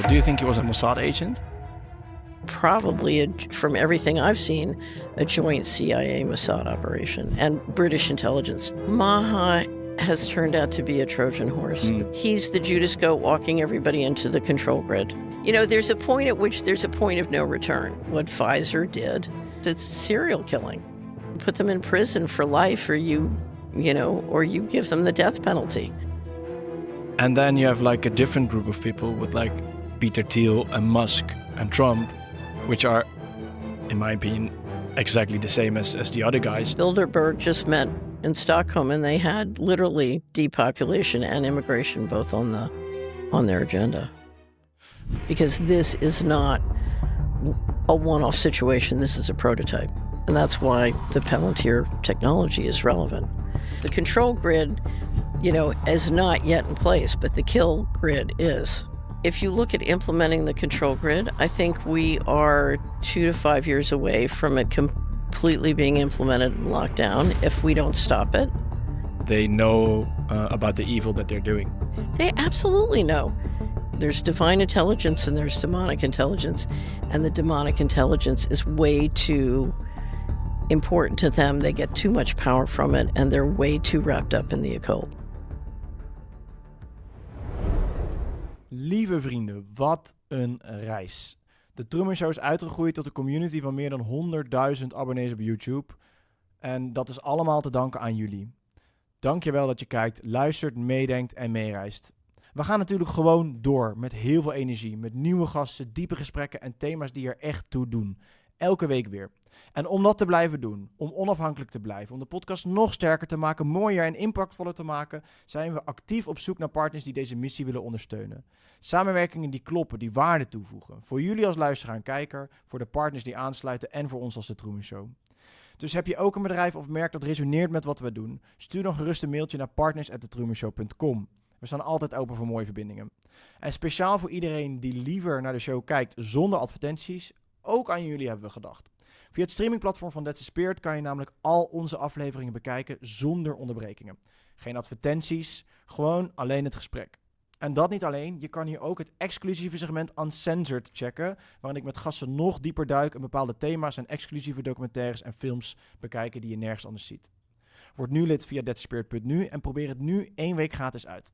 Do you think he was a Mossad agent? Probably, from everything I've seen, a joint CIA Mossad operation and British intelligence. Maha has turned out to be a Trojan horse. He's the Judas goat walking everybody into the control grid. You know, there's a point at which there's a point of no return. What Pfizer did, it's serial killing. Put them in prison for life, or you give them the death penalty. And then you have like a different group of people with like Peter Thiel and Musk and Trump, which are, in my opinion, exactly the same as the other guys. Bilderberg just met in Stockholm, and they had literally depopulation and immigration both on their agenda. Because this is not a one-off situation, this is a prototype. And that's why the Palantir technology is relevant. The control grid, is not yet in place, but the kill grid is. If you look at implementing the control grid, I think we are 2 to 5 years away from it completely being implemented and locked down if we don't stop it. They know about the evil that they're doing. They absolutely know. There's divine intelligence and there's demonic intelligence, and the demonic intelligence is way too important to them. They get too much power from it, and they're way too wrapped up in the occult. Lieve vrienden, wat een reis. De Truman Show is uitgegroeid tot een community van meer dan 100.000 abonnees op YouTube. En dat is allemaal te danken aan jullie. Dankjewel dat je kijkt, luistert, meedenkt en meereist. We gaan natuurlijk gewoon door met heel veel energie, met nieuwe gasten, diepe gesprekken en thema's die er echt toe doen. Elke week weer. En om dat te blijven doen, om onafhankelijk te blijven, om de podcast nog sterker te maken, mooier en impactvoller te maken, zijn we actief op zoek naar partners die deze missie willen ondersteunen. Samenwerkingen die kloppen, die waarde toevoegen. Voor jullie als luisteraar en kijker, voor de partners die aansluiten en voor ons als de Truman Show. Dus heb je ook een bedrijf of merk dat resoneert met wat we doen? Stuur dan gerust een mailtje naar partners@thetrumanshow.com. We staan altijd open voor mooie verbindingen. En speciaal voor iedereen die liever naar de show kijkt zonder advertenties, ook aan jullie hebben we gedacht. Via het streamingplatform van That's the Spirit kan je namelijk al onze afleveringen bekijken zonder onderbrekingen. Geen advertenties, gewoon alleen het gesprek. En dat niet alleen, je kan hier ook het exclusieve segment Uncensored checken, waarin ik met gasten nog dieper duik en bepaalde thema's en exclusieve documentaires en films bekijken die je nergens anders ziet. Word nu lid via thatspirit.nu en probeer het nu 1 week gratis uit.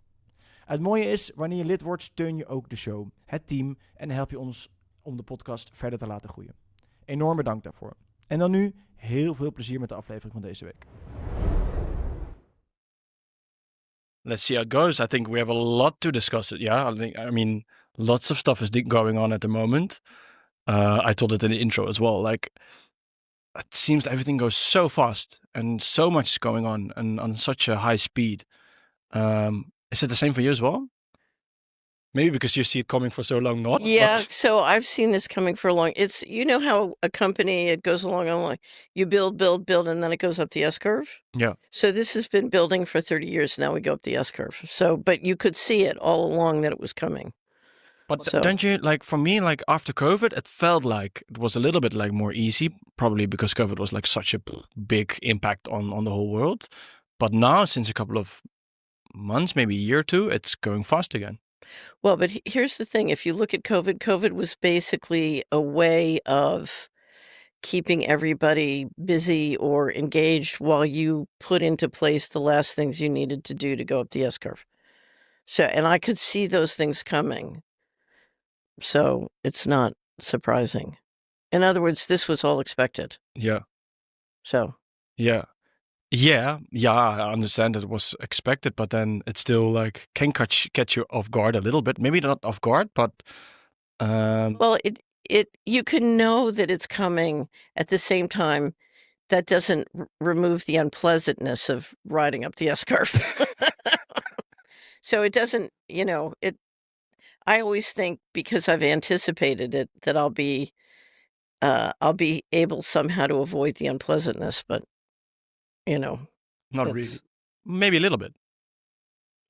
Het mooie is, wanneer je lid wordt, steun je ook de show, het team en help je ons om de podcast verder te laten groeien. Enorm bedankt daarvoor. En dan nu heel veel plezier met de aflevering van deze week. Let's see how it goes. I think we have a lot to discuss. Yeah, I mean, lots of stuff is going on at the moment. I told it in the intro as well. Like, it seems everything goes so fast and so much is going on and on such a high speed. Is it the same for you as well? Maybe because you see it coming for so long, not? Yeah, But so I've seen this coming for a long. It's how a company, it goes along and along. You build, and then it goes up the S-curve. yeah, So this has been building for 30 years. Now we go up the S-curve. So, but you could see it all along that it was coming. but So don't you, like, for me, like after COVID, it felt like it was a little bit like more easy, probably because COVID was like such a big impact on the whole world. But now, since a couple of months, maybe a year or two, it's going fast again. well, but here's the thing. If you look at COVID was basically a way of keeping everybody busy or engaged while you put into place the last things you needed to do to go up the S-curve. So, and I could see those things coming. So it's not surprising. In other words, this was all expected. Yeah. So, Yeah. Yeah, I understand it was expected, but then it still like can catch you off guard a little bit. Maybe not off guard, but well, you can know that it's coming. At the same time, that doesn't remove the unpleasantness of riding up the S-curve. So it doesn't, I always think because I've anticipated it that I'll be able somehow to avoid the unpleasantness, but not it's really. Maybe a little bit.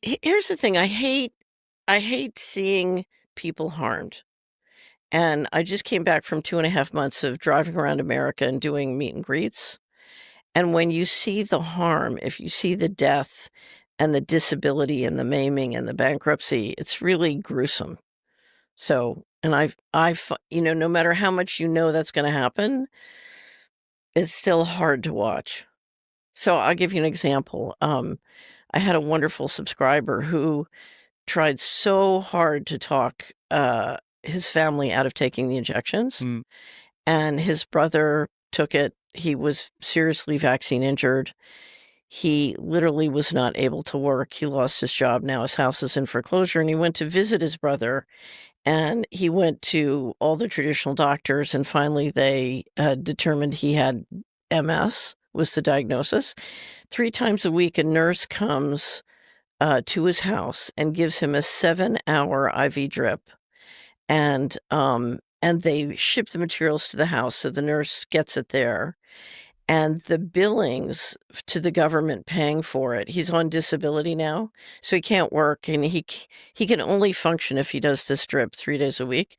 Here's the thing. I hate seeing people harmed. And I just came back from 2.5 months of driving around America and doing meet and greets. And when you see the harm, if you see the death and the disability and the maiming and the bankruptcy, it's really gruesome. So, and no matter how much that's going to happen, it's still hard to watch. So I'll give you an example. I had a wonderful subscriber who tried so hard to talk his family out of taking the injections, Mm. and his brother took it. He was seriously vaccine injured. He literally was not able to work. He lost his job. Now his house is in foreclosure, and he went to visit his brother, and he went to all the traditional doctors, and finally they determined he had MS was the diagnosis. 3 times a week, a nurse comes to his house and gives him a 7-hour IV drip, and they ship the materials to the house, so the nurse gets it there, and the billings to the government paying for it. He's on disability now, so he can't work, and he can only function if he does this drip 3 days a week.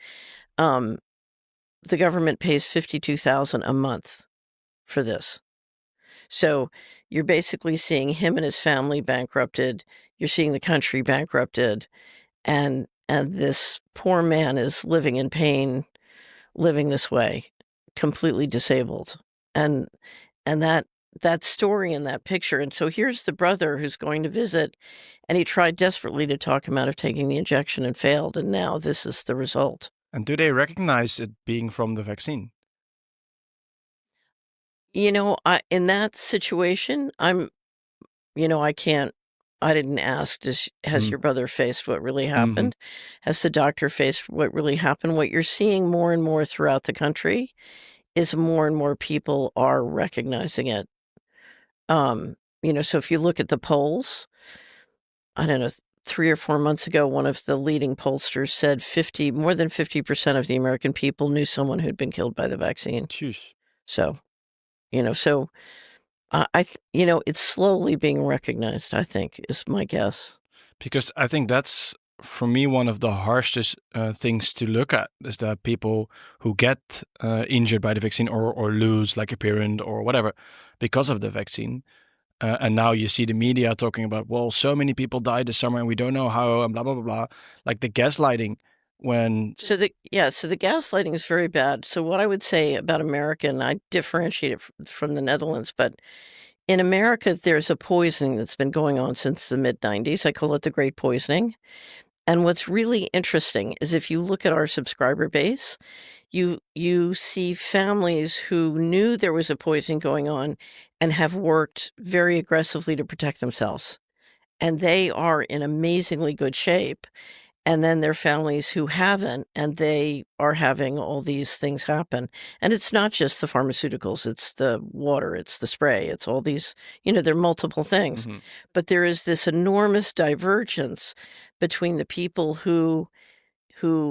The government pays $52,000 a month for this. So you're basically seeing him and his family bankrupted. You're seeing the country bankrupted, and this poor man is living in pain, living this way, completely disabled. And that story in that picture. And so here's the brother who's going to visit, and he tried desperately to talk him out of taking the injection and failed, and now this is the result. And do they recognize it being from the vaccine? In that situation, I didn't ask, has your brother faced what really happened? Has the doctor faced what really happened? What you're seeing more and more throughout the country is more and more people are recognizing it. So if you look at the polls, I don't know, 3 or 4 months ago, one of the leading pollsters said more than 50% of the American people knew someone who'd been killed by the vaccine. Jeez. So, it's slowly being recognized, I think, is my guess. Because I think that's, for me, one of the harshest things to look at is that people who get injured by the vaccine or lose like a parent or whatever because of the vaccine. And now you see the media talking about, well, so many people died this summer and we don't know how, and blah, blah, blah, blah. Like the gaslighting when... So the gaslighting is very bad. So what I would say about America, and I differentiate it from the Netherlands, but in America, there's a poisoning that's been going on since the mid-90s. I call it the Great Poisoning. And what's really interesting is if you look at our subscriber base, you see families who knew there was a poisoning going on and have worked very aggressively to protect themselves. And they are in amazingly good shape. And then there are families who haven't, and they are having all these things happen. And it's not just the pharmaceuticals, it's the water, it's the spray, it's all these, there are multiple things. But there is this enormous divergence between the people who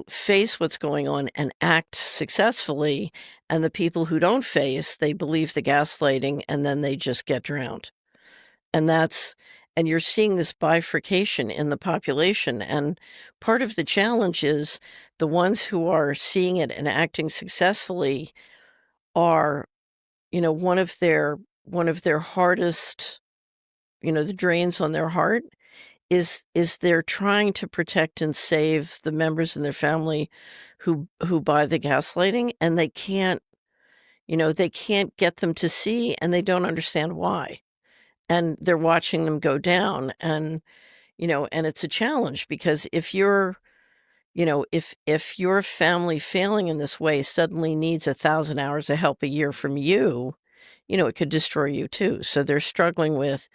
face what's going on and act successfully, and the people who don't face, they believe the gaslighting, and then they just get drowned. And you're seeing this bifurcation in the population. And part of the challenge is the ones who are seeing it and acting successfully are, one of their hardest, the drains on their heart is they're trying to protect and save the members in their family who buy the gaslighting, and they can't get them to see, and they don't understand why. And they're watching them go down, and it's a challenge because if you're, if your family failing in this way suddenly needs 1,000 hours of help a year from you, it could destroy you too. So they're struggling with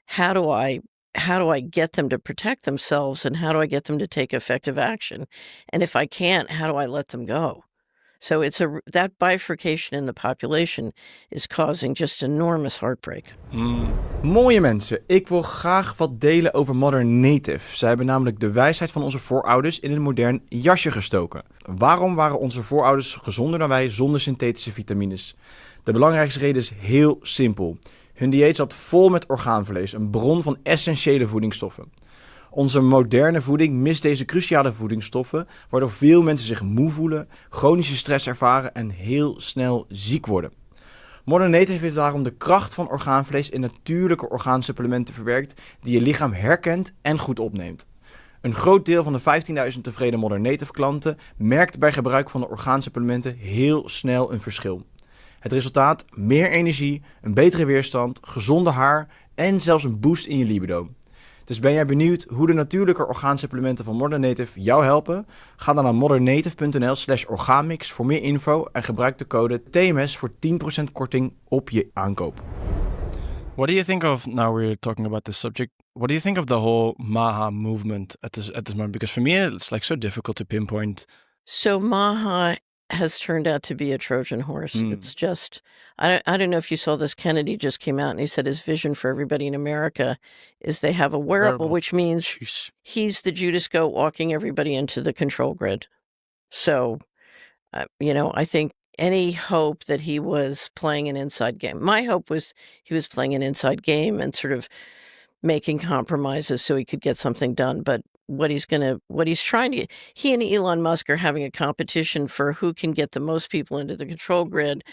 how do I get them to protect themselves, and how do I get them to take effective action? And if I can't, how do I let them go? So that bifurcation in the population is causing just enormous heartbreak. Mooie mensen, ik wil graag wat delen over Modern Native. Zij hebben namelijk de wijsheid van onze voorouders in een modern jasje gestoken. Waarom waren onze voorouders gezonder dan wij zonder synthetische vitamines? De belangrijkste reden is heel simpel. Hun dieet zat vol met orgaanvlees, een bron van essentiële voedingsstoffen. Onze moderne voeding mist deze cruciale voedingsstoffen, waardoor veel mensen zich moe voelen, chronische stress ervaren en heel snel ziek worden. Modern Native heeft daarom de kracht van orgaanvlees in natuurlijke orgaansupplementen verwerkt die je lichaam herkent en goed opneemt. Een groot deel van de 15.000 tevreden Modern Native klanten merkt bij gebruik van de orgaansupplementen heel snel een verschil. Het resultaat: meer energie, een betere weerstand, gezonde haar en zelfs een boost in je libido. Dus ben jij benieuwd hoe de natuurlijke orgaansupplementen van Modern Native jou helpen? Ga dan naar modernnative.nl/orgaanmix voor meer info en gebruik de code TMS voor 10% korting op je aankoop. What do you think of, now we're talking about this subject, what do you think of the whole Maha movement at this moment? Because for me, it's like so difficult to pinpoint. So Maha has turned out to be a Trojan horse. It's just I don't know if you saw this. Kennedy just came out and he said his vision for everybody in America is they have a wearable, which means Jeez. he's the Judas goat walking everybody into the control grid. So, I think any hope that he was playing an inside game. My hope was he was playing an inside game and sort of making compromises so he could get something done. But what he's trying to, he and Elon Musk are having a competition for who can get the most people into the control grid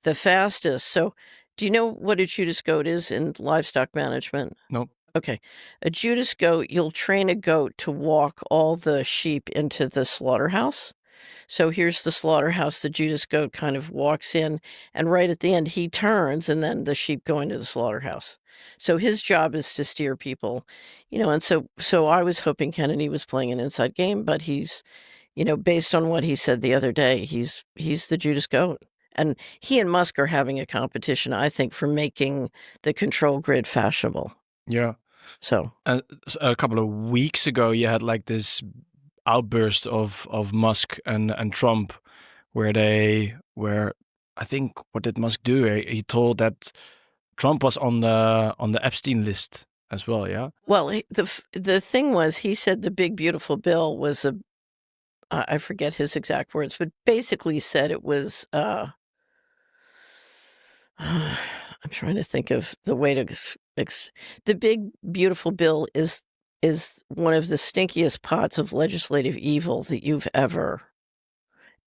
the fastest. So, do you know what a Judas goat is in livestock management? No. Okay. A Judas goat, you'll train a goat to walk all the sheep into the slaughterhouse. So here's the slaughterhouse. The Judas goat kind of walks in, and right at the end, he turns, and then the sheep go into the slaughterhouse. So his job is to steer people, and so I was hoping Kennedy was playing an inside game, but he's, based on what he said the other day, he's the Judas goat. And he and Musk are having a competition, I think, for making the control grid fashionable. Yeah. So a couple of weeks ago, you had like this outburst of Musk and Trump, where I think, what did Musk do? He told that Trump was on the Epstein list as well. Yeah. Well, the thing was, he said the big beautiful bill was I forget his exact words, but basically said it was. I'm trying to think of the way to. The big beautiful bill is one of the stinkiest pots of legislative evil that you've ever.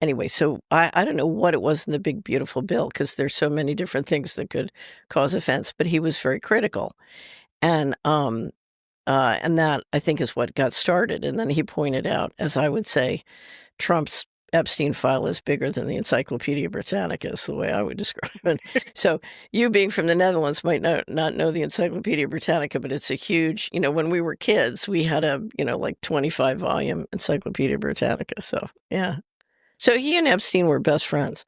Anyway, so I don't know what it was in the big beautiful bill, because there's so many different things that could cause offense, but he was very critical, and that, I think, is what got started. And then he pointed out, as I would say, Trump's Epstein file is bigger than the Encyclopedia Britannica, is the way I would describe it. So you, being from the Netherlands, might not know the Encyclopedia Britannica, but it's a huge, when we were kids, we had a, like 25-volume Encyclopedia Britannica. So, yeah. So he and Epstein were best friends.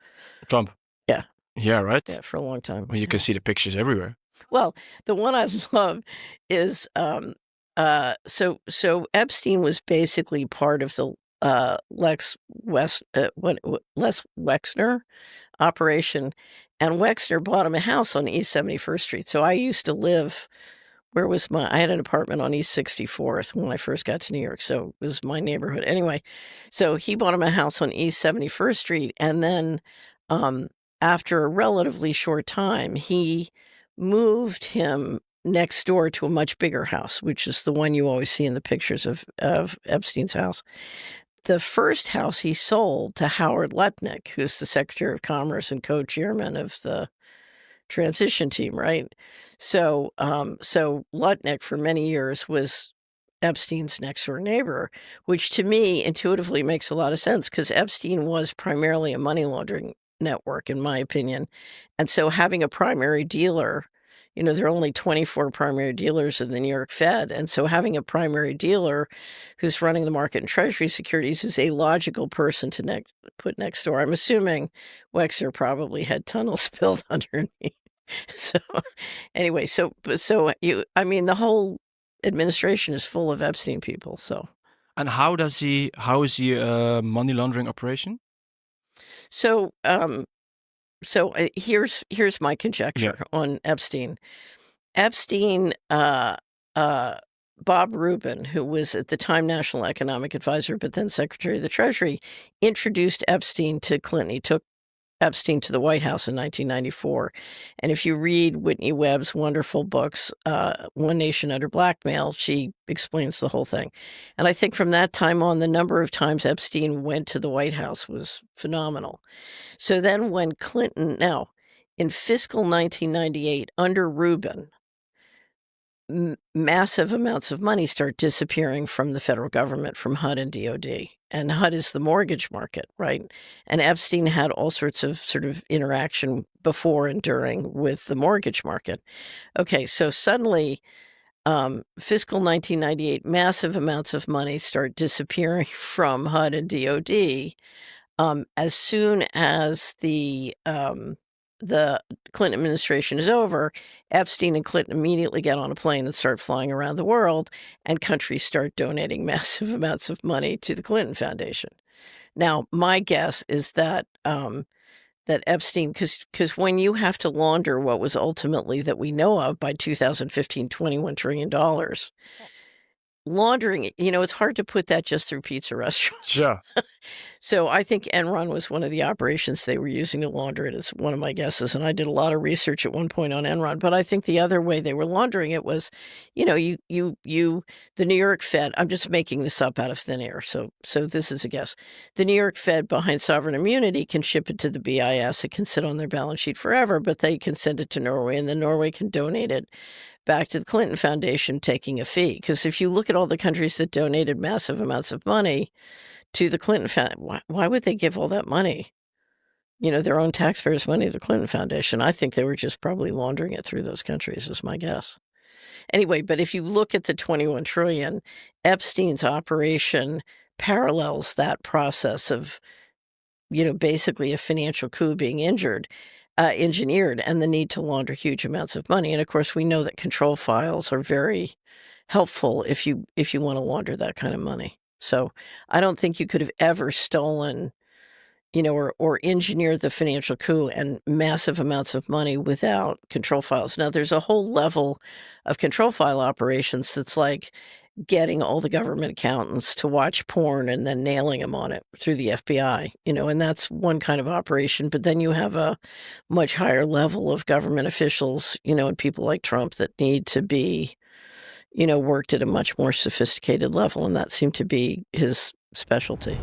Trump. Yeah. Yeah, right? Yeah, for a long time. Well, you can see the pictures everywhere. Well, the one I love is so Epstein was basically part of the Les Wexner operation, and Wexner bought him a house on East 71st Street. So I used to live. I had an apartment on East 64th when I first got to New York, so it was my neighborhood. Anyway, so he bought him a house on East 71st Street, and then after a relatively short time, he moved him next door to a much bigger house, which is the one you always see in the pictures of Epstein's house. The first house he sold to Howard Lutnick, who's the Secretary of Commerce and co-chairman of the transition team, right? So Lutnick for many years was Epstein's next door neighbor, which to me intuitively makes a lot of sense, because Epstein was primarily a money laundering network, in my opinion. And so having a primary dealer, there are only 24 primary dealers in the New York Fed. And so having a primary dealer who's running the market in Treasury securities is a logical person to put next door. I'm assuming Wexner probably had tunnels built underneath. So anyway, the whole administration is full of Epstein people. So. And how is he a money laundering operation? So here's my conjecture on Epstein. Epstein, Bob Rubin, who was at the time National Economic Advisor, but then Secretary of the Treasury, introduced Epstein to Clinton. He took Epstein to the White House in 1994. And if you read Whitney Webb's wonderful books, One Nation Under Blackmail, she explains the whole thing. And I think from that time on, the number of times Epstein went to the White House was phenomenal. So then when Clinton, now in fiscal 1998, under Rubin, massive amounts of money start disappearing from the federal government, from HUD and DOD. And HUD is the mortgage market, right? And Epstein had all sorts of sort of interaction before and during with the mortgage market. Okay, so suddenly, fiscal 1998, massive amounts of money start disappearing from HUD and DOD. As soon as the Clinton administration is over, Epstein and Clinton immediately get on a plane and start flying around the world, and countries start donating massive amounts of money to the Clinton Foundation. Now, my guess is that that Epstein, because when you have to launder what was ultimately, that we know of by 2015, $21 trillion, laundering it, it's hard to put that just through pizza restaurants. Yeah. So I think Enron was one of the operations they were using to launder it, is one of my guesses. And I did a lot of research at one point on Enron. But I think the other way they were laundering it was, the New York Fed. I'm just making this up out of thin air. So this is a guess. The New York Fed, behind sovereign immunity, can ship it to the BIS. It can sit on their balance sheet forever, but they can send it to Norway, and then Norway can donate it back to the Clinton Foundation, taking a fee. Because if you look at all the countries that donated massive amounts of money to the Clinton Foundation, why would they give all that money? Their own taxpayers' money to the Clinton Foundation. I think they were just probably laundering it through those countries, is my guess. Anyway, but if you look at the 21 trillion, Epstein's operation parallels that process of, basically a financial coup being engineered, and the need to launder huge amounts of money. And of course, we know that control files are very helpful if you want to launder that kind of money. So I don't think you could have ever stolen, or engineered the financial coup and massive amounts of money without control files. Now, there's a whole level of control file operations that's like getting all the government accountants to watch porn and then nailing them on it through the FBI, and that's one kind of operation. But then you have a much higher level of government officials, and people like Trump that need to be, worked at a much more sophisticated level, and that seemed to be his specialty.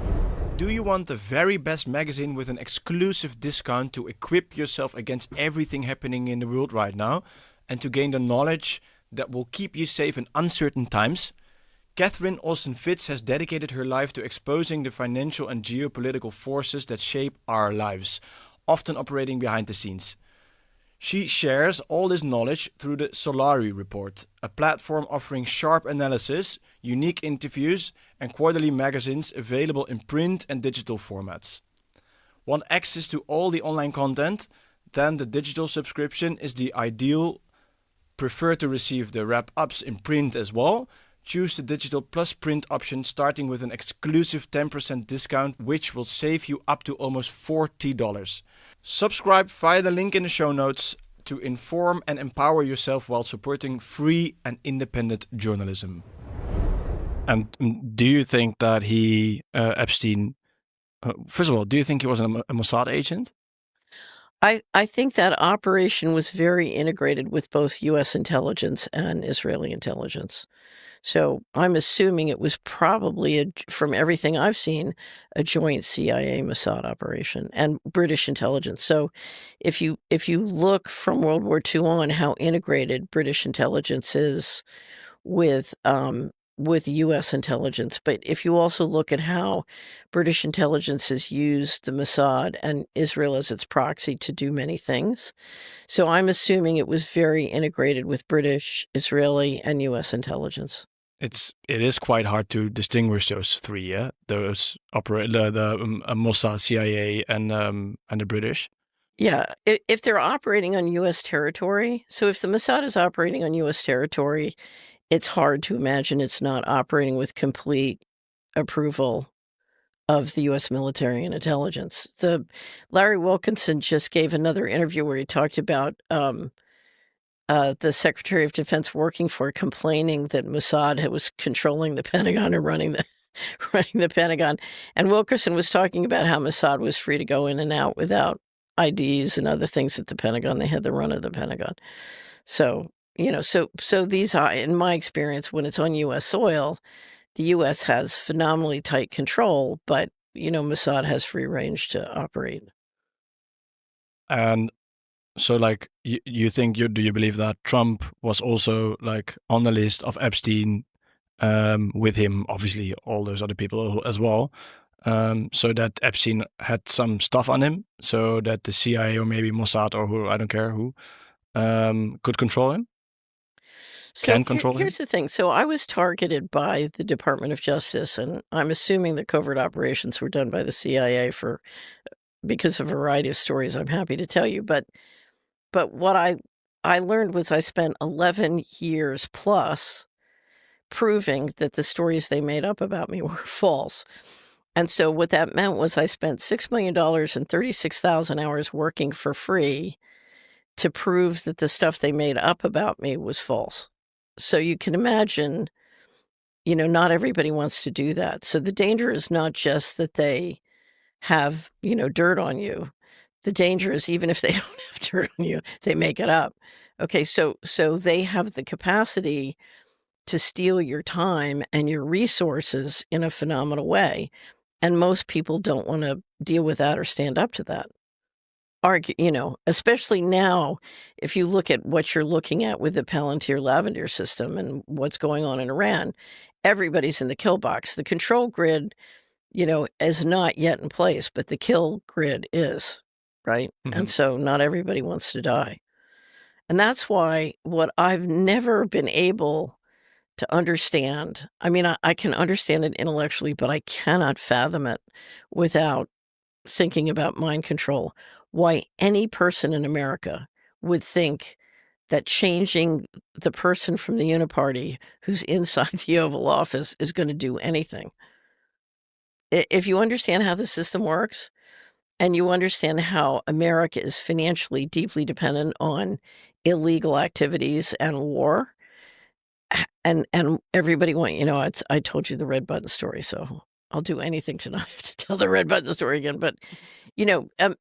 Do you want the very best magazine with an exclusive discount to equip yourself against everything happening in the world right now, and to gain the knowledge that will keep you safe in uncertain times? Catherine Austin Fitz has dedicated her life to exposing the financial and geopolitical forces that shape our lives, often operating behind the scenes. She shares all this knowledge through the Solari Report, a platform offering sharp analysis, unique interviews, and quarterly magazines available in print and digital formats. Want access to all the online content? Then the digital subscription is the ideal. Prefer to receive the wrap-ups in print as well? Choose the digital plus print option, starting with an exclusive 10% discount, which will save you up to almost $40. Subscribe via the link in the show notes to inform and empower yourself while supporting free and independent journalism. And do you think that Epstein, first of all, do you think he was a Mossad agent? I think that operation was very integrated with both U.S. intelligence and Israeli intelligence. So I'm assuming it was probably, from everything I've seen, a joint CIA Mossad operation and British intelligence. So if you look from World War II on how integrated British intelligence is with U.S. intelligence, but if you also look at how British intelligence has used the Mossad and Israel as its proxy to do many things, so I'm assuming it was very integrated with British, Israeli, and U.S. intelligence. It is quite hard to distinguish those three, yeah. Those Mossad, CIA, and the British. Yeah, if they're operating on U.S. territory, so if the Mossad is operating on U.S. territory, it's hard to imagine it's not operating with complete approval of the U.S. military and intelligence. Larry Wilkinson just gave another interview where he talked about the Secretary of Defense working for complaining that Mossad was controlling the Pentagon and running the Pentagon. And Wilkerson was talking about how Mossad was free to go in and out without IDs and other things at the Pentagon. They had the run of the Pentagon. So, so these are, in my experience, when it's on U.S. soil, the U.S. has phenomenally tight control, but, Mossad has free range to operate. And So, like, you think do you believe that Trump was also like on the list of Epstein, with him, obviously all those other people as well, so that Epstein had some stuff on him, so that the CIA or maybe Mossad or who, I don't care who, could control him, So can control him? here's the thing. So I was targeted by the Department of Justice, and I'm assuming the covert operations were done by the CIA for because of a variety of stories I'm happy to tell you. But what I learned was I spent 11 years plus proving that the stories they made up about me were false. And so what that meant was I spent $6 million and 36,000 hours working for free to prove that the stuff they made up about me was false. So you can imagine, not everybody wants to do that. So the danger is not just that they have, dirt on you. The danger is even if they don't have dirt on you, they make it up. Okay, so they have the capacity to steal your time and your resources in a phenomenal way, and most people don't wanna deal with that or stand up to that. Especially now, if you look at what you're looking at with the Palantir Lavender system and what's going on in Iran, everybody's in the kill box. The control grid, is not yet in place, but the kill grid is, right? And Hmm. so not everybody wants to die. And that's why what I've never been able to understand, I mean, I can understand it intellectually, but I cannot fathom it without thinking about mind control. Why any person in America would think that changing the person from the Uniparty who's inside the Oval Office is gonna do anything. If you understand how the system works and you understand how America is financially deeply dependent on illegal activities and war, and everybody it's I told you the red button story, so I'll do anything to not have to tell the red button story again, but,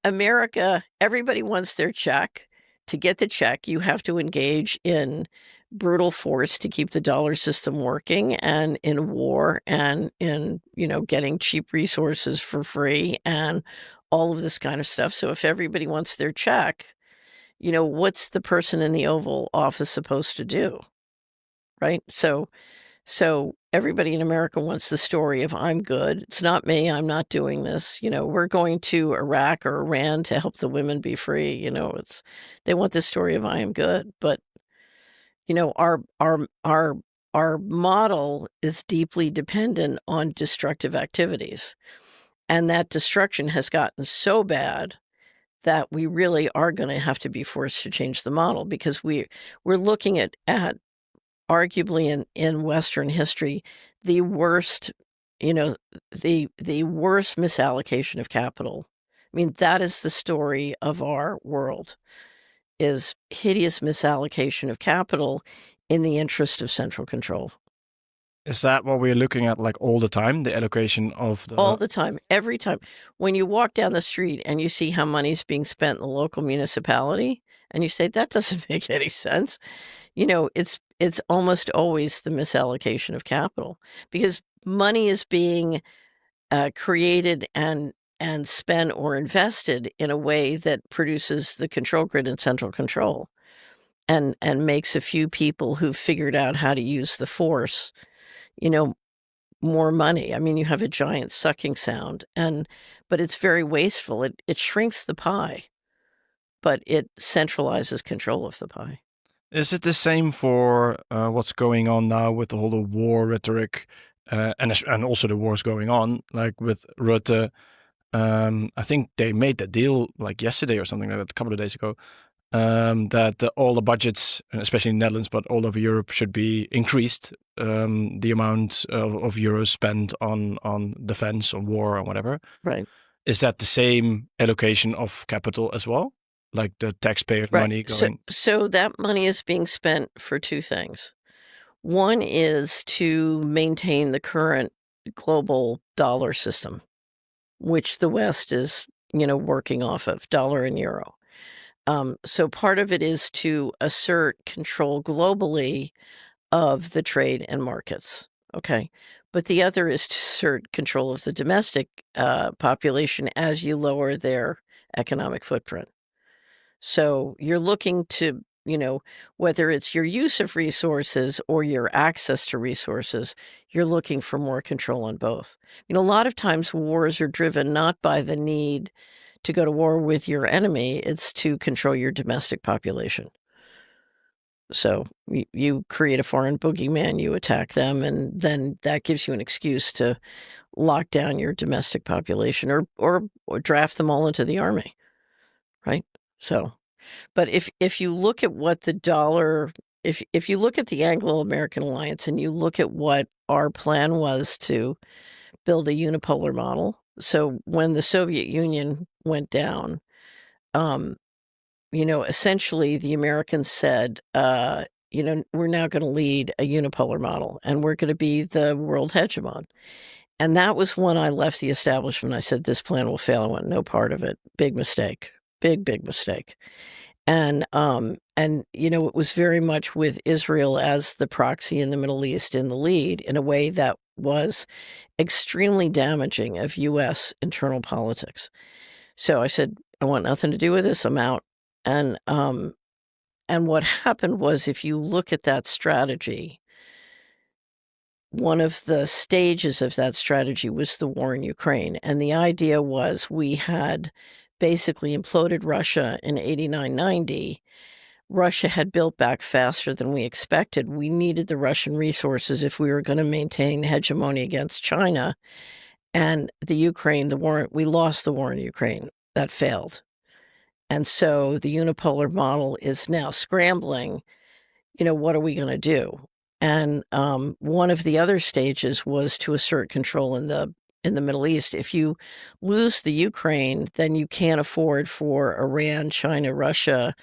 America, everybody wants their check. To get the check, you have to engage in brutal force to keep the dollar system working and in war and in, getting cheap resources for free and all of this kind of stuff. So if everybody wants their check, what's the person in the Oval Office supposed to do, right? So everybody in America wants the story of I'm good. It's not me. I'm not doing this. We're going to Iraq or Iran to help the women be free. They want the story of I am good. But our model is deeply dependent on destructive activities. And that destruction has gotten so bad that we really are going to have to be forced to change the model because we're looking at arguably in Western history, the worst, the worst misallocation of capital. I mean, that is the story of our world, is hideous misallocation of capital in the interest of central control. Is that what we're looking at like all the time? The allocation of All the the time, every time. When you walk down the street and you see how money's being spent in the local municipality, and you say, "That doesn't make any sense," it's almost always the misallocation of capital because money is being, created and spent or invested in a way that produces the control grid and central control and makes a few people who've figured out how to use the force, you know, more money. I mean, you have a giant sucking sound but it's very wasteful. It shrinks the pie, but it centralizes control of the pie. Is it the same for what's going on now with the whole war rhetoric, and also the wars going on, like with Rutte? I think they made that deal like yesterday or something like that, a couple of days ago. That all the budgets, especially in the Netherlands, but all over Europe, should be increased. The amount of euros spent on defense, on war, or whatever. Right. Is that the same allocation of capital as well? Like the taxpayers' Right. money So going? so that money is being spent for two things. One is to maintain the current global dollar system, which the West is, working off of dollar and euro. So part of it is to assert control globally of the trade and markets. Okay. But the other is to assert control of the domestic population as you lower their economic footprint. So you're looking to, whether it's your use of resources or your access to resources, you're looking for more control on both. A lot of times wars are driven not by the need to go to war with your enemy, it's to control your domestic population. So you create a foreign boogeyman, you attack them, and then that gives you an excuse to lock down your domestic population or draft them all into the army, right? So, but if you look at what the dollar, if you look at the Anglo-American alliance and you look at what our plan was to build a unipolar model. So when the Soviet Union went down, um, essentially the Americans said, we're now going to lead a unipolar model and we're going to be the world hegemon. And that was when I left the establishment. I said, this plan will fail. I want no part of it. Big mistake. Big mistake. And it was very much with Israel as the proxy in the Middle East in the lead in a way that was extremely damaging of U.S. internal politics. So I said, I want nothing to do with this. I'm out. And what happened was, if you look at that strategy, one of the stages of that strategy was the war in Ukraine. And the idea was we had basically imploded Russia in 89, 90. Russia had built back faster than we expected. We needed the Russian resources if we were going to maintain hegemony against China. And the Ukraine, we lost the war in Ukraine. That failed. And so the unipolar model is now scrambling. What are we going to do? And one of the other stages was to assert control in the Middle East. If you lose the Ukraine, then you can't afford for Iran, China, Russia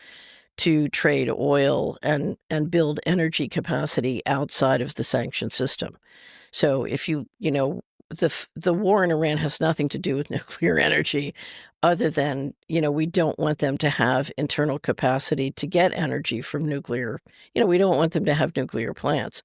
to trade oil and build energy capacity outside of the sanction system. So if the war in Iran has nothing to do with nuclear energy other than, we don't want them to have internal capacity to get energy from nuclear. We don't want them to have nuclear plants.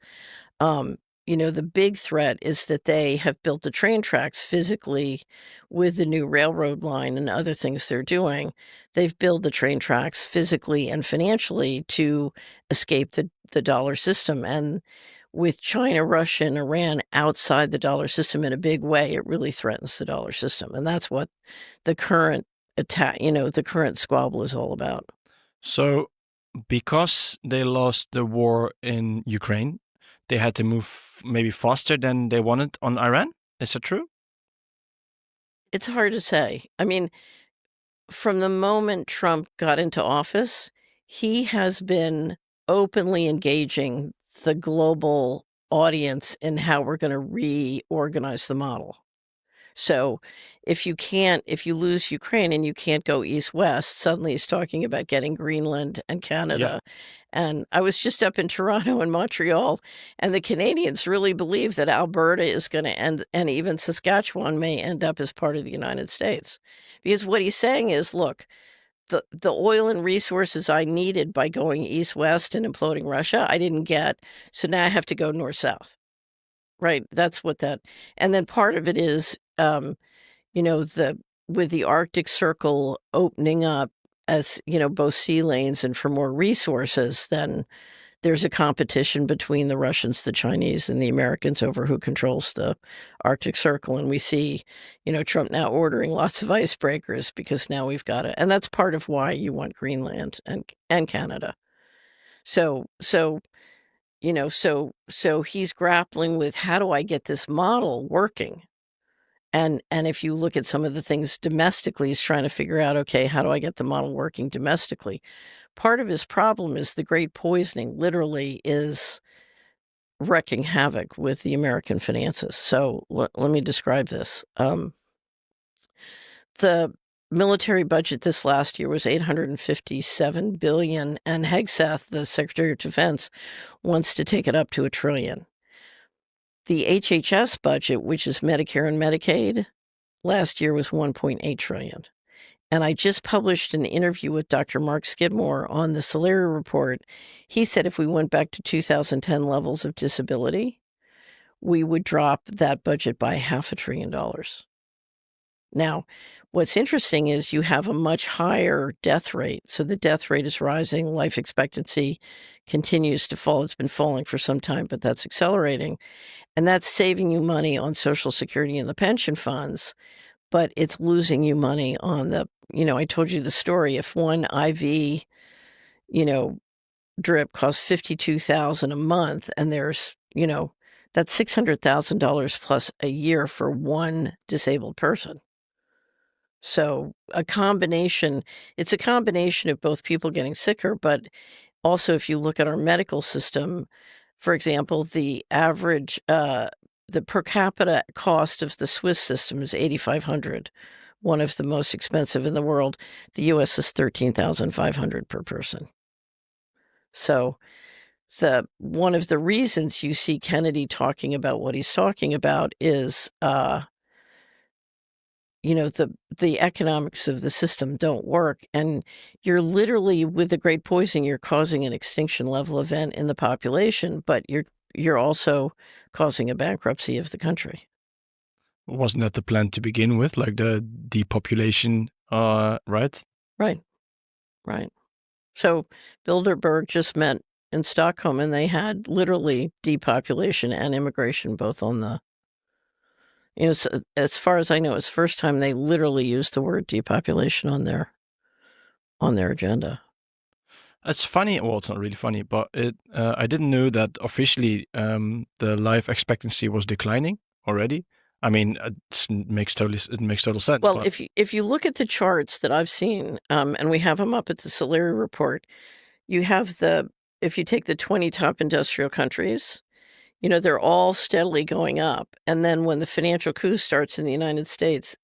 The big threat is that they have built the train tracks physically with the new railroad line and other things they're doing. They've built the train tracks physically and financially to escape the dollar system. And with China, Russia, and Iran outside the dollar system in a big way, it really threatens the dollar system. And that's what the current attack, the current squabble is all about. So, because they lost the war in Ukraine, they had to move maybe faster than they wanted on Iran? Is that true? It's hard to say. I mean, from the moment Trump got into office, he has been openly engaging the global audience in how we're going to reorganize the model. So if you lose Ukraine and you can't go east-west, suddenly he's talking about getting Greenland and Canada. Yeah. And I was just up in Toronto and Montreal, and the Canadians really believe that Alberta is going to end, and even Saskatchewan may end up as part of the United States. Because what he's saying is, look, the oil and resources I needed by going east-west and imploding Russia, I didn't get, so now I have to go north-south. Right, that's what that, and then part of it is, with the Arctic Circle opening up as, both sea lanes and for more resources, then there's a competition between the Russians, the Chinese, and the Americans over who controls the Arctic Circle, and we see, Trump now ordering lots of icebreakers because now we've got it, and that's part of why you want Greenland and Canada. So he's grappling with, how do I get this model working? And if you look at some of the things domestically, he's trying to figure out, okay, how do I get the model working domestically? Part of his problem is the great poisoning literally is wreaking havoc with the American finances. So let me describe this. The military budget this last year was $857 billion, and Hegseth, the Secretary of Defense, wants to take it up to $1 trillion. The HHS budget, which is Medicare and Medicaid, last year was $1.8 trillion. And I just published an interview with Dr. Mark Skidmore on the Solari report. He said if we went back to 2010 levels of disability, we would drop that budget by $500 billion. Now, what's interesting is you have a much higher death rate. So the death rate is rising, life expectancy continues to fall. It's been falling for some time, but that's accelerating. And that's saving you money on Social Security and the pension funds, but it's losing you money on the, I told you the story. If one IV, drip costs $52,000 a month, and there's, that's $600,000 plus a year for one disabled person. So it's a combination of both people getting sicker, but also if you look at our medical system, for example, the average, the per capita cost of the Swiss system is 8,500, one of the most expensive in the world. The US is 13,500 per person. So one of the reasons you see Kennedy talking about what he's talking about is, the economics of the system don't work, and you're literally, with the Great Poisoning, you're causing an extinction level event in the population, but you're also causing a bankruptcy of the country. Wasn't that the plan to begin with, like the depopulation, right? Right, right. So Bilderberg just met in Stockholm, and they had literally depopulation and immigration both on the, so as far as I know, it's the first time they literally used the word depopulation on their agenda. It's funny. Well, it's not really funny, but I didn't know that officially the life expectancy was declining already. I mean, it makes total sense. Well, if you look at the charts that I've seen, and we have them up at the Solari report, you have if you take the 20 top industrial countries, they're all steadily going up. And then when the financial coup starts in the United States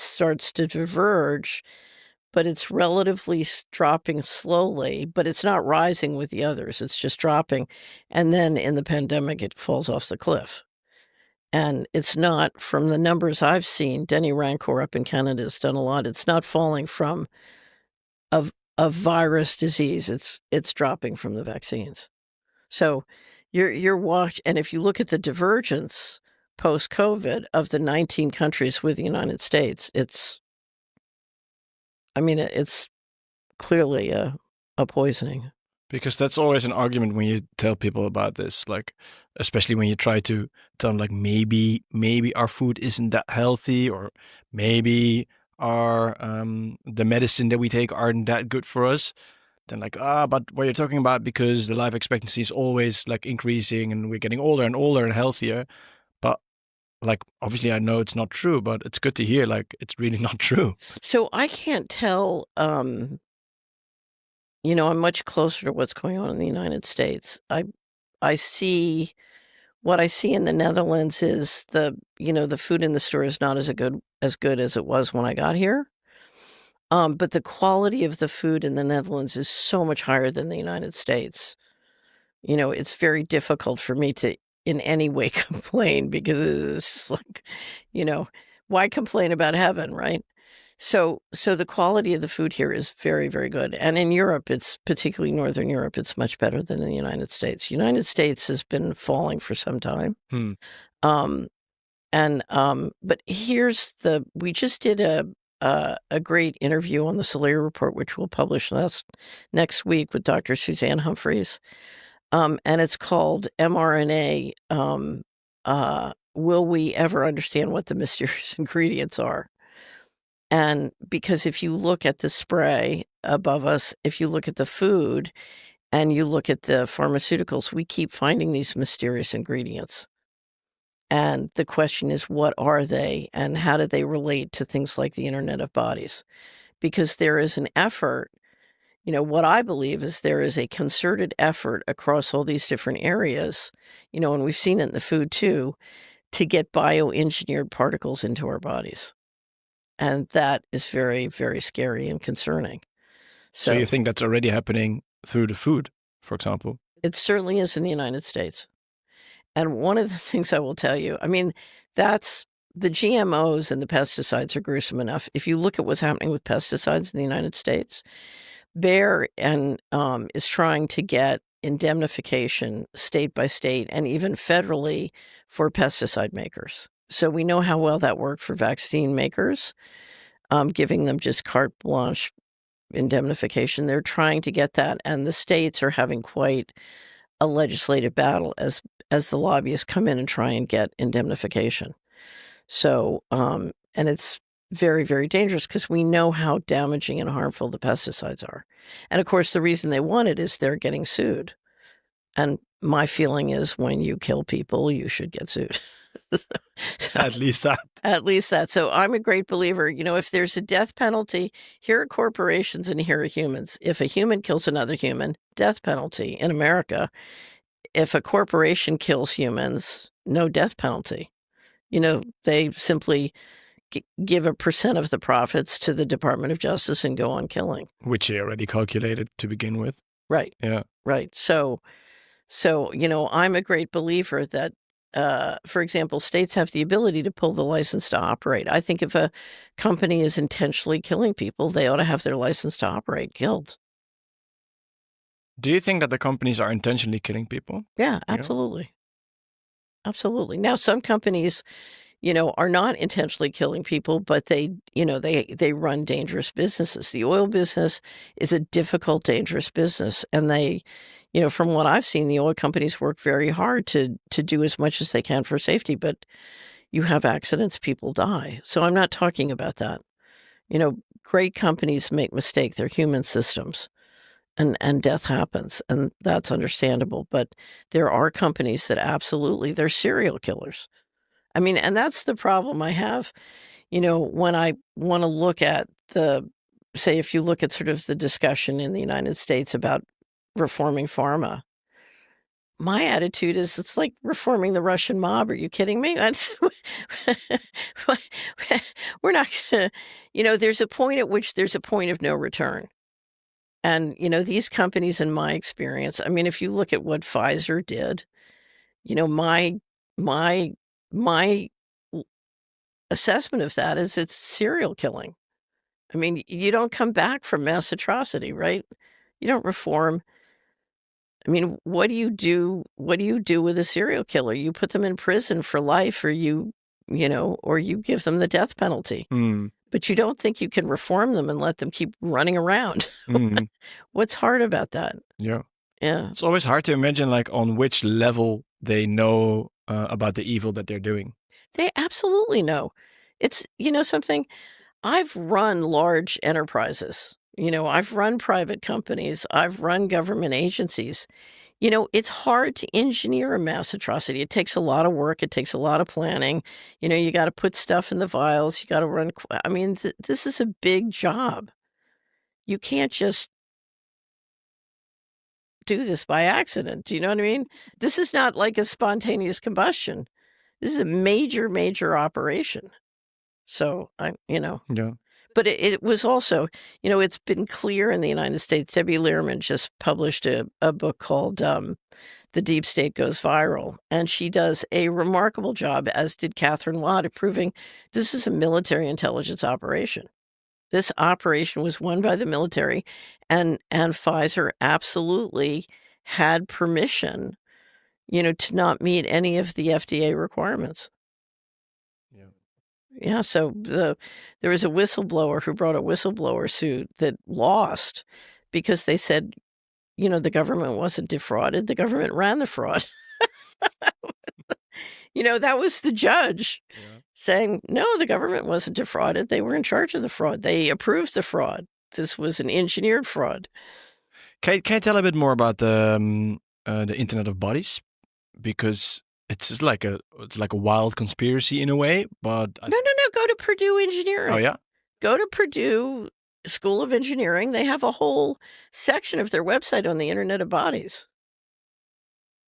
starts to diverge, but it's relatively dropping slowly, but it's not rising with the others. It's just dropping. And then in the pandemic, it falls off the cliff. And it's not, from the numbers I've seen, Denny Rancor up in Canada has done a lot. It's not falling from a virus disease. It's dropping from the vaccines. So you're and if you look at the divergence post-COVID of the 19 countries with the United States, it's clearly a poisoning. Because that's always an argument when you tell people about this, like, especially when you try to tell them, like, maybe our food isn't that healthy, or maybe our the medicine that we take aren't that good for us. Then like, but what you're talking about, because the life expectancy is always like increasing and we're getting older and older and healthier. But like, obviously I know it's not true, but it's good to hear, like, it's really not true. So I can't tell, I'm much closer to what's going on in the United States. I see what I see in the Netherlands is the food in the store is not as good as it was when I got here. But the quality of the food in the Netherlands is so much higher than the United States. It's very difficult for me to in any way complain, because it's just like, why complain about heaven, right? So the quality of the food here is very, very good. And in Europe, it's particularly Northern Europe, it's much better than in the United States. United States has been falling for some time. But we just did a great interview on the Solari Report, which we'll publish next week, with Dr. Suzanne Humphreys. And it's called mRNA, Will We Ever Understand What the Mysterious Ingredients Are? And because if you look at the spray above us, if you look at the food, and you look at the pharmaceuticals, we keep finding these mysterious ingredients. And the question is, what are they, and how do they relate to things like the Internet of Bodies? Because there is an effort, what I believe is there is a concerted effort across all these different areas, and we've seen it in the food too, to get bioengineered particles into our bodies. And that is very, very scary and concerning. So you think that's already happening through the food, for example? It certainly is in the United States. And one of the things I will tell you, that's the GMOs and the pesticides are gruesome enough. If you look at what's happening with pesticides in the United States, Bayer is trying to get indemnification state by state and even federally for pesticide makers. So we know how well that worked for vaccine makers, giving them just carte blanche indemnification. They're trying to get that, and the states are having quite a legislative battle as the lobbyists come in and try and get indemnification. So, and it's very, very dangerous because we know how damaging and harmful the pesticides are. And of course, the reason they want it is they're getting sued. And my feeling is when you kill people, you should get sued. So, At least that. at least that. So I'm a great believer. If there's a death penalty, here are corporations and here are humans. If a human kills another human, death penalty in America. If a corporation kills humans, no death penalty. They simply give a percent of the profits to the Department of Justice and go on killing. Which he already calculated to begin with. Right. Yeah. Right. So, I'm a great believer that, for example, states have the ability to pull the license to operate. I think if a company is intentionally killing people, they ought to have their license to operate killed. Do you think that the companies are intentionally killing people? Yeah, absolutely. Absolutely. Now, some companies, are not intentionally killing people, but they run dangerous businesses. The oil business is a difficult, dangerous business, and from what I've seen, the oil companies work very hard to do as much as they can for safety, but you have accidents, people die. So I'm not talking about that. Great companies make mistakes. They're human systems. And death happens, and that's understandable. But there are companies that absolutely, they're serial killers. I mean, and that's the problem I have, when I want to look at say, if you look at sort of the discussion in the United States about reforming pharma, my attitude is it's like reforming the Russian mob. Are you kidding me? We're not going to, there's a point at which there's a point of no return. And, these companies, in my experience, I mean, if you look at what Pfizer did, my my my assessment of that is it's serial killing. I mean, you don't come back from mass atrocity, right? You don't reform. I mean, what do you do? What do you do with a serial killer? You put them in prison for life, or or you give them the death penalty. But you don't think you can reform them and let them keep running around. What's hard about that? Yeah. Yeah. It's always hard to imagine, like, on which level they know about the evil that they're doing. They absolutely know. It's, something, I've run large enterprises. I've run private companies. I've run government agencies. It's hard to engineer a mass atrocity. It takes a lot of work. It takes a lot of planning. You got to put stuff in the vials. You got to run. I mean, this is a big job. You can't just do this by accident. Do you know what I mean? This is not like a spontaneous combustion. This is a major, major operation. So Yeah. But it was also, it's been clear in the United States. Debbie Learman just published a book called The Deep State Goes Viral. And she does a remarkable job, as did Catherine Watt, of proving this is a military intelligence operation. This operation was won by the military, and Pfizer absolutely had permission, to not meet any of the FDA requirements. Yeah, so there was a whistleblower who brought a whistleblower suit that lost because they said, the government wasn't defrauded. The government ran the fraud. That was the judge saying, no, the government wasn't defrauded. They were in charge of the fraud. They approved the fraud. This was an engineered fraud. Can you tell a bit more about the Internet of Bodies? Because it's just like a wild conspiracy in a way, but No. Go to Purdue Engineering. Oh yeah, go to Purdue School of Engineering. They have a whole section of their website on the Internet of Bodies.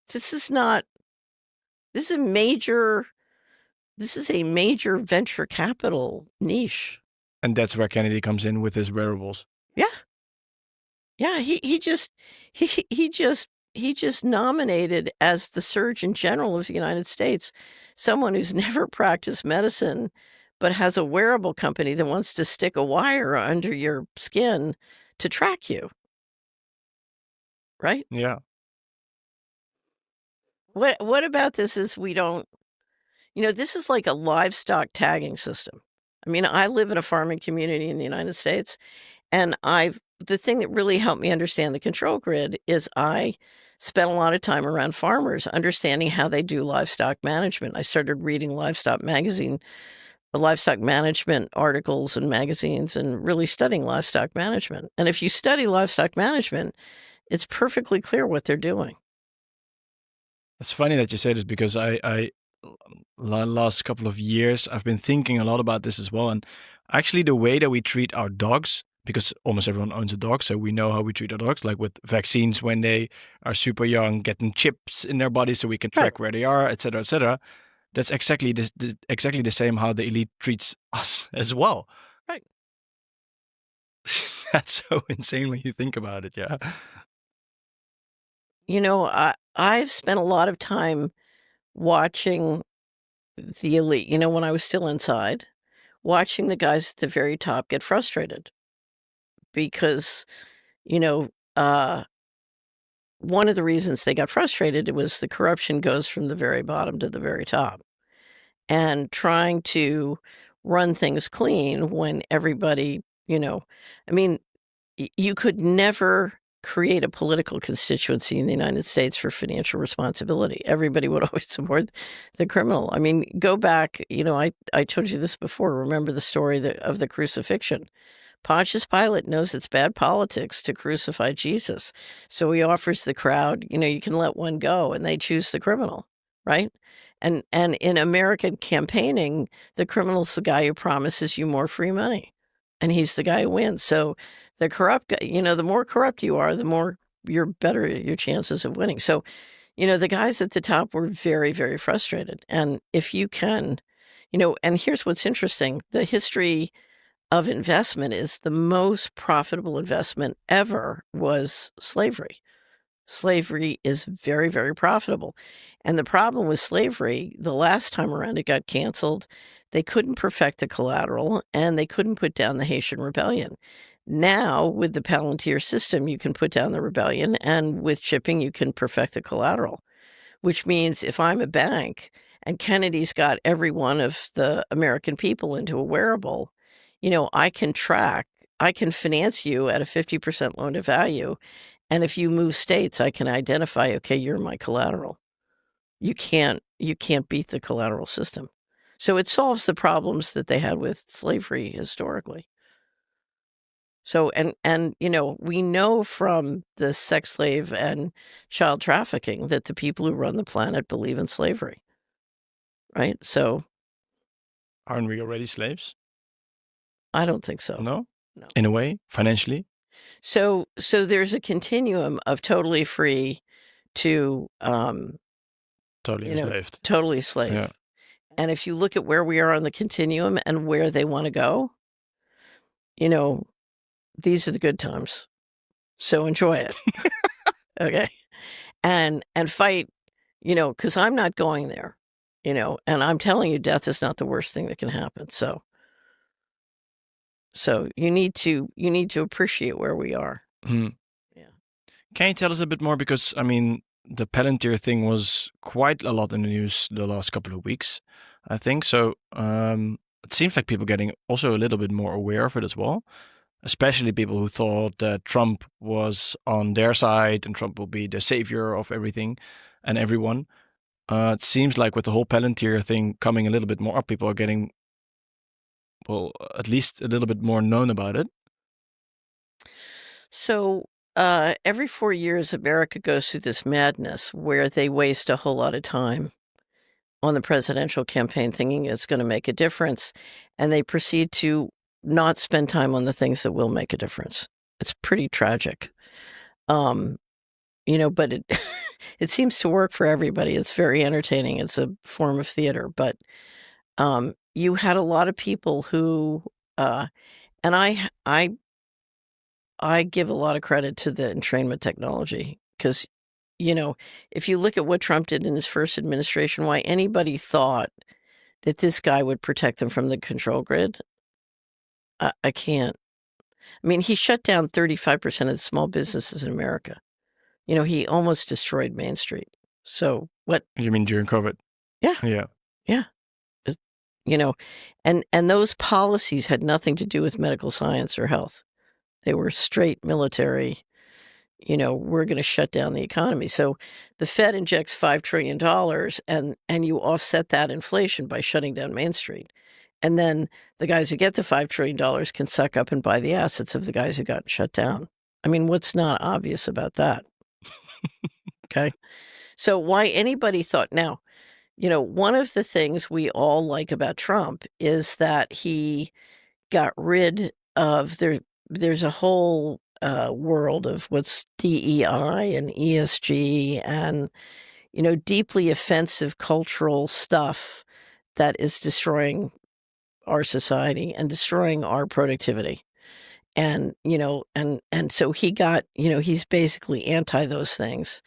This is a major venture capital niche. And that's where Kennedy comes in with his wearables. Yeah. Yeah, he just nominated as the Surgeon General of the United States someone who's never practiced medicine but has a wearable company that wants to stick a wire under your skin to track you. Right? Yeah. What about this is This is like a livestock tagging system. I mean, I live in a farming community in the United States, and the thing that really helped me understand the control grid is I spent a lot of time around farmers, understanding how they do livestock management. I started reading livestock management articles and magazines, and really studying livestock management. And if you study livestock management, it's perfectly clear what they're doing. It's funny that you say this because last couple of years I've been thinking a lot about this as well, and actually the way that we treat our dogs, because almost everyone owns a dog, so we know how we treat our dogs, like with vaccines when they are super young, getting chips in their body so we can track where they are, etc., etc. That's exactly exactly the same how the elite treats us as well. Right. That's so insane when you think about it. Yeah. I've spent a lot of time watching the elite, when I was still inside, watching the guys at the very top get frustrated because, you know, uh, one of the reasons they got frustrated was the corruption goes from the very bottom to the very top. And trying to run things clean when everybody, I mean, you could never create a political constituency in the United States for financial responsibility. Everybody would always support the criminal. I mean, go back, I told you this before. Remember the story of the crucifixion. Pontius Pilate knows it's bad politics to crucify Jesus. So he offers the crowd, you can let one go, and they choose the criminal, right? And in American campaigning, the criminal's the guy who promises you more free money, and he's the guy who wins. So the corrupt guy, the more corrupt you are, the more you're better your chances of winning. So, the guys at the top were very, very frustrated. And if you can, and here's what's interesting, the history of investment is the most profitable investment ever was slavery. Slavery is very, very profitable. And the problem with slavery, the last time around it got canceled, they couldn't perfect the collateral and they couldn't put down the Haitian rebellion. Now, with the Palantir system, you can put down the rebellion, and with chipping, you can perfect the collateral, which means if I'm a bank and Kennedy's got every one of the American people into a wearable, I can finance you at a 50% loan to value. And if you move states, I can identify, okay, you're my collateral. You can't beat the collateral system. So it solves the problems that they had with slavery historically. So, and we know from the sex slave and child trafficking that the people who run the planet believe in slavery, right? So Aren't we already slaves? I don't think so. No? No. In a way, financially? So there's a continuum of totally free to, Totally enslaved. totally slave. Yeah. And if you look at where we are on the continuum and where they want to go, these are the good times. So enjoy it. Okay. And fight, because I'm not going there, and I'm telling you, death is not the worst thing that can happen. So you need to appreciate where we are. Yeah. Can you tell us a bit more? Because, I mean, the Palantir thing was quite a lot in the news the last couple of weeks, I think. So it seems like people getting also a little bit more aware of it as well, especially people who thought that Trump was on their side and Trump will be the savior of everything and everyone. It seems like with the whole Palantir thing coming a little bit more up, people are getting, well, at least a little bit more known about it. So every 4 years, America goes through this madness where they waste a whole lot of time on the presidential campaign thinking it's going to make a difference, and they proceed to not spend time on the things that will make a difference. It's pretty tragic. But it it seems to work for everybody. It's very entertaining. It's a form of theater, but you had a lot of people who and I give a lot of credit to the entrainment technology because, if you look at what Trump did in his first administration, why anybody thought that this guy would protect them from the control grid, I can't. I mean, he shut down 35% of the small businesses in America. He almost destroyed Main Street. So what? You mean during COVID? Yeah. Yeah. Yeah. and those policies had nothing to do with medical science or health. They were straight military. We're going to shut down the economy. So the Fed injects $5 trillion and you offset that inflation by shutting down Main Street. And then the guys who get the $5 trillion can suck up and buy the assets of the guys who got shut down. I mean, what's not obvious about that? Okay. So why anybody thought now, one of the things we all like about Trump is that he got rid of there's a whole world of what's DEI and ESG and deeply offensive cultural stuff that is destroying our society and destroying our productivity. And and so he got, he's basically anti those things.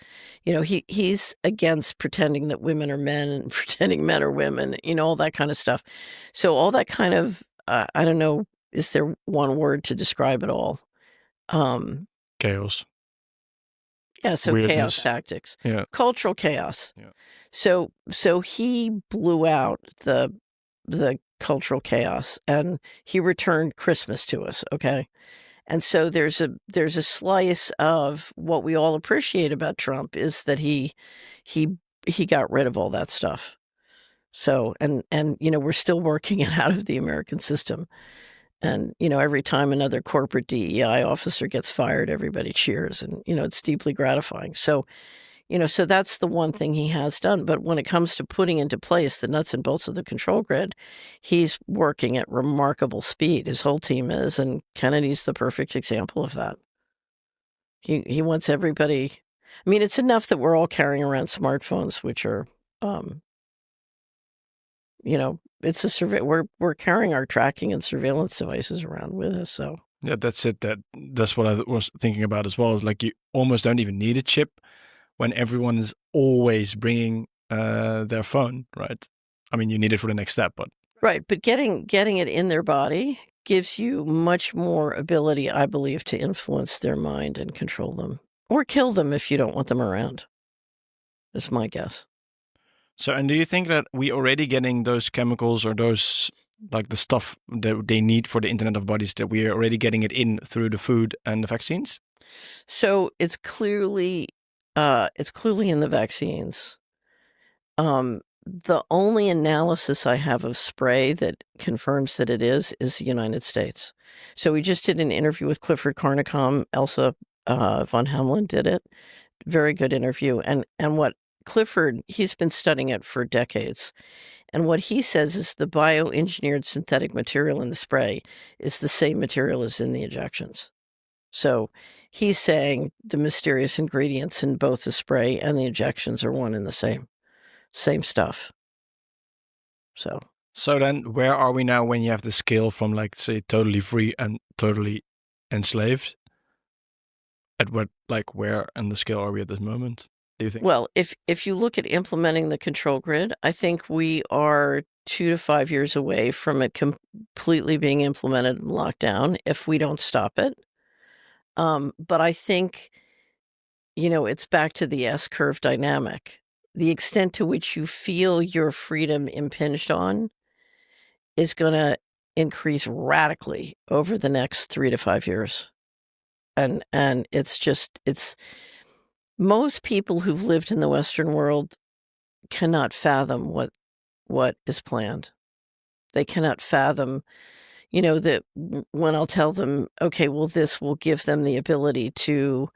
He's against pretending that women are men and pretending men are women, all that kind of stuff. So all that kind of I don't know, is there one word to describe it all? Chaos. Yeah, so Weirdness. chaos tactics. Yeah. Cultural chaos. Yeah. So he blew out the cultural chaos and he returned Christmas to us, okay? And so there's a slice of what we all appreciate about Trump is that he got rid of all that stuff. So and we're still working it out of the American system. And every time another corporate DEI officer gets fired, everybody cheers, and it's deeply gratifying. So so that's the one thing he has done. But when it comes to putting into place the nuts and bolts of the control grid, he's working at remarkable speed. His whole team is, and Kennedy's the perfect example of that. He wants everybody. I mean, it's enough that we're all carrying around smartphones, which are, it's a we're carrying our tracking and surveillance devices around with us. So yeah, that's it. That's what I was thinking about as well. Is like you almost don't even need a chip when everyone is always bringing their phone, right? I mean, you need it for the next step, but right. But getting it in their body gives you much more ability, I believe, to influence their mind and control them or kill them if you don't want them around. That's my guess. So, and do you think that we already getting those chemicals or those like the stuff that they need for the Internet of Bodies, that we are already getting it in through the food and the vaccines? So it's clearly in the vaccines. The only analysis I have of spray that confirms that it is the United States. So we just did an interview with Clifford Carnicom. Elsa von Hemlin did it. Very good interview. And what Clifford, he's been studying it for decades. And what he says is the bioengineered synthetic material in the spray is the same material as in the injections. So he's saying the mysterious ingredients in both the spray and the injections are one and the same stuff. So then where are we now when you have the scale from like say totally free and totally enslaved? At what, like, where on the scale are we at this moment, do you think? Well, if you look at implementing the control grid, I think we are 2 to 5 years away from it completely being implemented and locked down if we don't stop it. But I think, it's back to the S-curve dynamic. The extent to which you feel your freedom impinged on is going to increase radically over the next 3 to 5 years. And it's most people who've lived in the Western world cannot fathom what is planned. They cannot fathom, that when I'll tell them, okay, well, this will give them the ability to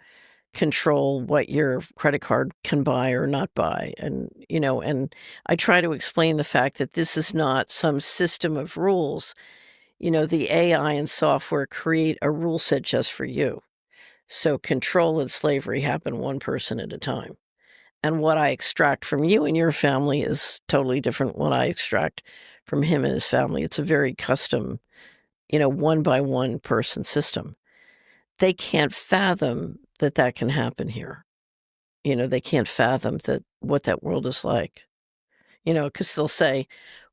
control what your credit card can buy or not buy. And, and I try to explain the fact that this is not some system of rules. The AI and software create a rule set just for you. So control and slavery happen one person at a time. And what I extract from you and your family is totally different what I extract from him and his family. It's a very custom, one by one person system. They can't fathom that can happen here. They can't fathom what that world is like. Because they'll say,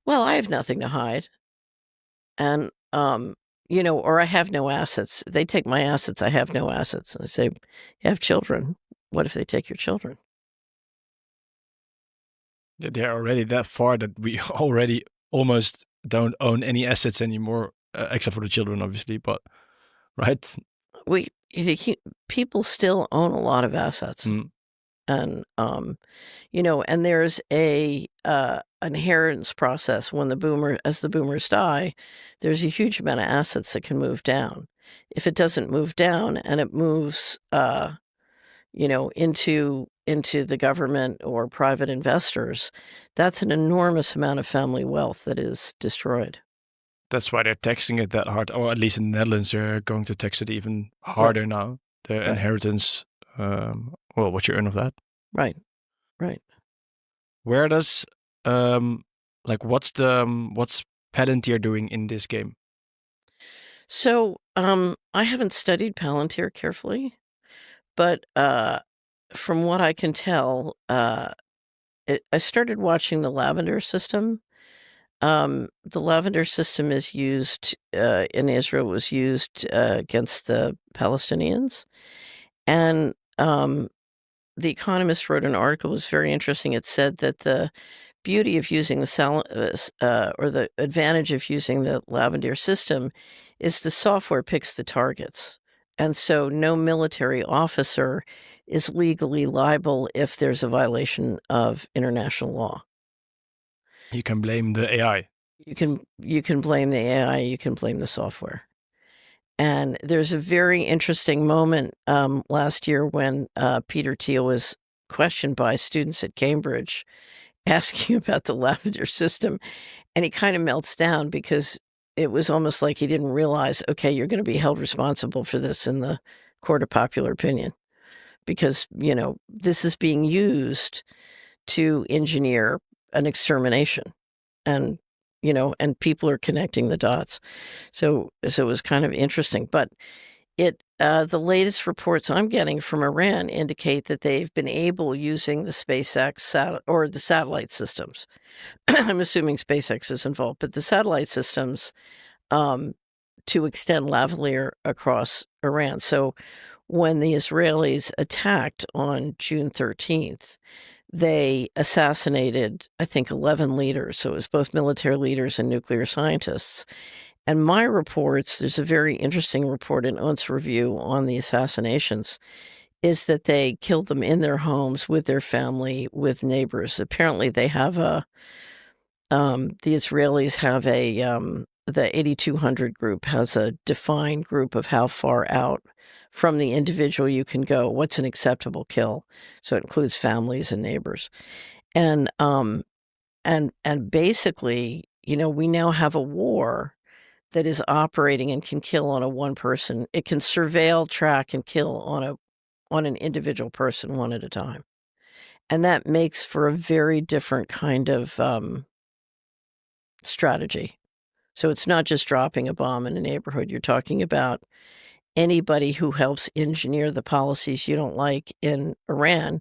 well, I have nothing to hide. And, or I have no assets. They take my assets. I have no assets. And I say, you have children. What if they take your children? They're already that far that we already almost don't own any assets anymore, except for the children, obviously. But right, people still own a lot of assets, and and there's a inheritance process when as the boomers die. There's a huge amount of assets that can move down. If it doesn't move down and it moves, into the government or private investors, that's an enormous amount of family wealth that is destroyed. that's why they're taxing it that hard. Or at least in the Netherlands, they're going to tax it even harder now. The inheritance, well, what you earn of that. Right. Where does what's Palantir doing in this game? So, I haven't studied Palantir carefully, but from what I can tell, I started watching the Lavender System. The Lavender System is used in Israel, was used against the Palestinians. And The Economist wrote an article, it was very interesting. It said that the beauty of using or the advantage of using the Lavender system is the software picks the targets. And so no military officer is legally liable if there's a violation of international law. You can blame the AI. You can blame the AI, you can blame the software. And there's a very interesting moment last year when Peter Thiel was questioned by students at Cambridge asking about the Lavender system. And he kind of melts down because it was almost like he didn't realize, okay, you're going to be held responsible for this in the court of popular opinion. Because, this is being used to engineer an extermination. And and people are connecting the dots. So it was kind of interesting. But the latest reports I'm getting from Iran indicate that they've been able, using the SpaceX or the satellite systems. I'm assuming SpaceX is involved, but the satellite systems to extend lavalier across Iran. So when the Israelis attacked on June 13th, they assassinated, I think, 11 leaders. So it was both military leaders and nuclear scientists. And my reports, there's a very interesting report in Un's review on the assassinations, is that they killed them in their homes, with their family, with neighbors. Apparently they have the Israelis have the 8200 group has a defined group of how far out from the individual you can go. What's an acceptable kill? So it includes families and neighbors. And basically, we now have a war that is operating and can kill on a one person. It can surveil, track, and kill on an individual person one at a time. And that makes for a very different kind of strategy. So it's not just dropping a bomb in a neighborhood. You're talking about anybody who helps engineer the policies you don't like in Iran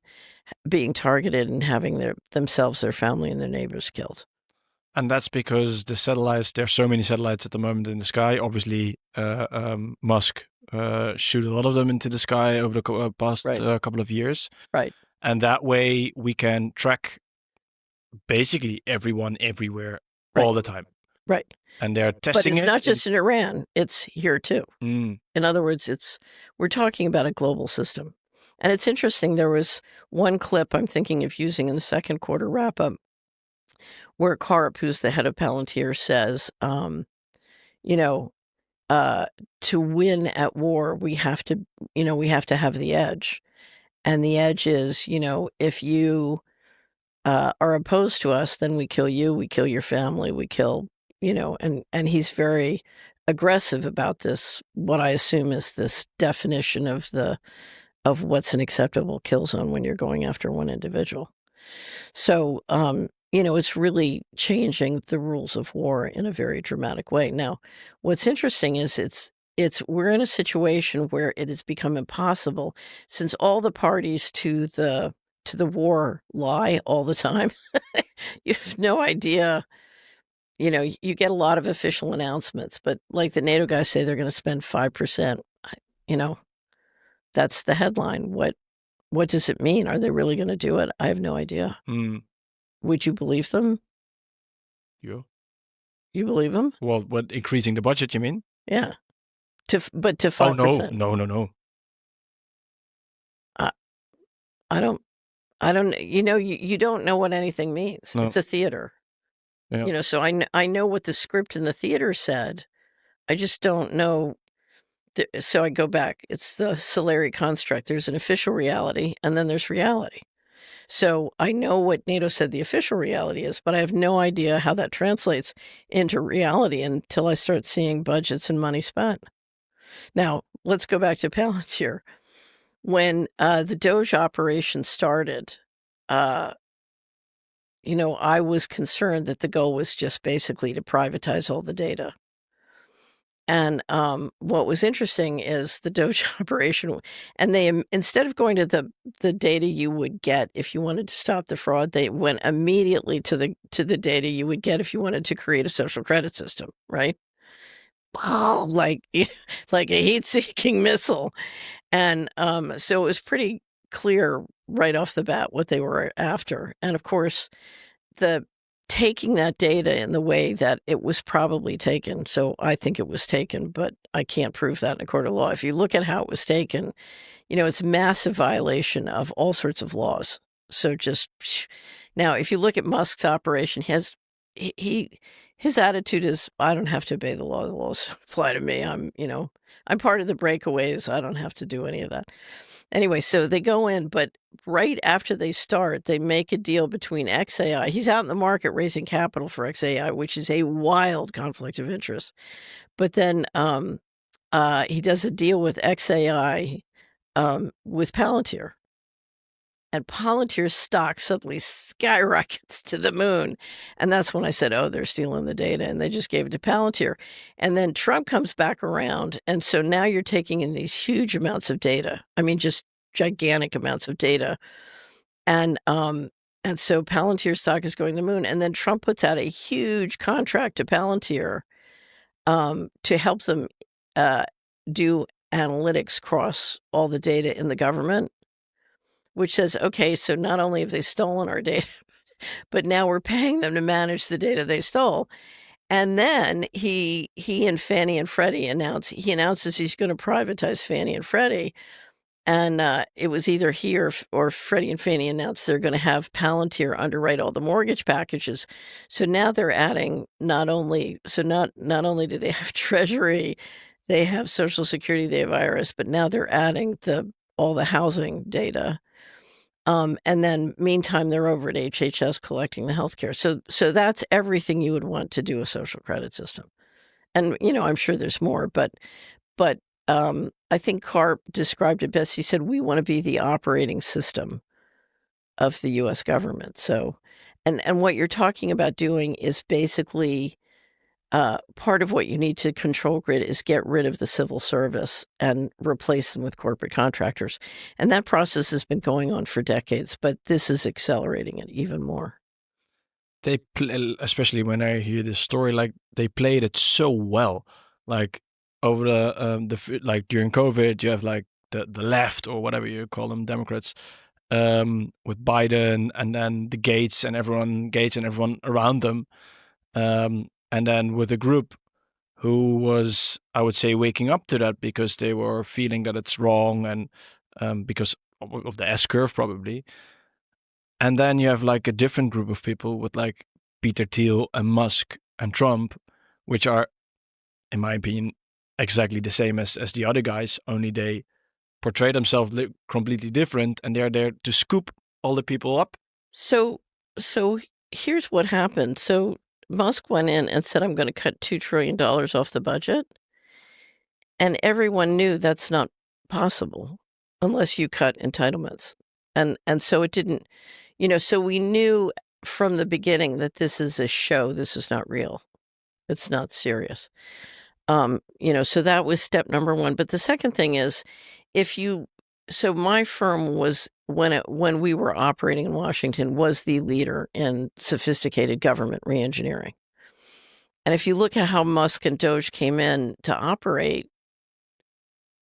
being targeted and having themselves, their family, and their neighbors killed. And that's because the satellites, there are so many satellites at the moment in the sky. Obviously, Musk shoot a lot of them into the sky over the past couple of years. Right. And that way we can track basically everyone everywhere all the time. Right. And they're testing it. But it's not just in Iran. It's here too. In other words, we're talking about a global system. And it's interesting. There was one clip I'm thinking of using in the second quarter wrap-up where Karp, who's the head of Palantir, says, to win at war, we have to have the edge. And the edge is, if you are opposed to us, then we kill you, we kill your family, we kill, and he's very aggressive about this, what I assume is this definition of what's an acceptable kill zone when you're going after one individual. So, it's really changing the rules of war in a very dramatic way. Now, what's interesting is we're in a situation where it has become impossible, since all the parties to the war lie all the time. You have no idea. You get a lot of official announcements, but like the NATO guys say, they're going to spend 5%. That's the headline. What does it mean? Are they really going to do it? I have no idea. Would you believe them? Yeah. You believe him? Well, what, increasing the budget, you mean? Yeah. But to Oh, no, 5%. no. I, I don't, you don't know what anything means. No. It's a theater. Yeah. So I know what the script in the theater said. I just don't know. So I go back. It's the Solari construct. There's an official reality, and then there's reality. So I know what NATO said the official reality is, but I have no idea how that translates into reality until I start seeing budgets and money spent. Now, let's go back to Palantir. When the Doge operation started, I was concerned that the goal was just basically to privatize all the data. And what was interesting is the Doge operation, and they, instead of going to the data you would get if you wanted to stop the fraud, they went immediately to the data you would get if you wanted to create a social credit system, right? Oh, like like a heat-seeking missile. And so it was pretty clear right off the bat what they were after. And of course, the taking that data in the way that it was probably taken. So I think it was taken, but I can't prove that in a court of law. If you look at how it was taken, it's massive violation of all sorts of laws. So just now, if you look at Musk's operation, his attitude is, I don't have to obey the law. The laws apply to me. I'm part of the breakaways. I don't have to do any of that. Anyway, so they go in, but right after they start, they make a deal between XAI. He's out in the market raising capital for XAI, which is a wild conflict of interest. But then he does a deal with XAI with Palantir. And Palantir's stock suddenly skyrockets to the moon. And that's when I said, oh, they're stealing the data. And they just gave it to Palantir. And then Trump comes back around. And so now you're taking in these huge amounts of data. I mean, just gigantic amounts of data. And so Palantir's stock is going to the moon. And then Trump puts out a huge contract to Palantir to help them do analytics across all the data in the government, which says, okay, so not only have they stolen our data, but now we're paying them to manage the data they stole. And then he and Fannie and Freddie announces he's going to privatize Fannie and Freddie. And it was either he or Freddie and Fannie announced they're going to have Palantir underwrite all the mortgage packages. So now they're adding not only do they have Treasury, they have Social Security, they have IRS, but now they're adding all the housing data. And then meantime, they're over at HHS collecting the healthcare. So that's everything you would want to do a social credit system. And, I'm sure there's more, but I think Karp described it best. He said, we want to be the operating system of the U.S. government. So, and what you're talking about doing is basically part of what you need to control grid is get rid of the civil service and replace them with corporate contractors. And that process has been going on for decades, but this is accelerating it even more. They especially when I hear this story, like they played it so well. Like over like during COVID, you have like the left or whatever you call them, Democrats, with Biden, and then the Gates and everyone around them. And then with a group who was, I would say, waking up to that because they were feeling that it's wrong, and because of the S curve probably. And then you have like a different group of people with like Peter Thiel and Musk and Trump, which are, in my opinion, exactly the same as the other guys, only they portray themselves completely different, and they're there to scoop all the people up. So here's what happened. So Musk went in and said, I'm going to cut $2 trillion off the budget. And everyone knew that's not possible unless you cut entitlements. And so it didn't, so we knew from the beginning that this is a show. This is not real. It's not serious. So that was step number one. But the second thing is, so my firm was, when we were operating in Washington, was the leader in sophisticated government reengineering. And if you look at how Musk and Doge came in to operate,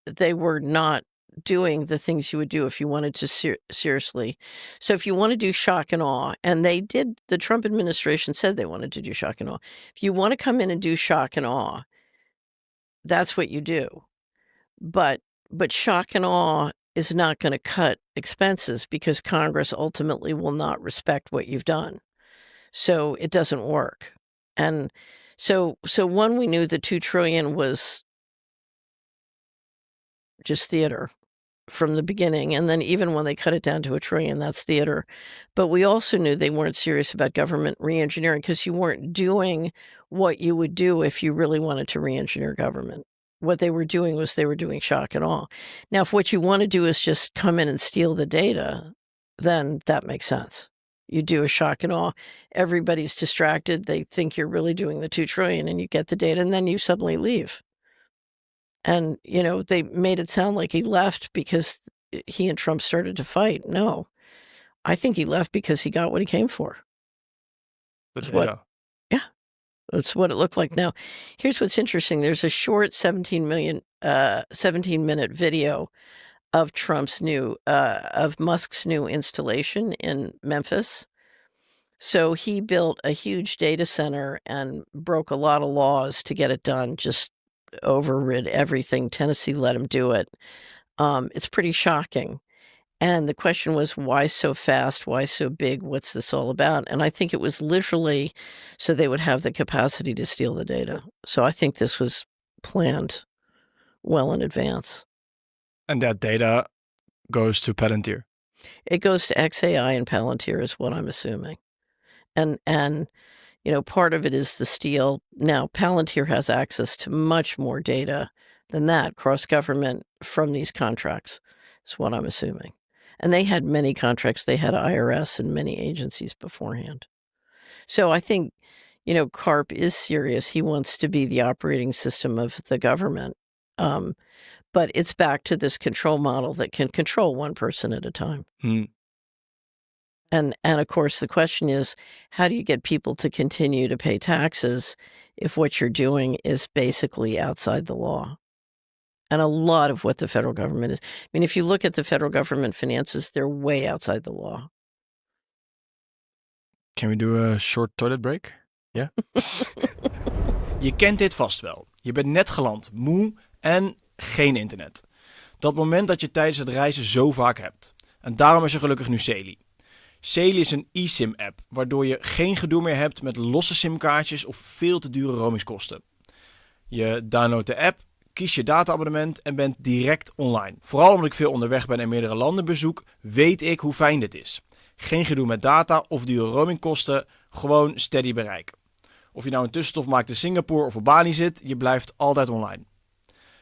they were not doing the things you would do if you wanted to seriously. So if you want to do shock and awe, and they did, the Trump administration said they wanted to do shock and awe. If you want to come in and do shock and awe, that's what you do. But shock and awe is not going to cut expenses because Congress ultimately will not respect what you've done. So it doesn't work. And so one, we knew the $2 trillion was just theater from the beginning. And then even when they cut it down to $1 trillion, that's theater. But we also knew they weren't serious about government reengineering because you weren't doing what you would do if you really wanted to reengineer government. What they were doing was they were doing shock and awe. Now, if what you want to do is just come in and steal the data, then that makes sense. You do a shock and awe. Everybody's distracted. They think you're really doing the $2 trillion and you get the data and then you suddenly leave. And, they made it sound like he left because he and Trump started to fight. No, I think he left because he got what he came for. The data. Yeah, that's what it looked like. Now, here's what's interesting. There's a short 17-minute video of of Musk's new installation in Memphis. So he built a huge data center and broke a lot of laws to get it done, just overrid everything. Tennessee let him do it. It's pretty shocking. And the question was, why so fast? Why so big? What's this all about? And I think it was literally so they would have the capacity to steal the data. So I think this was planned well in advance. And that data goes to Palantir. It goes to XAI and Palantir is what I'm assuming. And part of it is the steal. Now, Palantir has access to much more data than that, cross-government, from these contracts, is what I'm assuming. And they had many contracts. They had IRS and many agencies beforehand. So I think, CARP is serious. He wants to be the operating system of the government. But it's back to this control model that can control one person at a time. And of course, the question is, how do you get people to continue to pay taxes if what you're doing is basically outside the law? And a lot of what the federal government is. I mean, if you look at the federal government finances, they're way outside the law. Can we do a short toilet break? Ja? Je kent dit vast wel. Je bent net geland, moe en geen internet. Dat moment dat je tijdens het reizen zo vaak hebt. En daarom is er gelukkig nu Celi. Celi is een eSIM-app, waardoor je geen gedoe meer hebt met losse simkaartjes of veel te dure roamingskosten. Je downloadt de app, kies je data-abonnement en bent direct online. Vooral omdat ik veel onderweg ben en meerdere landen bezoek, weet ik hoe fijn dit is. Geen gedoe met data of dure roamingkosten, gewoon steady bereik. Of je nou een tussenstop maakt in Singapore of op Bali zit, je blijft altijd online.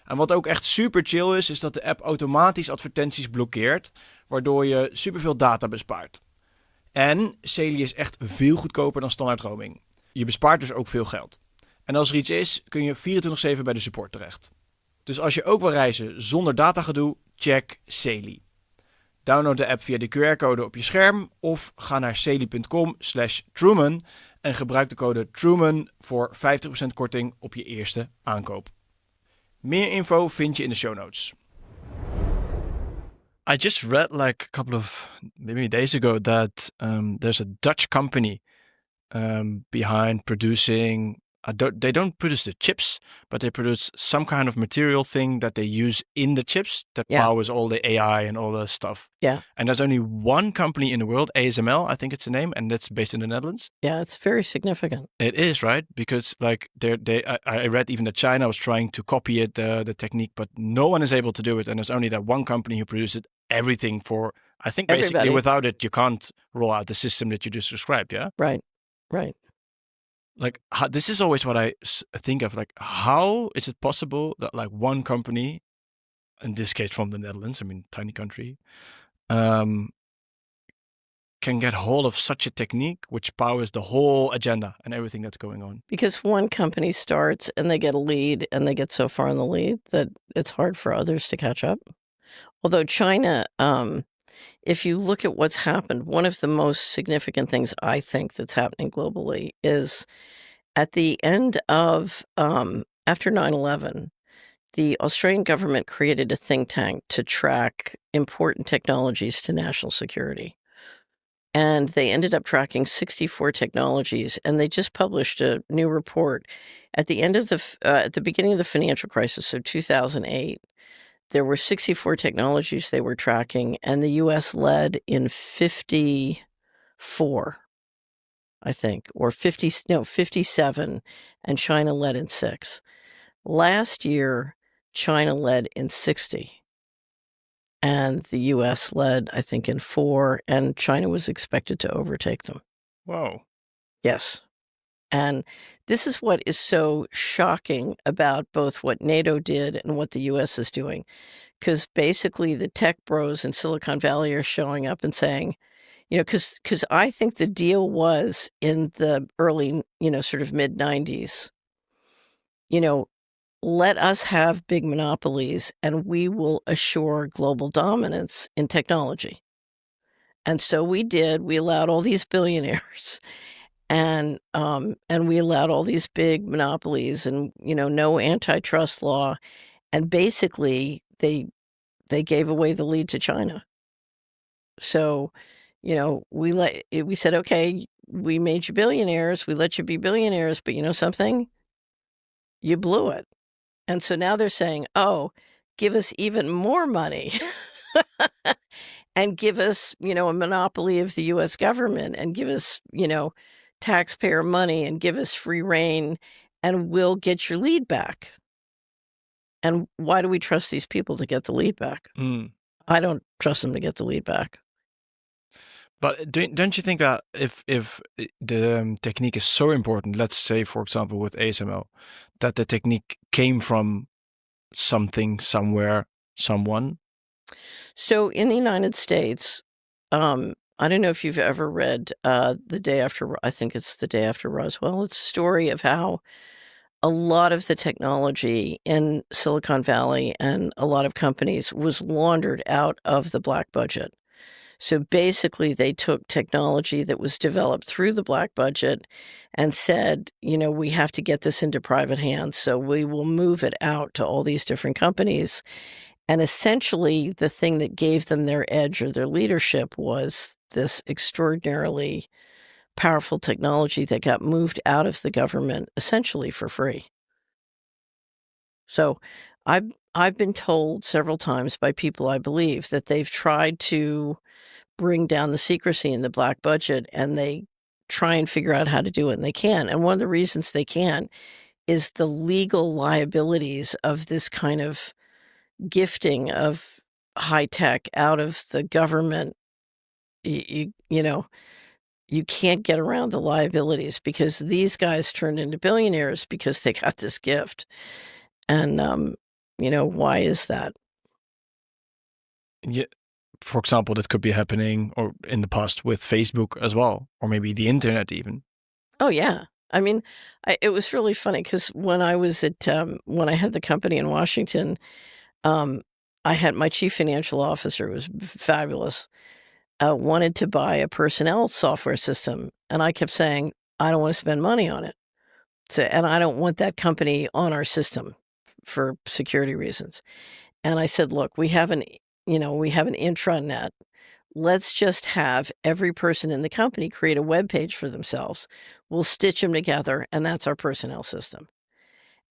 En wat ook echt super chill is dat de app automatisch advertenties blokkeert, waardoor je superveel data bespaart. En Celi is echt veel goedkoper dan standaard roaming. Je bespaart dus ook veel geld. En als er iets is, kun je 24/7 bij de support terecht. Dus als je ook wil reizen zonder datagedoe, check Celi. Download de app via de QR-code op je scherm of ga naar celi.com/Truman en gebruik de code Truman voor 50% korting op je eerste aankoop. Meer info vind je in de show notes. I just read like a couple of maybe days ago that there's a Dutch company behind producing. They don't produce the chips, but they produce some kind of material thing that they use in the chips that powers all the AI and all the stuff. Yeah. And there's only one company in the world, ASML, I think it's the name, and that's based in the Netherlands. Yeah, it's very significant. It is, right? Because like I read even that China was trying to copy it, the technique, but no one is able to do it. And there's only that one company who produces everything for, I think basically without it, you can't roll out the system that you just described, yeah? Right. Like, this is always what I think of, like, how is it possible that like one company, in this case from the Netherlands, I mean, tiny country, can get hold of such a technique which powers the whole agenda and everything that's going on? Because one company starts and they get a lead and they get so far in the lead that it's hard for others to catch up. Although China, if you look at what's happened, one of the most significant things I think that's happening globally is at the end of, after 9/11, the Australian government created a think tank to track important technologies to national security. And they ended up tracking 64 technologies, and they just published a new report at the end of at the beginning of the financial crisis, so 2008. There were 64 technologies they were tracking, and the US led in 54, I think, or 50, no, 57, and China led in 6. Last year, China led in 60, and the US led, I think, in 4, and China was expected to overtake them. Whoa. Yes. And this is what is so shocking about both what NATO did and what the US is doing. Because basically the tech bros in Silicon Valley are showing up and saying, because I think the deal was in the early, sort of mid 90s, let us have big monopolies and we will assure global dominance in technology. And so we did. We allowed all these billionaires and we allowed all these big monopolies and, no antitrust law. And basically they gave away the lead to China. So, we said, okay, we made you billionaires, we let you be billionaires, but you know something? You blew it. And so now they're saying, oh, give us even more money and give us, a monopoly of the US government and give us, taxpayer money and give us free reign and we'll get your lead back. And why do we trust these people to get the lead back? Mm. I don't trust them to get the lead back. But don't you think that if the technique is so important, let's say, for example, with ASML, that the technique came from something, somewhere, someone? So in the United States, I don't know if you've ever read The Day After, I think it's The Day After Roswell. It's a story of how a lot of the technology in Silicon Valley and a lot of companies was laundered out of the black budget. So basically, they took technology that was developed through the black budget and said, we have to get this into private hands. So we will move it out to all these different companies. And essentially, the thing that gave them their edge or their leadership was this extraordinarily powerful technology that got moved out of the government essentially for free. So I've been told several times by people I believe that they've tried to bring down the secrecy in the black budget and they try and figure out how to do it and they can. And one of the reasons they can is the legal liabilities of this kind of gifting of high tech out of the government. You can't get around the liabilities because these guys turned into billionaires because they got this gift. And, why is that? Yeah. For example, that could be happening or in the past with Facebook as well, or maybe the internet even. Oh, yeah. I mean, it was really funny because when I was when I had the company in Washington, um, I had my chief financial officer, who was fabulous, wanted to buy a personnel software system. And I kept saying, I don't want to spend money on it. So, and I don't want that company on our system for security reasons. And I said, look, we have an intranet. Let's just have every person in the company create a web page for themselves. We'll stitch them together, and that's our personnel system.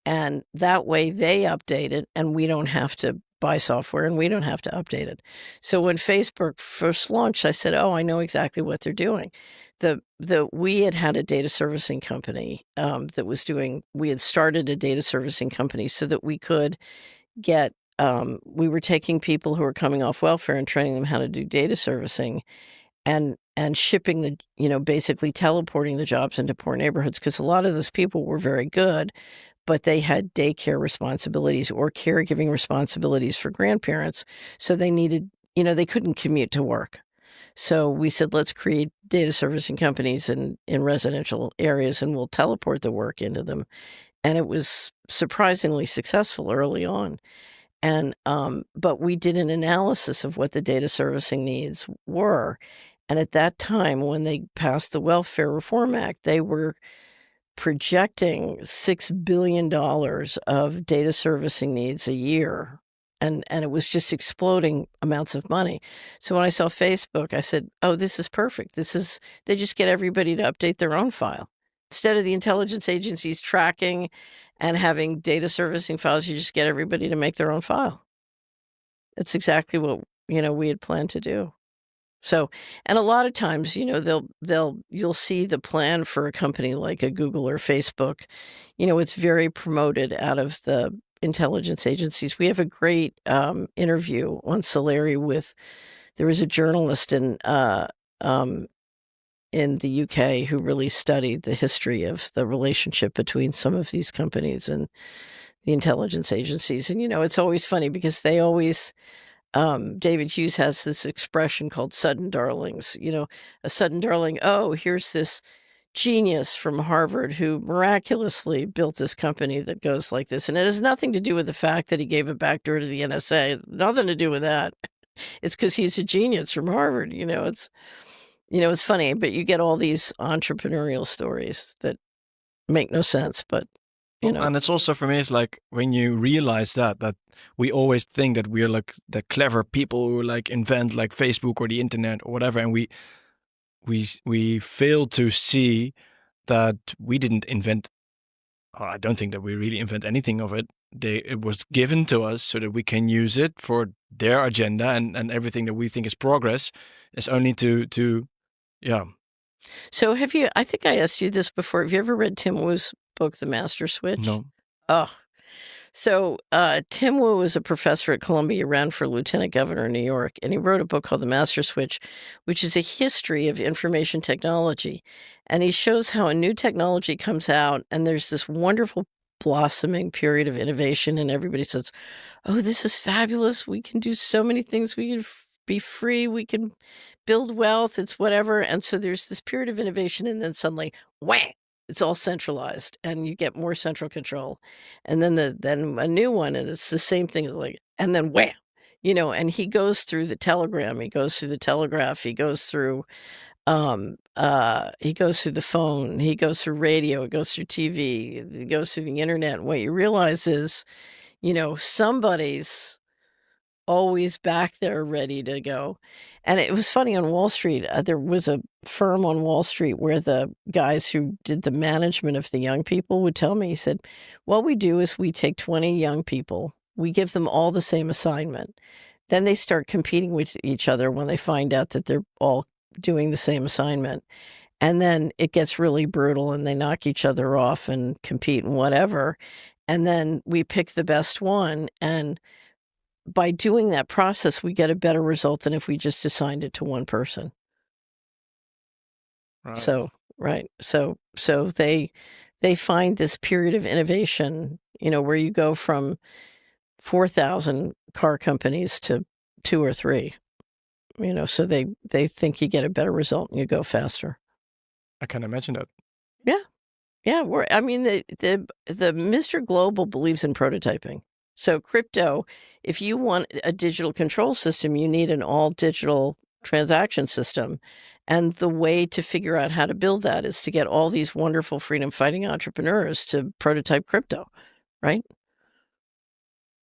And that way they update it, and we don't have to buy software, and we don't have to update it. So when Facebook first launched, I said, oh, I know exactly what they're doing. We had a data servicing company we had started a data servicing company so that we could get we were taking people who were coming off welfare and training them how to do data servicing and shipping basically teleporting the jobs into poor neighborhoods because a lot of those people were very good, but they had daycare responsibilities or caregiving responsibilities for grandparents. So they needed, they couldn't commute to work. So we said, let's create data servicing companies in residential areas and we'll teleport the work into them. And it was surprisingly successful early on. And, but we did an analysis of what the data servicing needs were. And at that time, when they passed the Welfare Reform Act, they were projecting $6 billion of data servicing needs a year. And it was just exploding amounts of money. So when I saw Facebook, I said, oh, this is perfect. They just get everybody to update their own file. Instead of the intelligence agencies tracking and having data servicing files, you just get everybody to make their own file. That's exactly what, we had planned to do. So, and a lot of times, you'll see the plan for a company like a Google or Facebook. It's very promoted out of the intelligence agencies. We have a great interview on Solari there was a journalist in the UK who really studied the history of the relationship between some of these companies and the intelligence agencies. And, it's always funny because they always, David Hughes has this expression called sudden darlings. A sudden darling, oh, here's this genius from Harvard who miraculously built this company that goes like this. And it has nothing to do with the fact that he gave a backdoor to the NSA. Nothing to do with that. It's because he's a genius from Harvard. It's funny, but you get all these entrepreneurial stories that make no sense, but And it's also, for me, it's like when you realize that we always think that we're like the clever people who like invent like Facebook or the internet or whatever, and we fail to see that we didn't invent. I don't think that we really invent anything of it. It was given to us so that we can use it for their agenda, and everything that we think is progress is only to yeah. So I think I asked you this before. Have you ever read Tim Wu's book, The Master Switch? No. Oh, so Tim Wu was a professor at Columbia, ran for lieutenant governor in New York, and he wrote a book called The Master Switch, which is a history of information technology. And he shows how a new technology comes out, and there's this wonderful blossoming period of innovation, and everybody says, oh, this is fabulous. We can do so many things. We can be free. We can build wealth. It's whatever. And so there's this period of innovation, and then suddenly, wham! It's all centralized, and you get more central control. And then then a new one, and it's the same thing. Like, and then wham, and he goes through the telegram, he goes through the telegraph, he goes through the phone, he goes through radio, he goes through TV, he goes through the internet. And what you realize is, somebody's always back there ready to go. And it was funny on Wall Street. There was a firm on Wall Street where the guys who did the management of the young people would tell me, he said, what we do is we take 20 young people, we give them all the same assignment. Then they start competing with each other when they find out that they're all doing the same assignment. And then it gets really brutal and they knock each other off and compete and whatever. And then we pick the best one. And by doing that process, we get a better result than if we just assigned it to one person. Right. So they find this period of innovation, where you go from 4,000 car companies to 2 or 3, so they think you get a better result and you go faster. I can imagine that. Yeah. The Mr. Global believes in prototyping. So crypto, if you want a digital control system, you need an all digital transaction system. And the way to figure out how to build that is to get all these wonderful freedom fighting entrepreneurs to prototype crypto, right?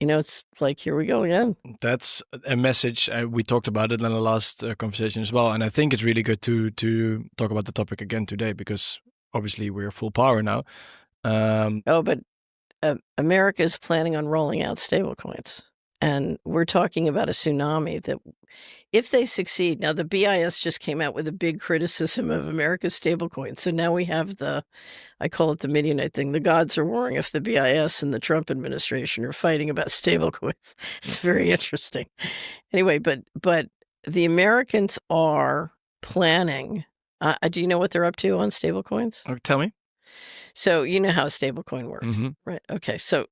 It's like, here we go again. That's a message. We talked about it in the last conversation as well. And I think it's really good to talk about the topic again today, because obviously we're full power now. But America is planning on rolling out stablecoins. And we're talking about a tsunami that, if they succeed, now the BIS just came out with a big criticism of America's stablecoin. So now we have I call it the Midianite thing. The gods are warring if the BIS and the Trump administration are fighting about stablecoins. It's very interesting. Anyway, but the Americans are planning. Do you know what they're up to on stablecoins? Tell me. So you know how a stablecoin works, right? Okay, so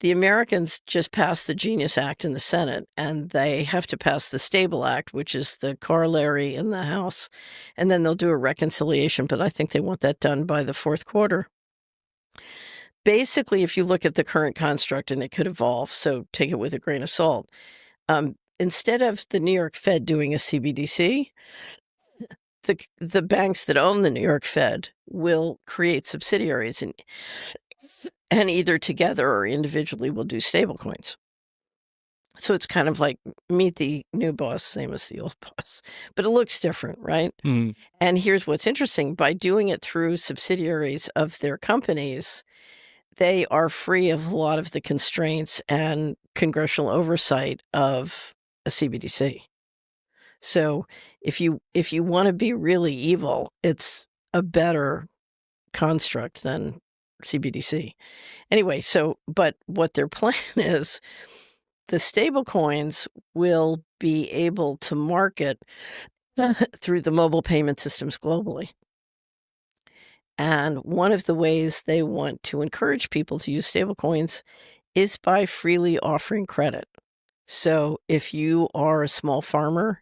the Americans just passed the Genius Act in the Senate, and they have to pass the Stable Act, which is the corollary in the House, and then they'll do a reconciliation, but I think they want that done by the fourth quarter. Basically, if you look at the current construct, and it could evolve, so take it with a grain of salt, instead of the New York Fed doing a CBDC, the banks that own the New York Fed will create subsidiaries and either together or individually will do stablecoins. So it's kind of like meet the new boss, same as the old boss, but it looks different, right? Mm. And here's what's interesting. By doing it through subsidiaries of their companies, they are free of a lot of the constraints and congressional oversight of a CBDC. So if you want to be really evil, it's a better construct than CBDC. Anyway, but what their plan is, the stable coins will be able to market through the mobile payment systems globally. And one of the ways they want to encourage people to use stablecoins is by freely offering credit. So if you are a small farmer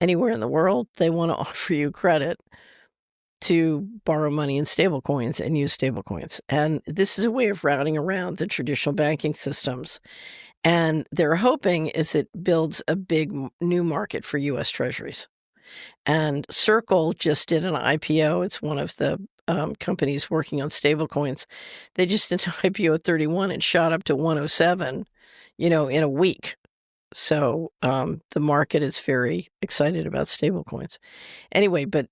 anywhere in the world, they want to offer you credit to borrow money in stablecoins and use stablecoins. And this is a way of routing around the traditional banking systems. And they're hoping is it builds a big new market for U.S. Treasuries. And Circle just did an IPO. It's one of the companies working on stablecoins. They just did an IPO at 31 and shot up to 107, in a week. So the market is very excited about stablecoins. Anyway, but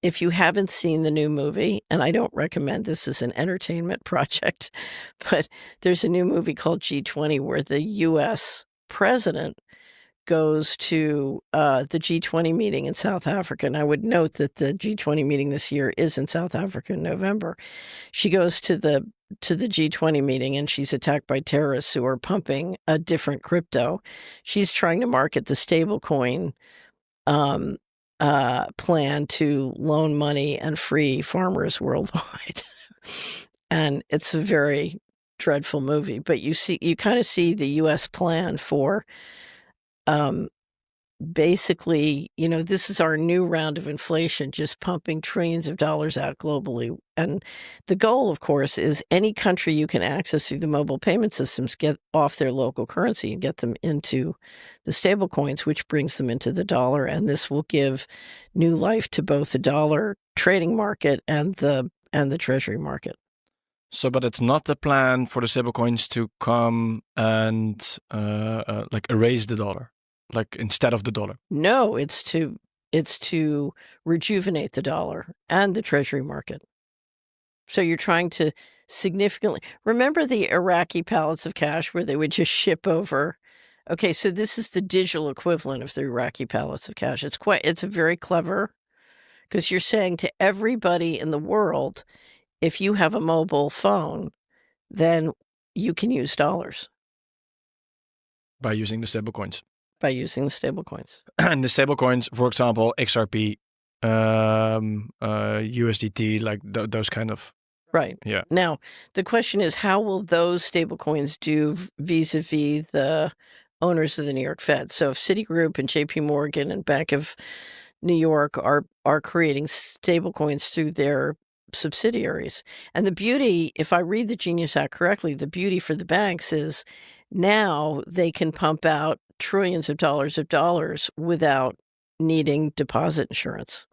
if you haven't seen the new movie, and I don't recommend this as an entertainment project, but there's a new movie called G20 where the U.S. president goes to the G20 meeting in South Africa. And I would note that the G20 meeting this year is in South Africa in November. She goes to the G20 meeting and she's attacked by terrorists who are pumping a different crypto. She's trying to market the stablecoin plan to loan money and free farmers worldwide. And it's a very dreadful movie, but you kind of see the U.S. plan for basically, this is our new round of inflation, just pumping trillions of dollars out globally. And the goal, of course, is any country you can access through the mobile payment systems get off their local currency and get them into the stable coins, which brings them into the dollar. And this will give new life to both the dollar trading market and the treasury market. So, but it's not the plan for the stablecoins to come and erase the dollar, like instead of the dollar. No, it's to rejuvenate the dollar and the treasury market. So you're trying to significantly remember the Iraqi pallets of cash where they would just ship over. Okay, so this is the digital equivalent of the Iraqi pallets of cash. It's a very clever, because you're saying to everybody in the world, if you have a mobile phone, then you can use dollars. By using the stablecoins. By using the stablecoins. And the stablecoins, for example, XRP, USDT, like those kind of. Right. Yeah. Now, the question is, how will those stablecoins do vis-a-vis the owners of the New York Fed? So if Citigroup and JP Morgan and Bank of New York are creating stablecoins through their subsidiaries. And the beauty, if I read the Genius Act correctly, the beauty for the banks is now they can pump out trillions of dollars without needing deposit insurance.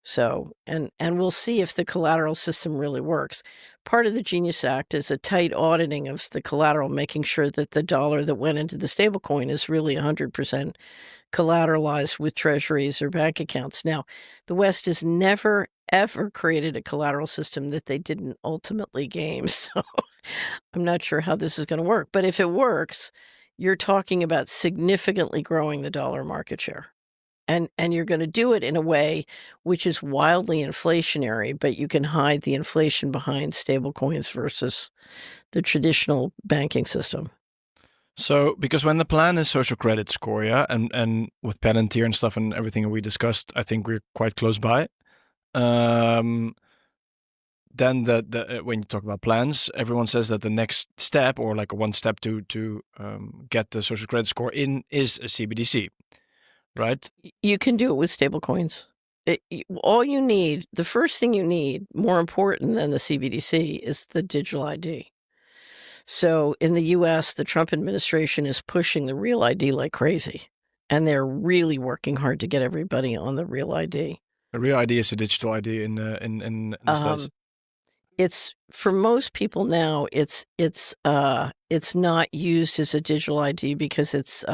So, and we'll see if the collateral system really works. Part of the Genius Act is a tight auditing of the collateral, making sure that the dollar that went into the stablecoin is really 100% collateralized with treasuries or bank accounts. Now, the West has never, ever created a collateral system that they didn't ultimately game. So I'm not sure how this is going to work. But if it works, you're talking about significantly growing the dollar market share. And you're going to do it in a way which is wildly inflationary, but you can hide the inflation behind stable coins versus the traditional banking system. So, because when the plan is social credit score, yeah, and with Palantir and stuff and everything we discussed, I think we're quite close by. Then when you talk about plans, everyone says that the next step, or like one step to get the social credit score in, is a CBDC. Right? You can do it with stable coins. All you need, the first thing you need, more important than the CBDC, is the digital ID. So in the U.S., the Trump administration is pushing the real ID like crazy. And they're really working hard to get everybody on the real ID. The real ID is a digital ID in the States. It's for most people now. It's not used as a digital ID because it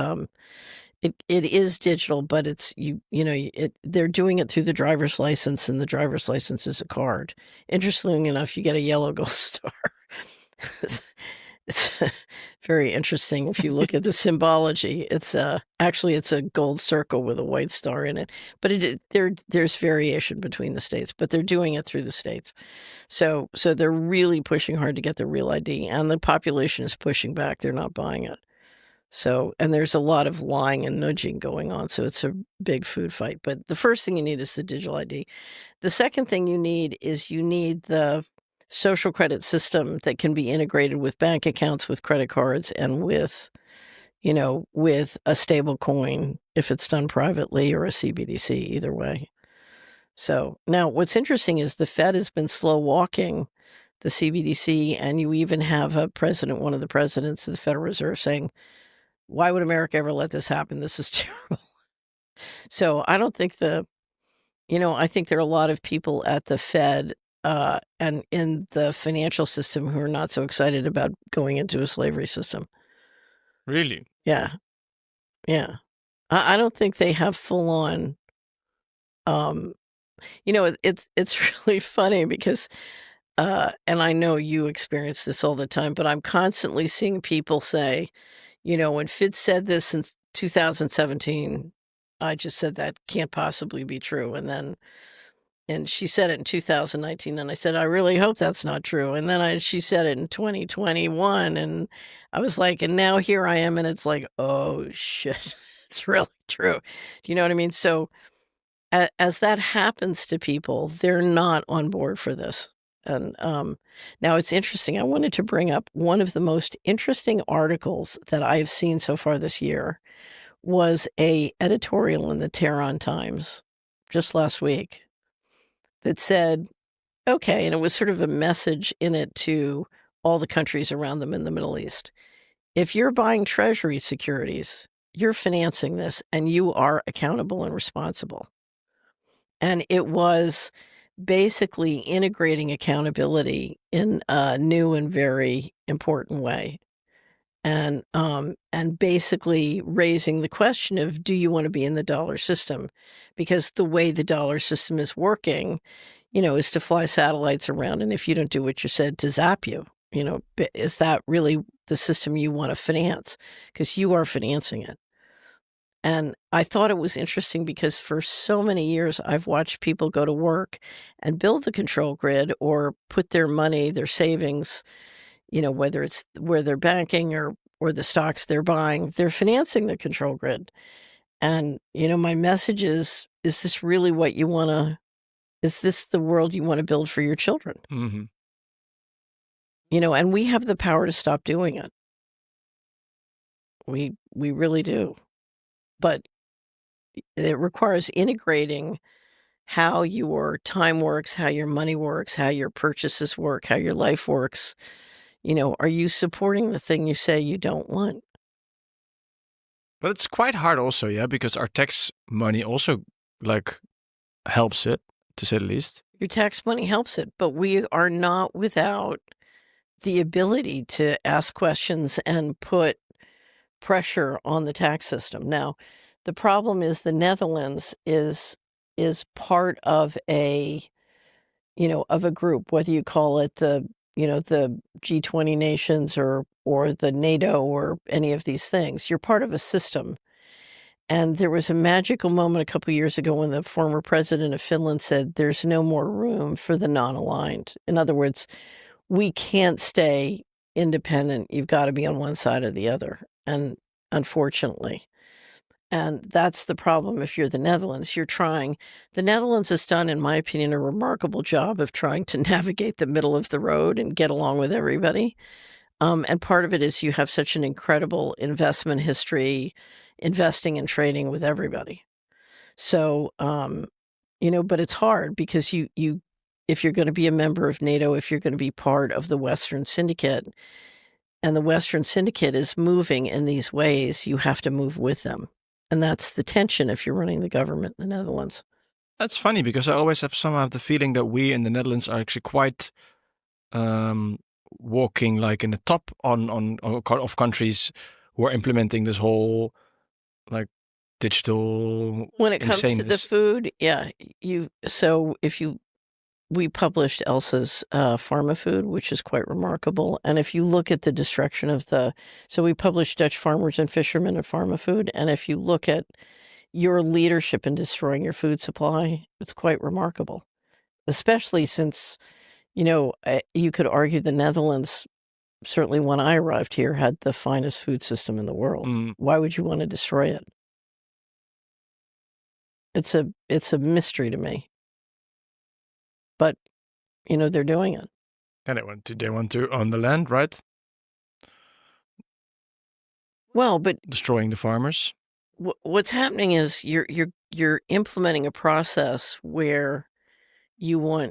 is digital, but it's they're doing it through the driver's license, and the driver's license is a card. Interestingly enough, you get a yellow gold star. It's very interesting if you look at the symbology. It's actually it's a gold circle with a white star in it. But there's variation between the states, but they're doing it through the states. So they're really pushing hard to get the real ID, and the population is pushing back. They're not buying it. So, and there's a lot of lying and nudging going on. So it's a big food fight. But the first thing you need is the digital ID. The second thing you need is the social credit system that can be integrated with bank accounts, with credit cards, and with a stable coin if it's done privately, or a CBDC, either way. So now what's interesting is the Fed has been slow walking the CBDC, and you even have one of the presidents of the Federal Reserve saying, why would America ever let this happen? This is terrible. So I don't think I think there are a lot of people at the Fed and in the financial system who are not so excited about going into a slavery system. Really? Yeah. Yeah. I don't think they have full on, it's really funny because, and I know you experience this all the time, but I'm constantly seeing people say, when Fitz said this in 2017, I just said that can't possibly be true. And she said it in 2019, and I said, I really hope that's not true. And then she said it in 2021, and I was like, and now here I am, and it's like, oh shit, it's really true. Do you know what I mean? So as that happens to people, they're not on board for this. And now it's interesting. I wanted to bring up one of the most interesting articles that I've seen so far this year was a editorial in the Tehran Times just last week that said, okay, and it was sort of a message in it to all the countries around them in the Middle East. If you're buying treasury securities, you're financing this, and you are accountable and responsible. And it was basically integrating accountability in a new and very important way. And basically raising the question of, do you want to be in the dollar system? Because the way the dollar system is working, is to fly satellites around. And if you don't do what you said, to zap you, is that really the system you want to finance? Because you are financing it. And I thought it was interesting because for so many years, I've watched people go to work and build the control grid or put their money, their savings, whether it's where they're banking or the stocks they're buying, they're financing the control grid. And, my message is this really what you want to, is this the world you want to build for your children? Mm-hmm. And we have the power to stop doing it. We really do. But it requires integrating how your time works, how your money works, how your purchases work, how your life works. Are you supporting the thing you say you don't want? But it's quite hard also, yeah, because our tax money also helps it, to say the least. Your tax money helps it, but we are not without the ability to ask questions and put pressure on the tax system. Now, the problem is the Netherlands is part of a group, whether you call it the G20 nations or the NATO or any of these things. You're part of a system. And there was a magical moment a couple years ago when the former president of Finland said, there's no more room for the non-aligned. In other words, we can't stay independent. You've got to be on one side or the other. And unfortunately, and that's the problem if you're the Netherlands. The Netherlands has done, in my opinion, a remarkable job of trying to navigate the middle of the road and get along with everybody. And part of it is you have such an incredible investment history, investing and trading with everybody. So, but it's hard because if you're going to be a member of NATO, if you're going to be part of the Western Syndicate, and the Western Syndicate is moving in these ways, you have to move with them. And that's the tension if you're running the government in the Netherlands. That's funny because I always have somehow the feeling that we in the Netherlands are actually quite walking like in the top of countries who are implementing this whole like digital When it comes to the insaneness. food, yeah, we published Elsa's Pharma Food, which is quite remarkable. And if you look at the destruction of we published Dutch Farmers and Fishermen of Pharma Food. And if you look at your leadership in destroying your food supply, it's quite remarkable, especially since, you could argue the Netherlands, certainly when I arrived here, had the finest food system in the world. Why would you want to destroy it? It's a mystery to me. But, they're doing it. And they want to own the land, right? Well, but destroying the farmers. What's happening is you're implementing a process where you're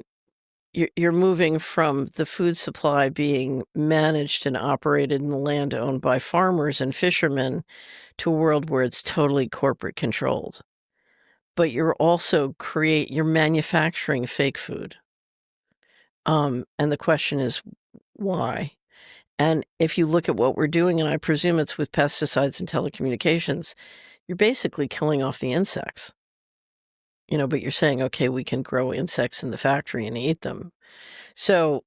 moving from the food supply being managed and operated in the land owned by farmers and fishermen to a world where it's totally corporate controlled. But you're also you're manufacturing fake food. And the question is why? And if you look at what we're doing, and I presume it's with pesticides and telecommunications, you're basically killing off the insects. But you're saying, okay, we can grow insects in the factory and eat them. So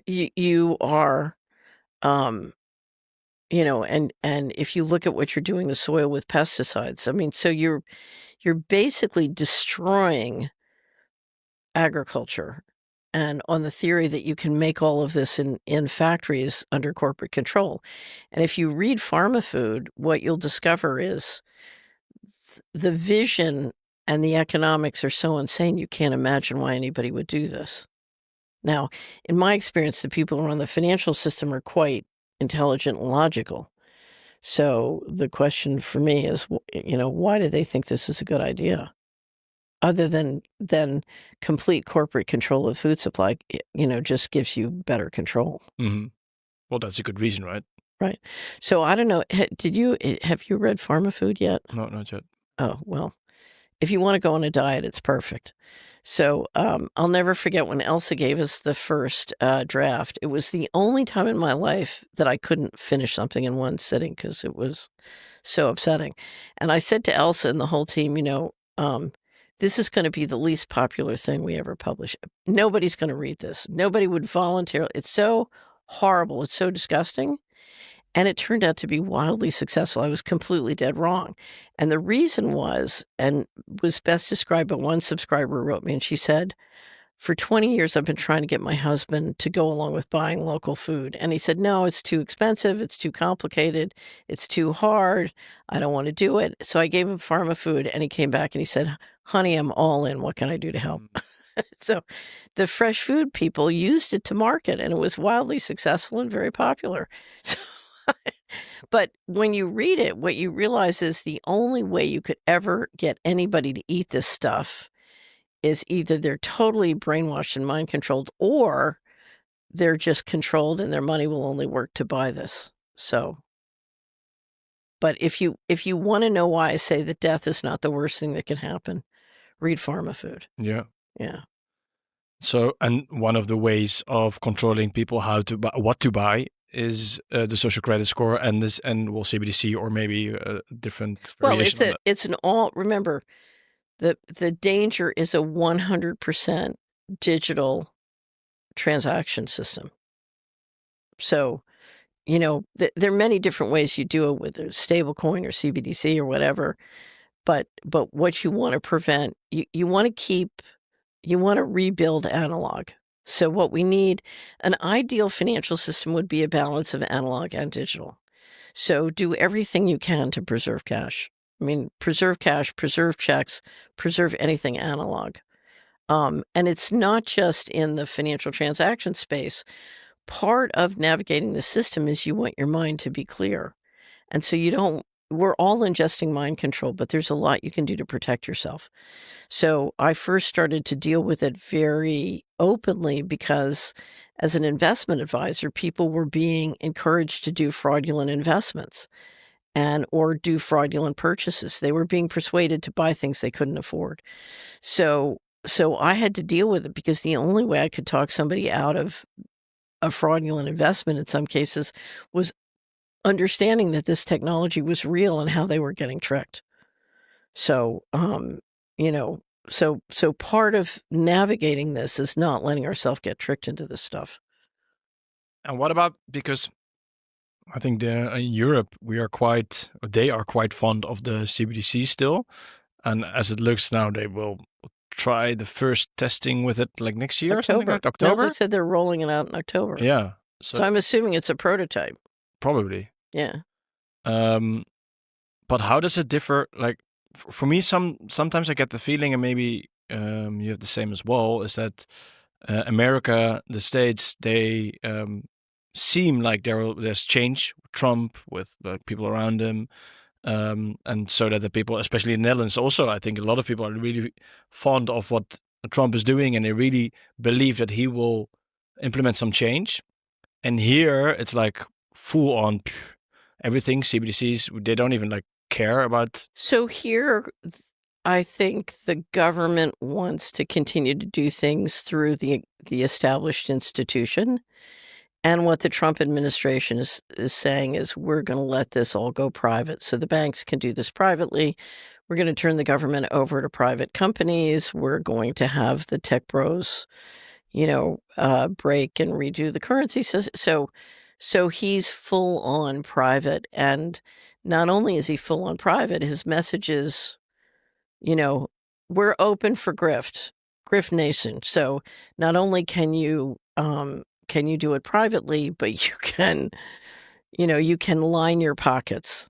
you are, and if you look at what you're doing to soil with pesticides, I mean, so you're basically destroying agriculture, and on the theory that you can make all of this in factories under corporate control. And if you read Pharma Food, what you'll discover is the vision and the economics are so insane you can't imagine why anybody would do this. Now, in my experience, the people around the financial system are quite intelligent and logical. So the question for me is, why do they think this is a good idea? Other than complete corporate control of food supply, just gives you better control. Mm-hmm. Well, that's a good reason, right? Right. So I don't know. Have you read Pharma Food yet? No, not yet. Oh, well, if you want to go on a diet, it's perfect. So I'll never forget when Elsa gave us the first draft. It was the only time in my life that I couldn't finish something in one sitting because it was so upsetting. And I said to Elsa and the whole team, this is going to be the least popular thing we ever publish. Nobody's going to read this. Nobody would voluntarily. It's so horrible. It's so disgusting. And it turned out to be wildly successful. I was completely dead wrong. And the reason was best described by one subscriber who wrote me, and she said, for 20 years, I've been trying to get my husband to go along with buying local food. And he said, no, it's too expensive. It's too complicated. It's too hard. I don't want to do it. So I gave him Pharma Food, and he came back and he said, honey, I'm all in. What can I do to help? So the fresh food people used it to market, and it was wildly successful and very popular. So, but when you read it, what you realize is the only way you could ever get anybody to eat this stuff is either they're totally brainwashed and mind controlled, or they're just controlled and their money will only work to buy this. So, but if you want to know why I say that death is not the worst thing that can happen, read Pharma Food. Yeah. Yeah. So, and one of the ways of controlling people what to buy is the social credit score and CBDC, or maybe a different variation. Well, it's an all. Remember, the danger is a 100% digital transaction system. So, there are many different ways you do it with a stable coin or CBDC or whatever. But what you want to prevent, you want to rebuild analog. So what we need, an ideal financial system would be a balance of analog and digital. So do everything you can to preserve cash. I mean, preserve cash, preserve checks, preserve anything analog. And it's not just in the financial transaction space. Part of navigating the system is you want your mind to be clear. And so we're all ingesting mind control, but there's a lot you can do to protect yourself. So I first started to deal with it very openly because as an investment advisor, people were being encouraged to do fraudulent investments. or do fraudulent purchases. They were being persuaded to buy things they couldn't afford. So I had to deal with it because the only way I could talk somebody out of a fraudulent investment in some cases was understanding that this technology was real and how they were getting tricked. So, so part of navigating this is not letting ourselves get tricked into this stuff. And what about, because I think in Europe they are quite fond of the CBDC still, and as it looks now, they will try the first testing with it like next year or something like October. No, they said they're rolling it out in October. Yeah, so I'm assuming it's a prototype. Probably. Yeah. But how does it differ? Like for me, sometimes I get the feeling, and maybe you have the same as well, is that America, the States, they seem like there's change. Trump with the people around him, and so that the people, especially in the Netherlands, also I think a lot of people are really fond of what Trump is doing, and they really believe that he will implement some change. And here it's like full on everything CBDCs. They don't even like care about. So here, I think the government wants to continue to do things through the established institution. And what the Trump administration is saying is we're going to let this all go private. So the banks can do this privately. We're going to turn the government over to private companies. We're going to have the tech bros, break and redo the currency. So he's full on private. And not only is he full on private, his message is, we're open for grift nation. So not only can you do it privately, but you can line your pockets,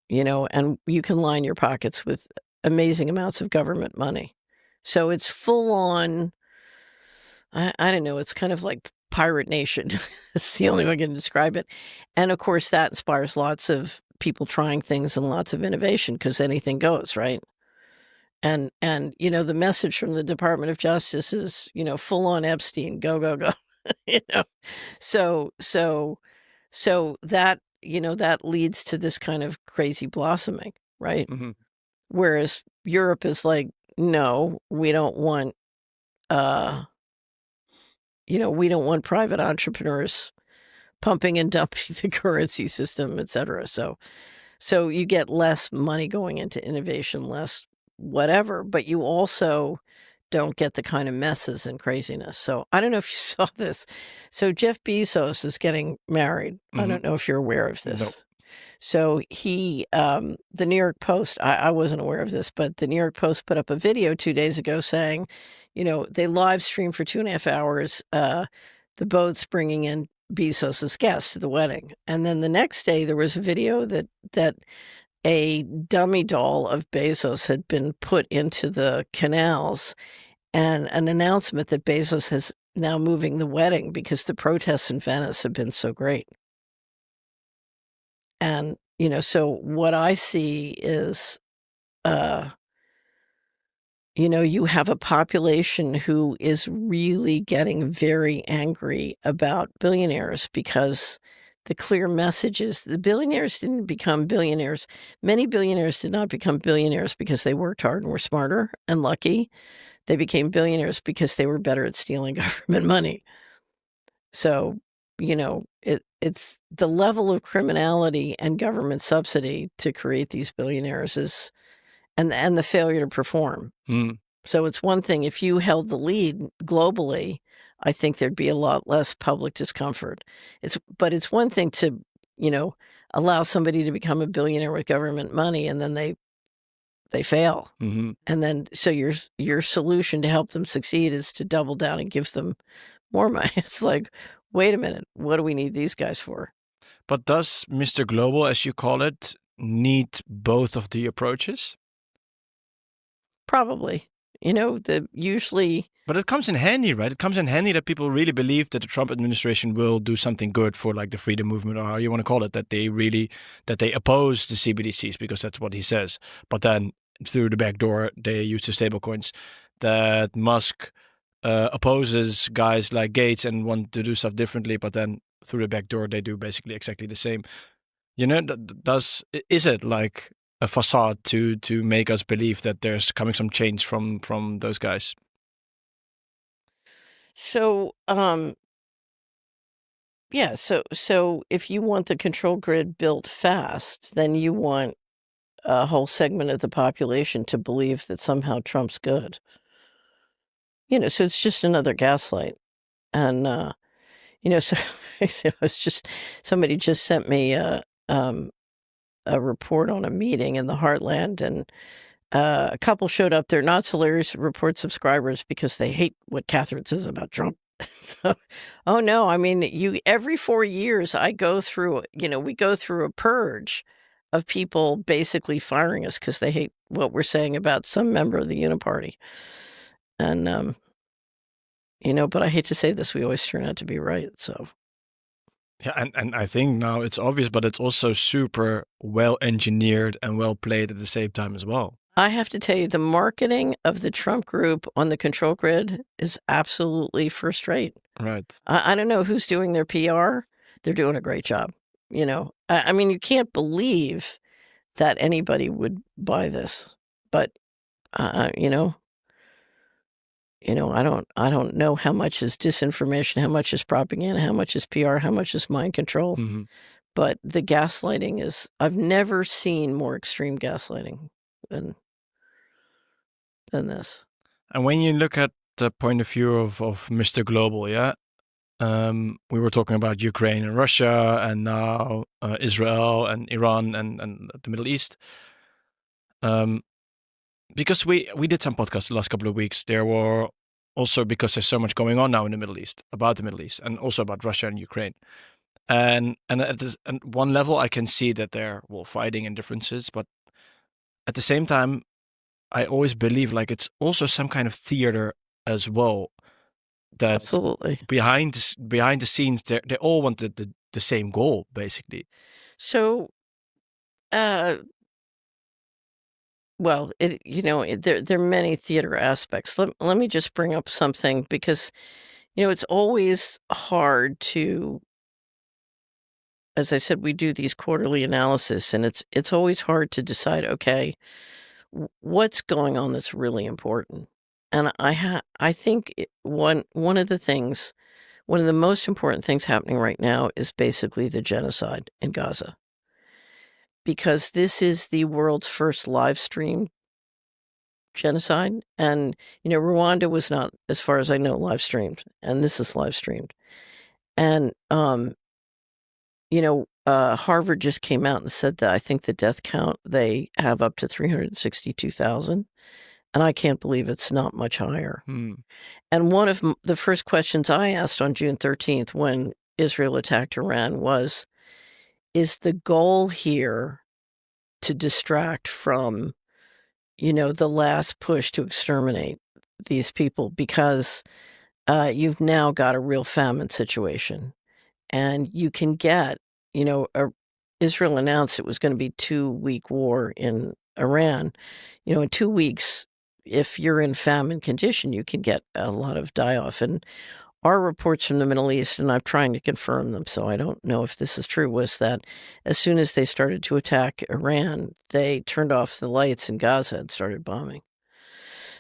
and you can line your pockets with amazing amounts of government money. So it's full on, I don't know, it's kind of like pirate nation. It's the only way I can describe it. And of course that inspires lots of people trying things and lots of innovation because anything goes, right? And the message from the Department of Justice is, full on Epstein, go, go, go. So that, that leads to this kind of crazy blossoming, right? Mm-hmm. Whereas Europe is like, no, we don't want, we don't want private entrepreneurs pumping and dumping the currency system, et cetera. So you get less money going into innovation, less whatever, but you also don't get the kind of messes and craziness. So I don't know if you saw this. So Jeff Bezos is getting married. Mm-hmm. I don't know if you're aware of this. No. So he, the New York Post, I wasn't aware of this, but the New York Post put up a video 2 days ago saying, they live streamed for 2.5 hours, the boats bringing in Bezos's guests to the wedding. And then the next day there was a video that a dummy doll of Bezos had been put into the canals, and an announcement that Bezos is now moving the wedding because the protests in Venice have been so great. And, so what I see is, you have a population who is really getting very angry about billionaires because the clear message is the billionaires didn't become billionaires. Many billionaires did not become billionaires because they worked hard and were smarter and lucky. They became billionaires because they were better at stealing government money. So, it's the level of criminality and government subsidy to create these billionaires is, and the failure to perform. Mm. So it's one thing if you held the lead globally, I think there'd be a lot less public discomfort. But it's one thing to, allow somebody to become a billionaire with government money and then they fail. Mm-hmm. And then so your solution to help them succeed is to double down and give them more money. It's like, wait a minute, what do we need these guys for? But does Mr. Global, as you call it, need both of the approaches? Probably. Usually. But it comes in handy, right? It comes in handy that people really believe that the Trump administration will do something good for like the freedom movement, or how you want to call it, that they oppose the CBDCs because that's what he says. But then through the back door, they use the stablecoins. That Musk opposes guys like Gates and want to do stuff differently, but then through the back door, they do basically exactly the same. You know, is it like a facade to make us believe that there's coming some change from those guys? So, yeah, so if you want the control grid built fast, then you want a whole segment of the population to believe that somehow Trump's good. So it's just another gaslight. And so it was just somebody just sent me a report on a meeting in the heartland, and a couple showed up there, not hilarious report subscribers because they hate what Catherine says about Trump. So, oh no, I mean, every 4 years I go through, we go through a purge of people basically firing us because they hate what we're saying about some member of the Uniparty. And but I hate to say this, we always turn out to be right. So Yeah, and I think now it's obvious, but it's also super well engineered and well played at the same time as well. I have to tell you, the marketing of the Trump group on the control grid is absolutely first rate. Right. I don't know who's doing their PR. They're doing a great job. I mean, you can't believe that anybody would buy this, but I don't know how much is disinformation, how much is propaganda, how much is PR, how much is mind control. Mm-hmm. But the gaslighting is, I've never seen more extreme gaslighting than this. And when you look at the point of view of Mr. Global, yeah, we were talking about Ukraine and Russia, and now Israel and Iran and the Middle East. Because we did some podcasts the last couple of weeks. There were also, because there's so much going on now in the Middle East, about the Middle East, and also about Russia and Ukraine. And at one level, I can see that they're fighting and differences, but at the same time, I always believe like it's also some kind of theater as well. That Absolutely. behind the scenes, they all want the same goal, basically. So, well, there are many theater aspects. Let me just bring up something because, it's always hard to, as I said, we do these quarterly analysis, and it's always hard to decide, okay, what's going on that's really important. And I think one of the things, one of the most important things happening right now is basically the genocide in Gaza. Because this is the world's first live stream genocide. And, Rwanda was not, as far as I know, live streamed. And this is live streamed. And, Harvard just came out and said that I think the death count, they have up to 362,000. And I can't believe it's not much higher. And one of the first questions I asked on June 13th when Israel attacked Iran was, is the goal here to distract from, the last push to exterminate these people? Because you've now got a real famine situation. And you can get, Israel announced it was going to be 2-week war in Iran. In 2 weeks, if you're in famine condition, you can get a lot of die-off. And our reports from the Middle East, and I'm trying to confirm them, so I don't know if this is true, was that as soon as they started to attack Iran, they turned off the lights in Gaza and started bombing.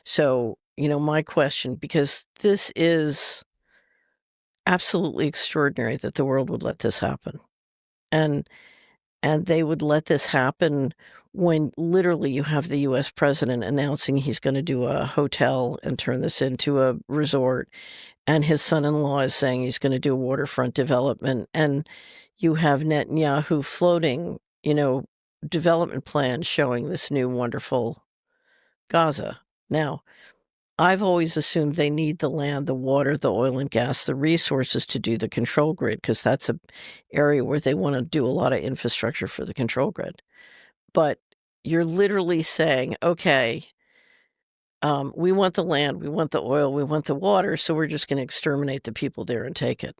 So, my question, because this is absolutely extraordinary that the world would let this happen. And they would let this happen when literally you have the US president announcing he's going to do a hotel and turn this into a resort, and his son-in-law is saying he's going to do a waterfront development, and you have Netanyahu floating, development plans showing this new wonderful Gaza. Now, I've always assumed they need the land, the water, the oil and gas, the resources to do the control grid, because that's an area where they want to do a lot of infrastructure for the control grid. But you're literally saying, okay, we want the land, we want the oil, we want the water, so we're just going to exterminate the people there and take it.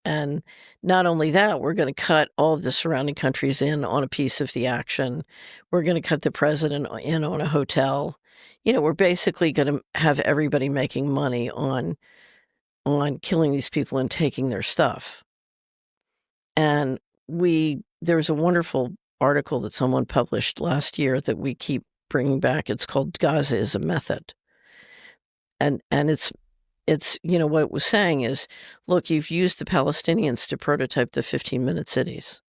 And not only that, we're going to cut all of the surrounding countries in on a piece of the action. We're going to cut the president in on a hotel. We're basically going to have everybody making money on killing these people and taking their stuff. And there's a wonderful article that someone published last year that we keep bringing back. It's called Gaza is a Method. And it's what it was saying is, look, you've used the Palestinians to prototype the 15-minute cities.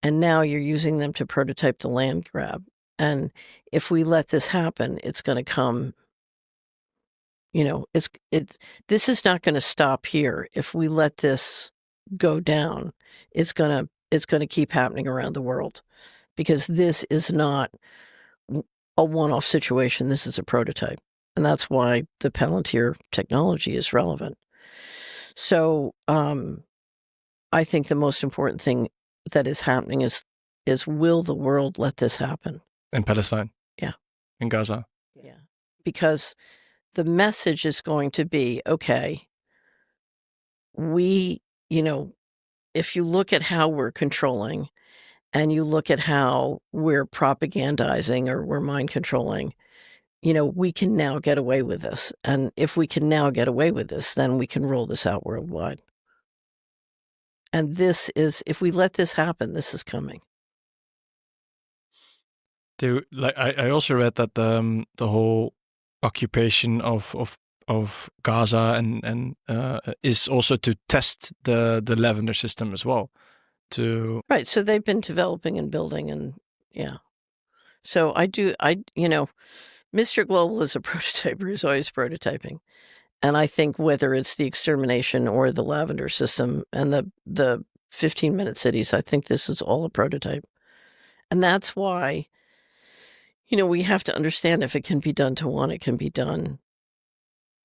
And now you're using them to prototype the land grab. And if we let this happen, it's going to come, this is not going to stop here. If we let this go down, it's going to keep happening around the world, because this is not a one-off situation. This is a prototype. And that's why the Palantir technology is relevant. So I think the most important thing that is happening is will the world let this happen? In Palestine. Yeah. In Gaza. Yeah. Because the message is going to be, okay, if you look at how we're controlling and you look at how we're propagandizing or we're mind controlling, we can now get away with this. And if we can now get away with this, then we can roll this out worldwide. And if we let this happen, this is coming. I also read that the whole occupation of Gaza and is also to test the lavender system as well. Right. So they've been developing and building, and yeah. So Mr. Global is a prototyper. He's always prototyping. And I think whether it's the extermination or the lavender system and the 15-minute cities, I think this is all a prototype. And that's why, we have to understand, if it can be done to one, it can be done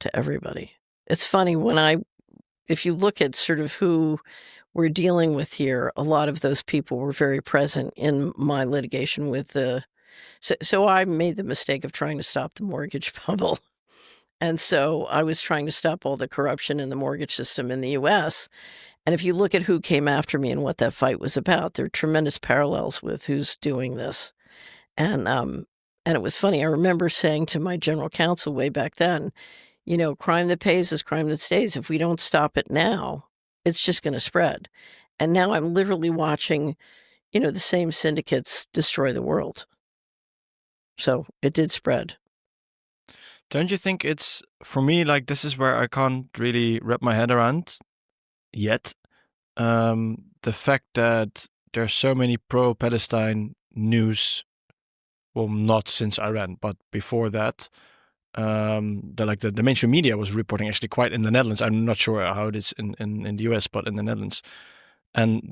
to everybody. It's funny, if you look at sort of who we're dealing with here, a lot of those people were very present in my litigation with so I made the mistake of trying to stop the mortgage bubble. And so I was trying to stop all the corruption in the mortgage system in the U.S. And if you look at who came after me and what that fight was about, there are tremendous parallels with who's doing this. And it was funny. I remember saying to my general counsel way back then, crime that pays is crime that stays. If we don't stop it now, it's just going to spread. And now I'm literally watching, the same syndicates destroy the world. So it did spread. Don't you think it's, for me, like, this is where I can't really wrap my head around yet. The fact that there's so many pro-Palestine news, well, not since Iran, but before that, the mainstream media was reporting actually quite in the Netherlands. I'm not sure how it is in the US, but in the Netherlands. And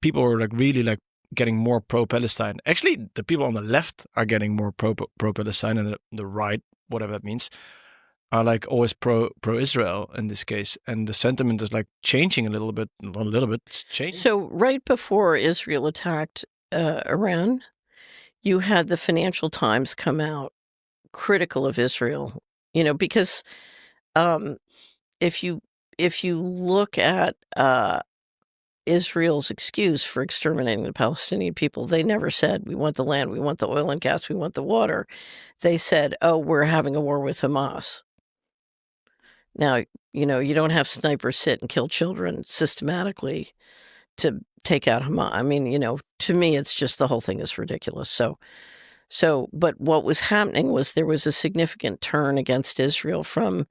people were really getting more pro-Palestine. Actually, the people on the left are getting more pro-Palestine, and the right, whatever that means, are always pro-Israel in this case. And the sentiment is changing a little bit. It's changing. So right before Israel attacked Iran, you had the Financial Times come out critical of Israel, because if you look at Israel's excuse for exterminating the Palestinian people, they never said, we want the land, we want the oil and gas, we want the water. They said, oh, we're having a war with Hamas. Now, you don't have snipers sit and kill children systematically to take out Hamas. I mean, to me, it's just, the whole thing is ridiculous. But what was happening was there was a significant turn against Israel from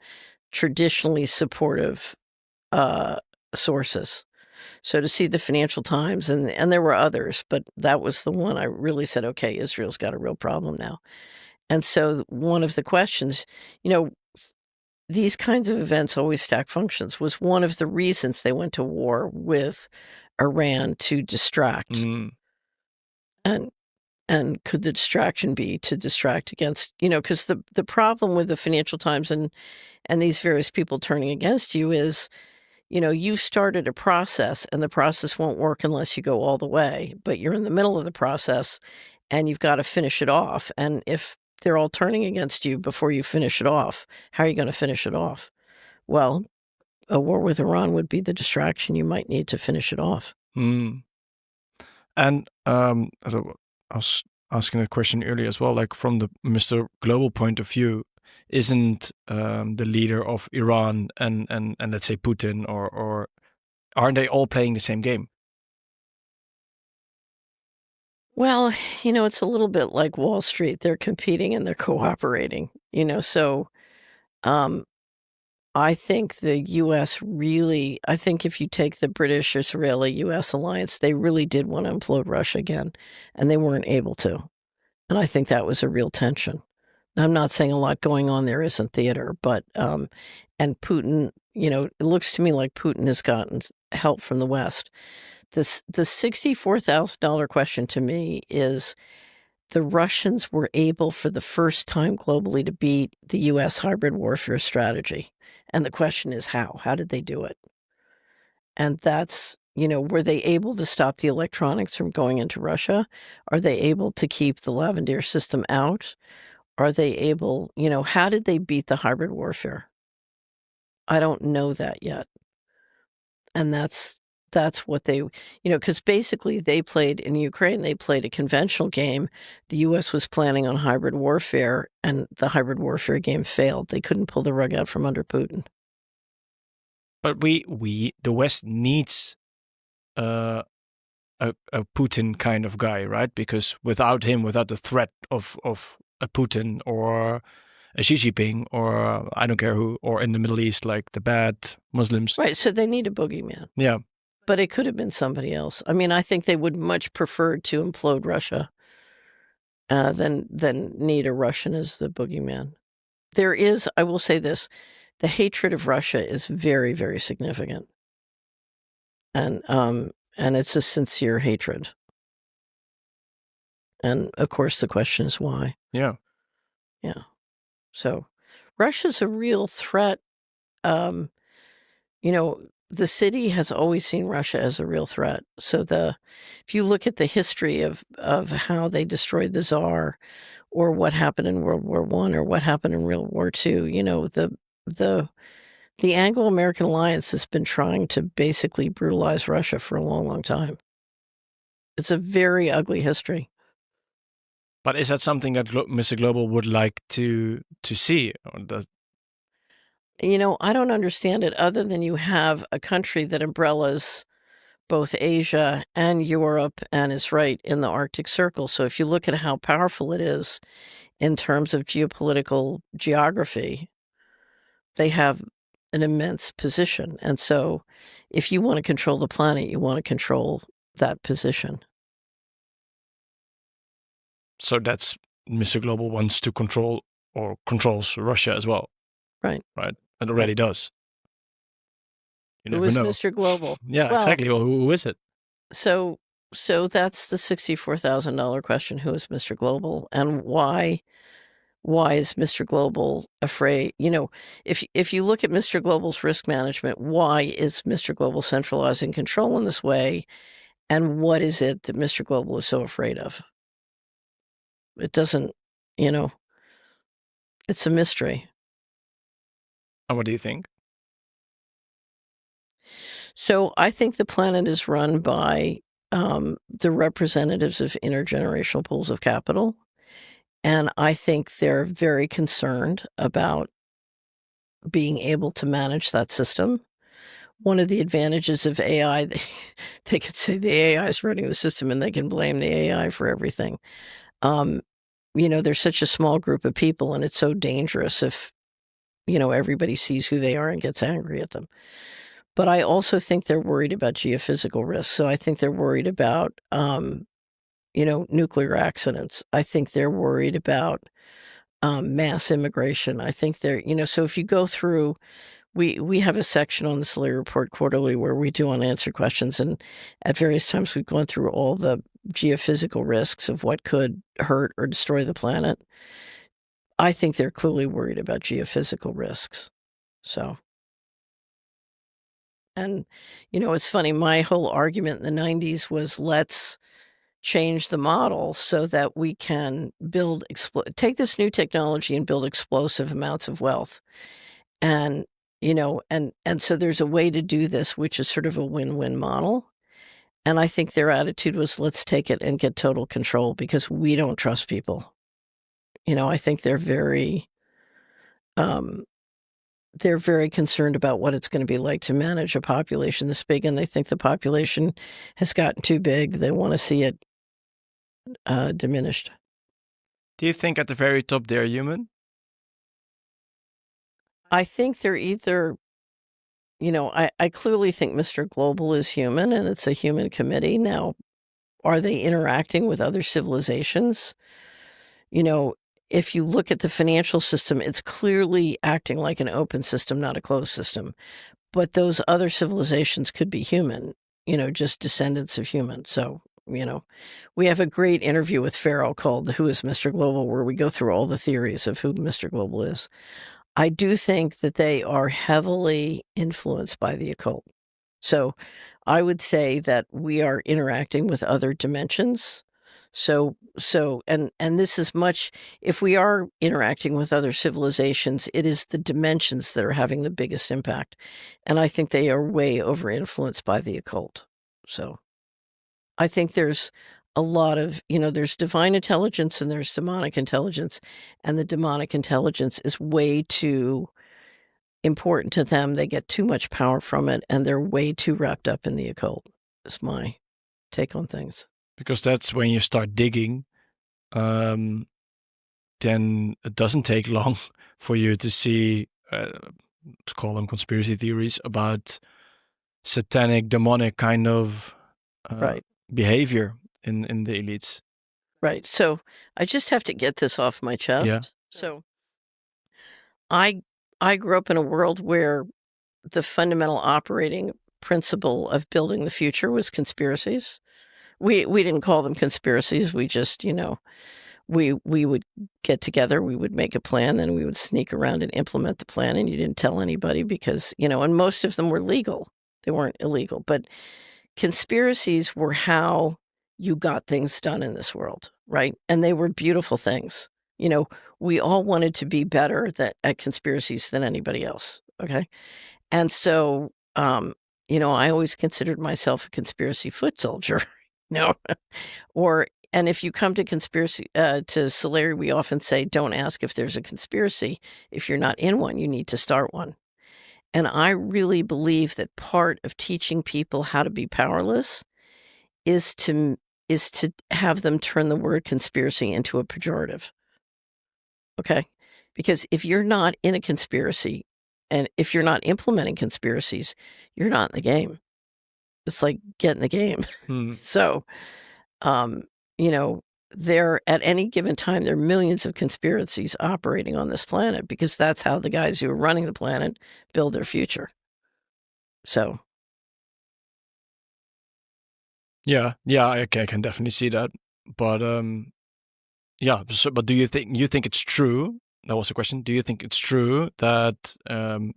traditionally supportive sources. So to see the Financial Times, and there were others, but that was the one I really said, okay, Israel's got a real problem now. And so one of the questions, these kinds of events always stack functions, was one of the reasons they went to war with Iran, to distract. And could the distraction be to distract against, because the problem with the Financial Times and these various people turning against you is, you started a process, and the process won't work unless you go all the way, but you're in the middle of the process and you've got to finish it off. And if they're all turning against you before you finish it off, how are you going to finish it off? Well, a war with Iran would be the distraction you might need to finish it off. And as I was asking a question earlier as well, from the Mr. Global point of view, isn't the leader of Iran and let's say Putin or aren't they all playing the same game? Well, it's a little bit like Wall Street. They're competing and they're cooperating, so um, I think the US really I think if you take the British-Israeli-US alliance, they really did wanna implode Russia again, and they weren't able to, and I think that was a real tension. Now, I'm not saying a lot going on there isn't theater, but, and Putin, it looks to me like Putin has gotten help from the West. The $64,000 question to me is the Russians were able for the first time globally to beat the US hybrid warfare strategy. And the question is how? How did they do it? And that's, were they able to stop the electronics from going into Russia? Are they able to keep the Lavender system out? Are they able, how did they beat the hybrid warfare? I don't know that yet. And that's what they because basically they played in Ukraine, they played a conventional game. The US was planning on hybrid warfare, and the hybrid warfare game failed. They couldn't pull the rug out from under Putin. But the West needs uh, a Putin kind of guy, right? Because without him, without the threat of a Putin or a Xi Jinping or I don't care who, or in the Middle East, like the bad Muslims. Right, so they need a boogeyman. Yeah. But it could have been somebody else. I mean, I think they would much prefer to implode Russia, than need a Russian as the boogeyman. There is, I will say this, the hatred of Russia is very, very significant. And it's a sincere hatred. And, of course, the question is why. Yeah. Yeah. So, Russia's a real threat. Um, the city has always seen Russia as a real threat. So if you look at the history of how they destroyed the Tsar, or what happened in World War I, or what happened in World War II, the the Anglo-American alliance has been trying to basically brutalize Russia for a long, long time. It's a very ugly history. But is that something that Mr. Global would like to see? Or I don't understand it other than you have a country that umbrellas both Asia and Europe and is right in the Arctic Circle. So if you look at how powerful it is in terms of geopolitical geography, they have an immense position. And so if you want to control the planet, you want to control that position. So that's Mr. Global wants to control or controls Russia as well. Right. Right. It already does. You Who never is know. Mr. Global? Yeah, Well, exactly. Well, who is it? So that's the $64,000 question. Who is Mr. Global, and why is Mr. Global afraid? If you look at Mr. Global's risk management, why is Mr. Global centralizing control in this way? And what is it that Mr. Global is so afraid of? It doesn't, it's a mystery. And what do you think? So I think the planet is run by the representatives of intergenerational pools of capital. And I think they're very concerned about being able to manage that system. One of the advantages of AI, they could say the AI is running the system and they can blame the AI for everything. There's such a small group of people, and it's so dangerous if, everybody sees who they are and gets angry at them. But I also think they're worried about geophysical risks. So I think they're worried about, nuclear accidents. I think they're worried about mass immigration. I think they're, so if you go through, we have a section on the Slurry Report quarterly where we do unanswered questions. And at various times we've gone through all the geophysical risks of what could hurt or destroy the planet. I think they're clearly worried about geophysical risks. So, and, it's funny, my whole argument in the 90s was let's change the model so that we can take this new technology and build explosive amounts of wealth. And, and so there's a way to do this, which is sort of a win-win model. And I think their attitude was let's take it and get total control because we don't trust people. I think they're very concerned about what it's going to be like to manage a population this big, and they think the population has gotten too big. They want to see it diminished. Do you think at the very top they're human? I think they're either, I clearly think Mr. Global is human and it's a human committee. Now, are they interacting with other civilizations? If you look at the financial system, it's clearly acting like an open system, not a closed system. But those other civilizations could be human, just descendants of humans. So, we have a great interview with Farrell called Who is Mr. Global, where we go through all the theories of who Mr. Global is. I do think that they are heavily influenced by the occult. So I would say that we are interacting with other dimensions. And this is much, if we are interacting with other civilizations, it is the dimensions that are having the biggest impact. And I think they are way over influenced by the occult. So I think there's a lot of, there's divine intelligence and there's demonic intelligence, and the demonic intelligence is way too important to them. They get too much power from it, and they're way too wrapped up in the occult. Is my take on things. Because that's when you start digging, then it doesn't take long for you to see, let's call them conspiracy theories, about satanic, demonic kind of Right. behavior in the elites. Right. So I just have to get this off my chest. Yeah. So I grew up in a world where the fundamental operating principle of building the future was conspiracies. We didn't call them conspiracies. We just, we would get together, we would make a plan, then we would sneak around and implement the plan, and you didn't tell anybody because, and most of them were legal. They weren't illegal, but conspiracies were how you got things done in this world, right? And they were beautiful things. We all wanted to be better at conspiracies than anybody else, okay? And so, I always considered myself a conspiracy foot soldier, and if you come to conspiracy, to Solari, we often say, don't ask if there's a conspiracy. If you're not in one, you need to start one. And I really believe that part of teaching people how to be powerless is to have them turn the word conspiracy into a pejorative. Okay? Because if you're not in a conspiracy, and if you're not implementing conspiracies, you're not in the game. It's like, get in the game. So, there at any given time, there are millions of conspiracies operating on this planet because that's how the guys who are running the planet build their future. So. Yeah, I can definitely see that. But yeah, but do you think it's true? That was the question. Do you think it's true that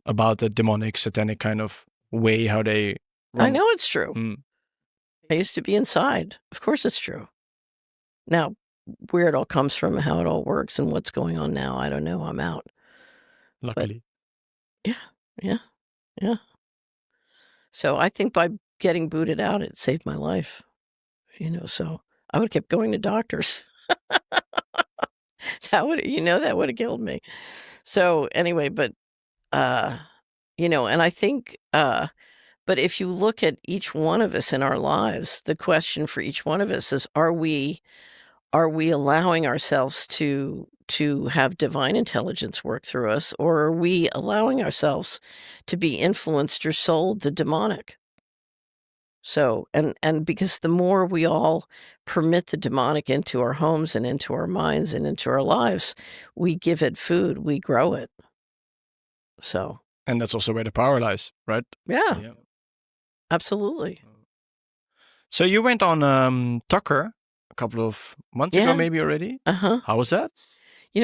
about the demonic, satanic kind of way how they run? I know it's true. I used to be inside. Of course it's true. Now, where it all comes from, how it all works, and what's going on now, I don't know. I'm out. Luckily. But, yeah. So I think by getting booted out, it saved my life. So I would have kept going to doctors. That would have killed me. So anyway, but, and I think, but if you look at each one of us in our lives, the question for each one of us is, are we allowing ourselves to have divine intelligence work through us, or are we allowing ourselves to be influenced or sold to demonic? So, and because the more we all permit the demonic into our homes and into our minds and into our lives, we give it food, we grow it. So. And that's also where the power lies, right? Yeah. Absolutely. So you went on Tucker a couple of months ago, maybe already? Uh-huh. How was that?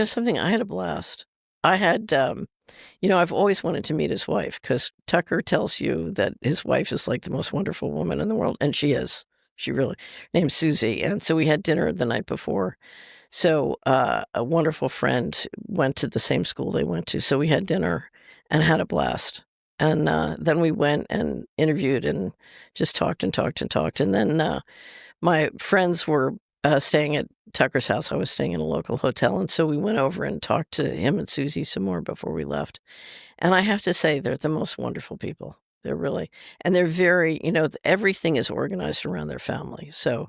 Something, I had a blast. I had, I've always wanted to meet his wife because Tucker tells you that his wife is like the most wonderful woman in the world. And she is. She really, named Susie. And so we had dinner the night before. So a wonderful friend went to the same school they went to. So we had dinner and had a blast. And then we went and interviewed and just talked and talked and talked. And then my friends were staying at Tucker's house. I was staying in a local hotel. And so we went over and talked to him and Susie some more before we left. And I have to say, they're the most wonderful people. They're really, and they're very, everything is organized around their family. So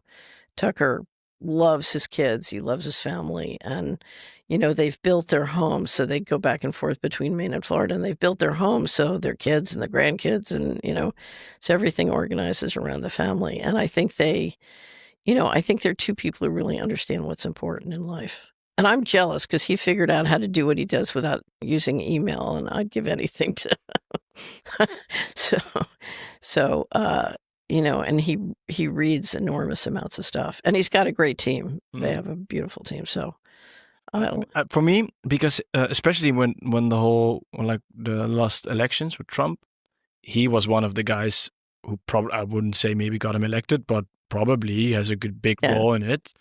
Tucker loves his kids, he loves his family, and they've built their home, so they go back and forth between Maine and Florida, and they've built their home so their kids and the grandkids and so everything organizes around the family. And I think I think they're two people who really understand what's important in life. And I'm jealous because he figured out how to do what he does without using email, and I'd give anything to. so, and he reads enormous amounts of stuff, and he's got a great team. They have a beautiful team. So, for me, because especially when like the last elections with Trump, he was one of the guys who probably, I wouldn't say maybe got him elected, but probably has a good big role in it.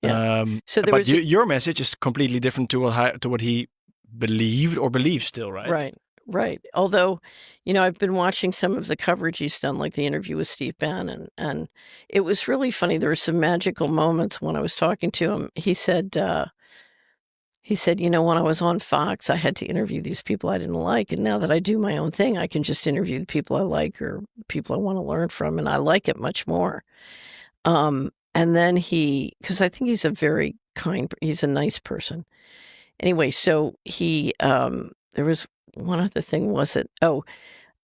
Yeah. So but your message is completely different to what he believed or believes still, right? Right. Although, I've been watching some of the coverage he's done, like the interview with Steve Bannon, and it was really funny. There were some magical moments when I was talking to him. He said, when I was on Fox, I had to interview these people I didn't like. And now that I do my own thing, I can just interview the people I like or people I want to learn from. And I like it much more. And then because I think he's a very he's a nice person. Anyway, so there was one other thing, was it? Oh,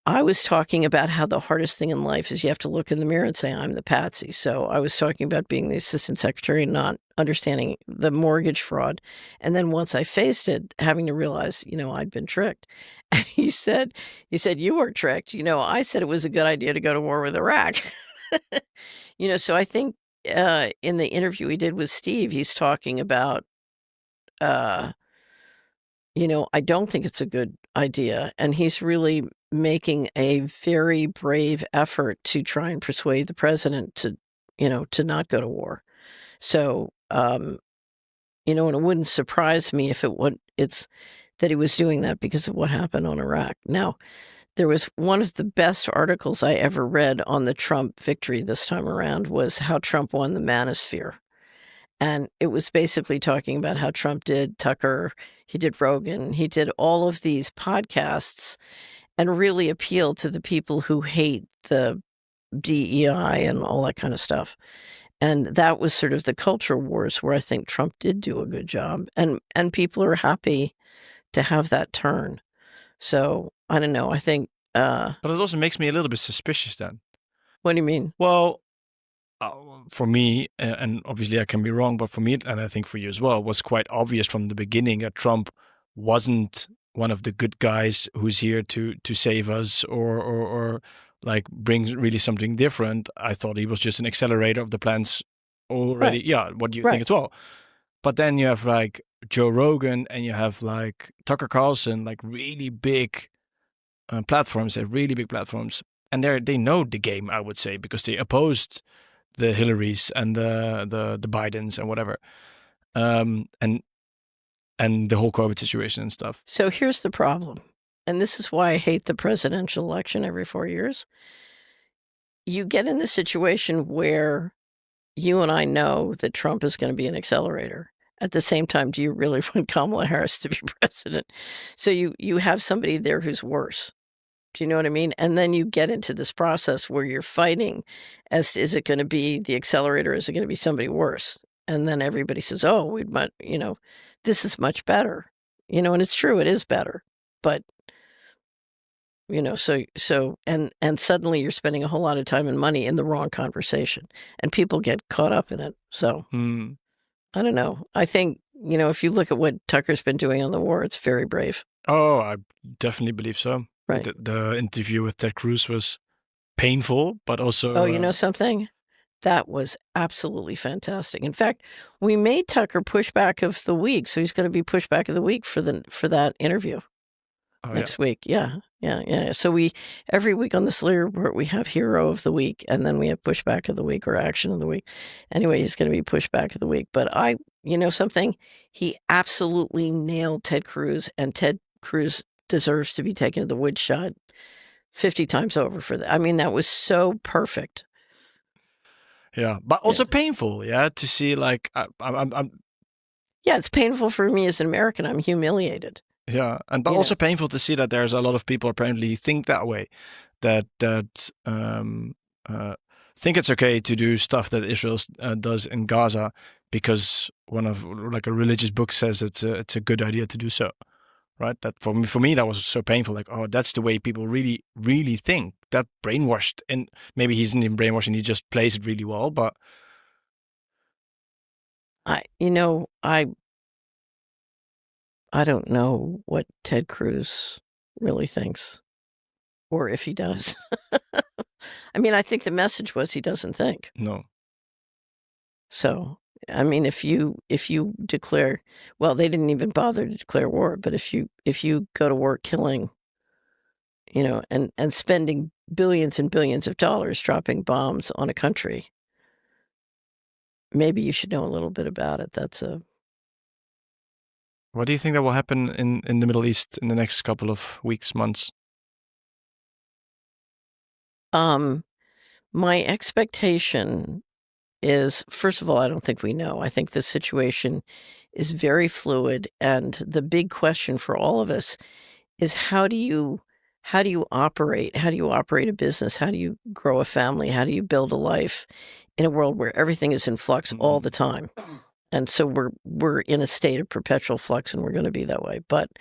I was talking about how the hardest thing in life is you have to look in the mirror and say, I'm the patsy. So I was talking about being the assistant secretary and not understanding the mortgage fraud. And then once I faced it, having to realize, I'd been tricked. And he said, you were tricked. I said it was a good idea to go to war with Iraq. So I think in the interview he did with Steve, he's talking about, I don't think it's a good idea. And he's really making a very brave effort to try and persuade the president to not go to war. So, and it wouldn't surprise me if it's that he was doing that because of what happened on Iraq. Now, there was one of the best articles I ever read on the Trump victory this time around was how Trump won the manosphere. And it was basically talking about how Trump did Tucker, he did Rogan, he did all of these podcasts and really appealed to the people who hate the DEI and all that kind of stuff. And that was sort of the culture wars where I think Trump did do a good job. And people are happy to have that turn. So I don't know. I think. But it also makes me a little bit suspicious then. What do you mean? Well, for me, and obviously I can be wrong, but for me, and I think for you as well, was quite obvious from the beginning that Trump wasn't one of the good guys who's here to save us or like bring really something different. I thought he was just an accelerator of the plans already. Right. Yeah, what do you think as well? But then you have like Joe Rogan and you have like Tucker Carlson, like really big platforms, really big platforms, and they know the game, I would say, because they opposed the Hillarys and the Bidens and whatever, and the whole COVID situation and stuff. So here's the problem, and this is why I hate the presidential election every 4 years. You get in the situation where you and I know that Trump is going to be an accelerator. At the same time, do you really want Kamala Harris to be president? So you have somebody there who's worse. Do you know what I mean? And then you get into this process where you're fighting as to, is it going to be the accelerator? Is it going to be somebody worse? And then everybody says, oh, this is much better. And it's true, it is better. But, and suddenly you're spending a whole lot of time and money in the wrong conversation and people get caught up in it. So I don't know. I think, if you look at what Tucker's been doing on the war, it's very brave. Oh, I definitely believe so. Right. The interview with Ted Cruz was painful, but also. Oh, you know something? That was absolutely fantastic. In fact, we made Tucker pushback of the week, so he's going to be pushback of the week for that interview next week. Yeah. So every week on the Slayer Report we have Hero of the Week, and then we have Pushback of the Week or Action of the Week. Anyway, he's going to be Pushback of the Week. But something? He absolutely nailed Ted Cruz, and Ted Cruz deserves to be taken to the woodshed 50 times over for that. I mean, that was so perfect. Yeah, but also painful, to see like I'm. Yeah, it's painful for me as an American. I'm humiliated. Yeah, but also painful to see that there's a lot of people apparently think that way, that think it's okay to do stuff that Israel does in Gaza because one of like a religious book says it's a good idea to do so, right? That for me that was so painful. Like, oh, that's the way people really think. That brainwashed, and maybe he's not even brainwashed and he just plays it really well. But I don't know what Ted Cruz really thinks, or if he does. I mean, I think the message was he doesn't think. no, So, I mean, if you declare, well, they didn't even bother to declare war, but if you go to war killing, and spending billions and billions of dollars dropping bombs on a country, maybe you should know a little bit about it. what do you think that will happen in the Middle East in the next couple of weeks, months? My expectation is, first of all, I don't think we know. I think the situation is very fluid, and the big question for all of us is how do you operate? How do you operate a business? How do you grow a family? How do you build a life in a world where everything is in flux all the time? And so we're in a state of perpetual flux, and we're going to be that way. But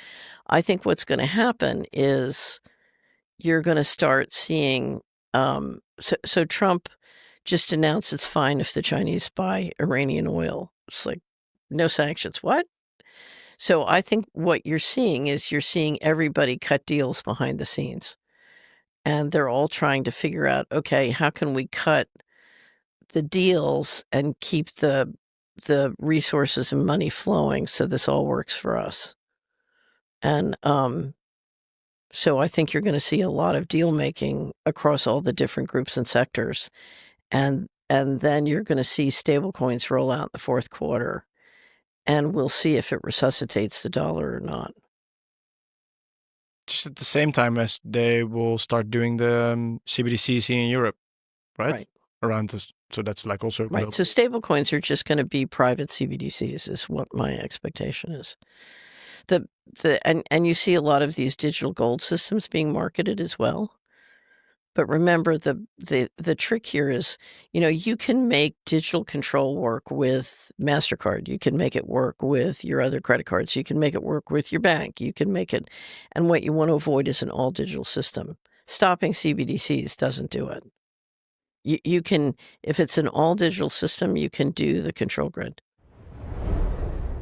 I think what's going to happen is you're going to start seeing. So Trump just announced it's fine if the Chinese buy Iranian oil. It's like no sanctions. What? So I think what you're seeing everybody cut deals behind the scenes, and they're all trying to figure out, okay, how can we cut the deals and keep the resources and money flowing so this all works for us. And so I think you're going to see a lot of deal making across all the different groups and sectors, and then you're going to see stablecoins roll out in the fourth quarter, and we'll see if it resuscitates the dollar or not. Just at the same time as they will start doing the CBDCs in Europe, right? Around this, so that's like also right. So stablecoins are just going to be private CBDCs, is what my expectation is. And you see a lot of these digital gold systems being marketed as well. But remember, the trick here is, you can make digital control work with MasterCard. You can make it work with your other credit cards. You can make it work with your bank. You can make it, and what you want to avoid is an all digital system. Stopping CBDCs doesn't do it. You can, if it's an all digital system, you can do the control grid.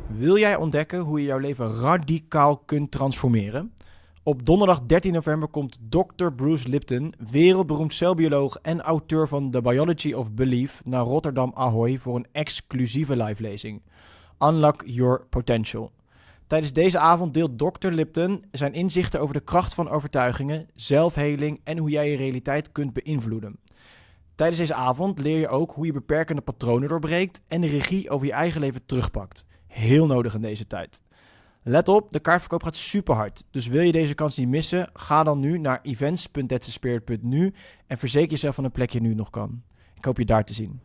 Wil jij ontdekken hoe je jouw leven radicaal kunt transformeren? Op donderdag 13 november komt Dr. Bruce Lipton, wereldberoemd celbioloog en auteur van The Biology of Belief, naar Rotterdam Ahoy voor een exclusieve livelezing. Unlock Your Potential. Tijdens deze avond deelt Dr. Lipton zijn inzichten over de kracht van overtuigingen, zelfheling en hoe jij je realiteit kunt beïnvloeden. Tijdens deze avond leer je ook hoe je beperkende patronen doorbreekt en de regie over je eigen leven terugpakt. Heel nodig in deze tijd. Let op, de kaartverkoop gaat super hard. Dus wil je deze kans niet missen, ga dan nu naar events.that'saspirit.nu en verzeker jezelf van een plekje nu nog kan. Ik hoop je daar te zien.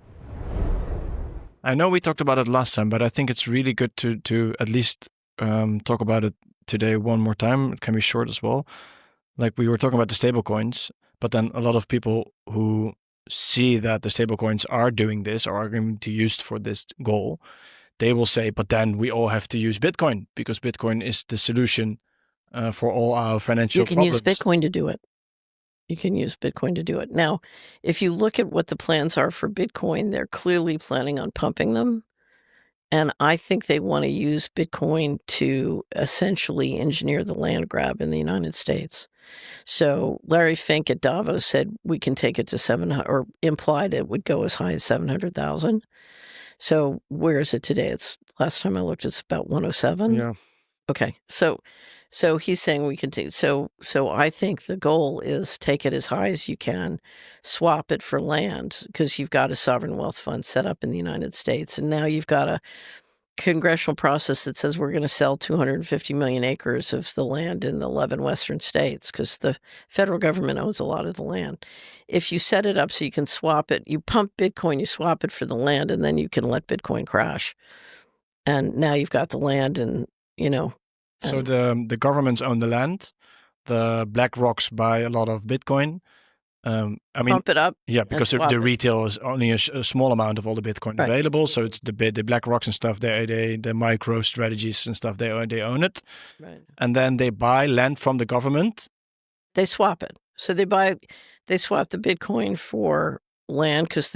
I know we talked about it last time, but I think it's really good to at least talk about it today one more time. It can be short as well. Like we were talking about the stablecoins, but then a lot of people who see that the stablecoins are doing this or are going to be used for this goal, they will say, but then we all have to use Bitcoin because Bitcoin is the solution for all our financial problems. You can use Bitcoin to do it. You can use Bitcoin to do it. Now, if you look at what the plans are for Bitcoin, they're clearly planning on pumping them. And I think they want to use Bitcoin to essentially engineer the land grab in the United States. So Larry Fink at Davos said we can take it to 700, or implied it would go as high as 700,000. So where is it today? It's last time I looked, it's about 107. Yeah. Okay. So he's saying we can take, so I think the goal is take it as high as you can, swap it for land, because you've got a sovereign wealth fund set up in the United States. And now you've got a congressional process that says we're going to sell 250 million acres of the land in the 11 western states because the federal government owns a lot of the land. If you set it up so you can swap it, you pump Bitcoin, you swap it for the land, and then you can let Bitcoin crash. And now you've got the land and, So the governments own the land. The BlackRocks buy a lot of Bitcoin. I mean, Pump it up yeah, and because swap the it. retail is only a small amount of all the Bitcoin Right. available. So it's the Black Rocks and stuff. The micro strategies and stuff. They own it, Right. and then they buy land from the government. They swap it. So they swap the Bitcoin for land because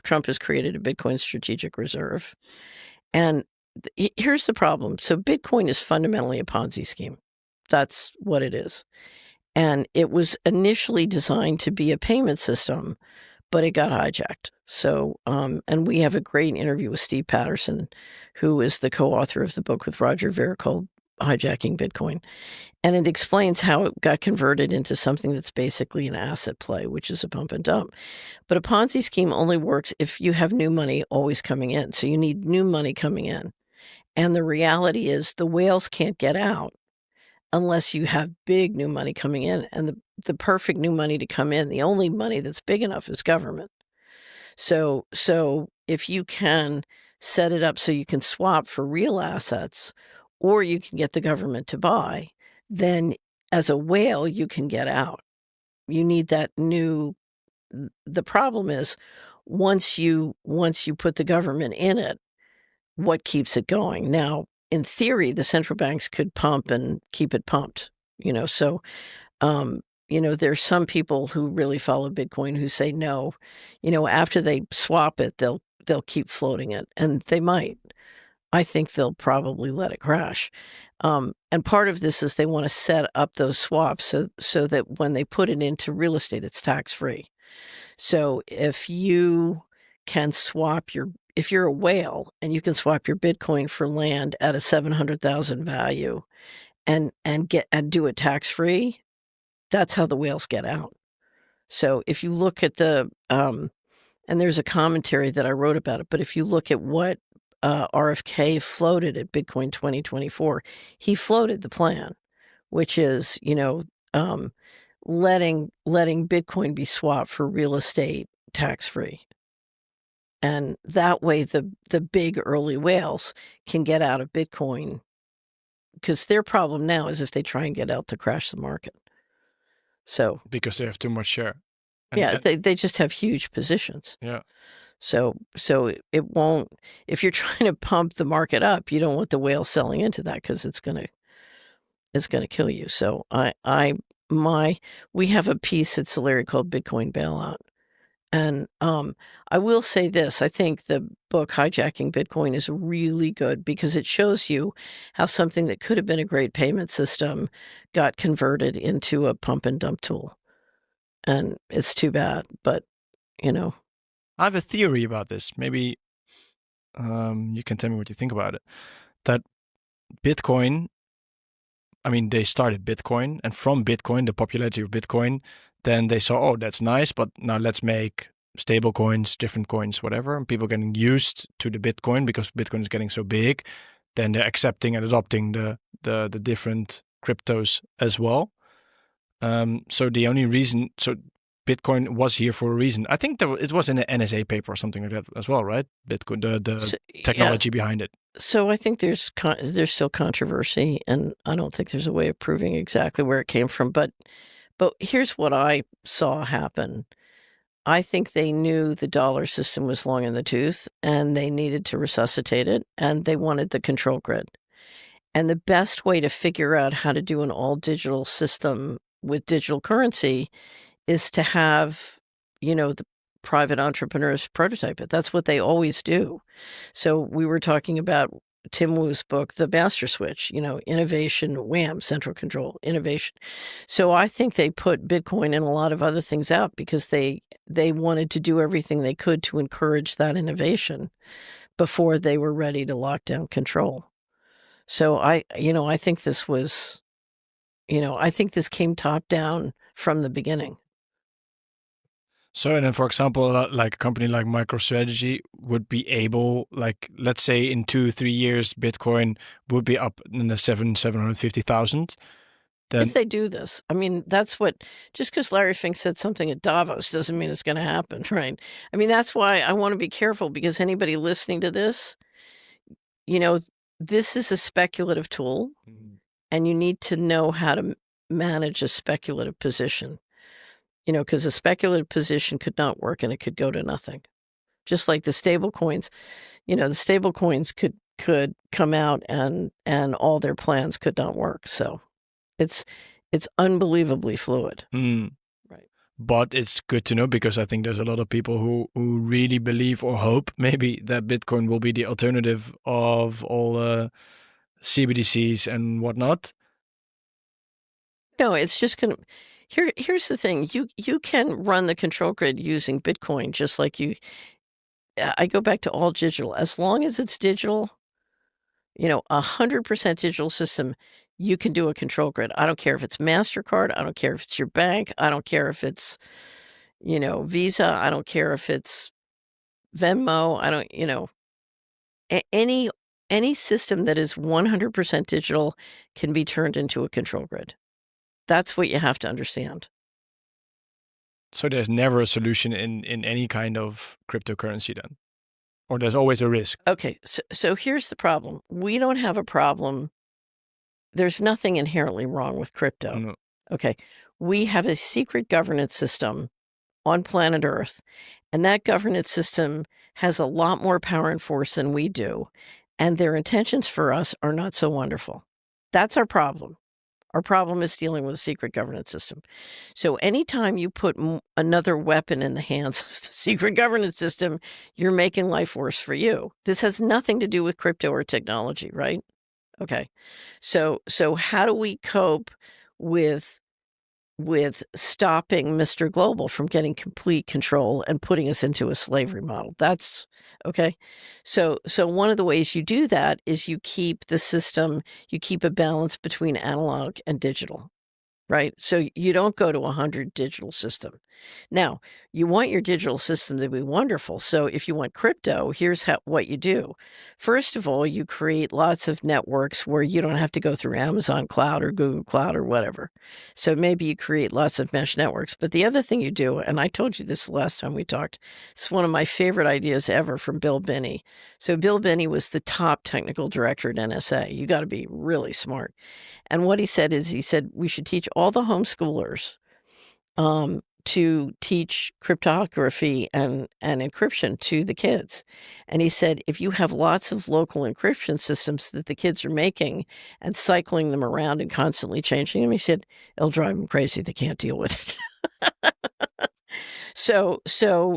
Trump has created a Bitcoin strategic reserve. And here's the problem. So Bitcoin is fundamentally a Ponzi scheme. That's what it is. And it was initially designed to be a payment system, but it got hijacked. So, and we have a great interview with Steve Patterson, who is the co-author of the book with Roger Ver called Hijacking Bitcoin. And it explains how it got converted into something that's basically an asset play, which is a pump and dump. But a Ponzi scheme only works if you have new money always coming in. So you need new money coming in. And the reality is the whales can't get out unless you have big new money coming in. And the perfect new money to come in, the only money that's big enough is government. So if you can set it up so you can swap for real assets, or you can get the government to buy, then as a whale, you can get out. You need that new. The problem is once you put the government in it, what keeps it going? Now, in theory, the central banks could pump and keep it pumped, so there's some people who really follow Bitcoin who say no, after they swap it, they'll keep floating it, and they might. I think they'll probably let it crash. And part of this is they want to set up those swaps so that when they put it into real estate, it's tax free. So if you can if you're a whale and you can swap your Bitcoin for land at a 700,000 value and do it tax free, that's how the whales get out. So if you look at and there's a commentary that I wrote about it, but if you look at what RFK floated at Bitcoin 2024, he floated the plan, which is, letting Bitcoin be swapped for real estate tax free. And that way the big early whales can get out of Bitcoin, because their problem now is if they try and get out to crash the market. So because they have too much share. Yeah, they just have huge positions. Yeah. So it won't. If you're trying to pump the market up, you don't want the whale selling into that because it's gonna kill you. So we have a piece at Solari called Bitcoin Bailout, and I will say this: I think the book Hijacking Bitcoin is really good because it shows you how something that could have been a great payment system got converted into a pump and dump tool. And it's too bad, but I have a theory about this. Maybe you can tell me what you think about it. That Bitcoin, they started Bitcoin, and from Bitcoin, the popularity of Bitcoin, then they saw, oh, that's nice, but now let's make stable coins, different coins, whatever. And people getting used to the Bitcoin because Bitcoin is getting so big. Then they're accepting and adopting the different cryptos as well. So the only reason, Bitcoin was here for a reason. I think it was in an NSA paper or something like that as well, right? Bitcoin, the technology behind it. So I think there's still controversy, and I don't think there's a way of proving exactly where it came from. But here's what I saw happen. I think they knew the dollar system was long in the tooth, and they needed to resuscitate it, and they wanted the control grid. And the best way to figure out how to do an all-digital system with digital currency is to have, the private entrepreneurs prototype it. That's what they always do. So we were talking about Tim Wu's book, The Master Switch, innovation, wham, central control, innovation. So I think they put Bitcoin and a lot of other things out because they wanted to do everything they could to encourage that innovation before they were ready to lock down control. So I think this was, I think this came top down from the beginning. So, and then, for example, like a company like MicroStrategy would be able, like, let's say in 2-3 years, Bitcoin would be up in the 750,000. Then, if they do this, that's what. Just because Larry Fink said something at Davos doesn't mean it's going to happen, right? That's why I want to be careful, because anybody listening to this, this is a speculative tool, and you need to know how to manage a speculative position. because a speculative position could not work and it could go to nothing. Just like the stable coins, the stable coins could come out and all their plans could not work. So it's unbelievably fluid. Mm. Right. But it's good to know, because I think there's a lot of people who really believe or hope maybe that Bitcoin will be the alternative of all CBDCs and whatnot. No, it's just going to... Here's the thing. You can run the control grid using Bitcoin just like you... I go back to all digital. As long as it's digital, 100% digital system, you can do a control grid. I don't care if it's MasterCard. I don't care if it's your bank. I don't care if it's, Visa. I don't care if it's Venmo. I don't, any system that is 100% digital can be turned into a control grid. That's what you have to understand. So there's never a solution in any kind of cryptocurrency then? Or there's always a risk? Okay, so here's the problem. We don't have a problem. There's nothing inherently wrong with crypto. No. Okay, we have a secret governance system on planet Earth, and that governance system has a lot more power and force than we do, and their intentions for us are not so wonderful. That's our problem. Our problem is dealing with a secret governance system. So anytime you put another weapon in the hands of the secret governance system, you're making life worse for you. This has nothing to do with crypto or technology, right? Okay. So how do we cope with stopping Mr. Global from getting complete control and putting us into a slavery model? That's okay. So one of the ways you do that is you keep the system, you keep a balance between analog and digital, right? So you don't go to 100 digital system. Now, you want your digital system to be wonderful. So if you want crypto, here's what you do. First of all, you create lots of networks where you don't have to go through Amazon Cloud or Google Cloud or whatever. So maybe you create lots of mesh networks. But the other thing you do, and I told you this the last time we talked, it's one of my favorite ideas ever from Bill Binney. So Bill Binney was the top technical director at NSA. You got to be really smart. And what he said is, we should teach all the homeschoolers to teach cryptography and encryption to the kids. And he said, if you have lots of local encryption systems that the kids are making and cycling them around and constantly changing them, he said, it'll drive them crazy. They can't deal with it. So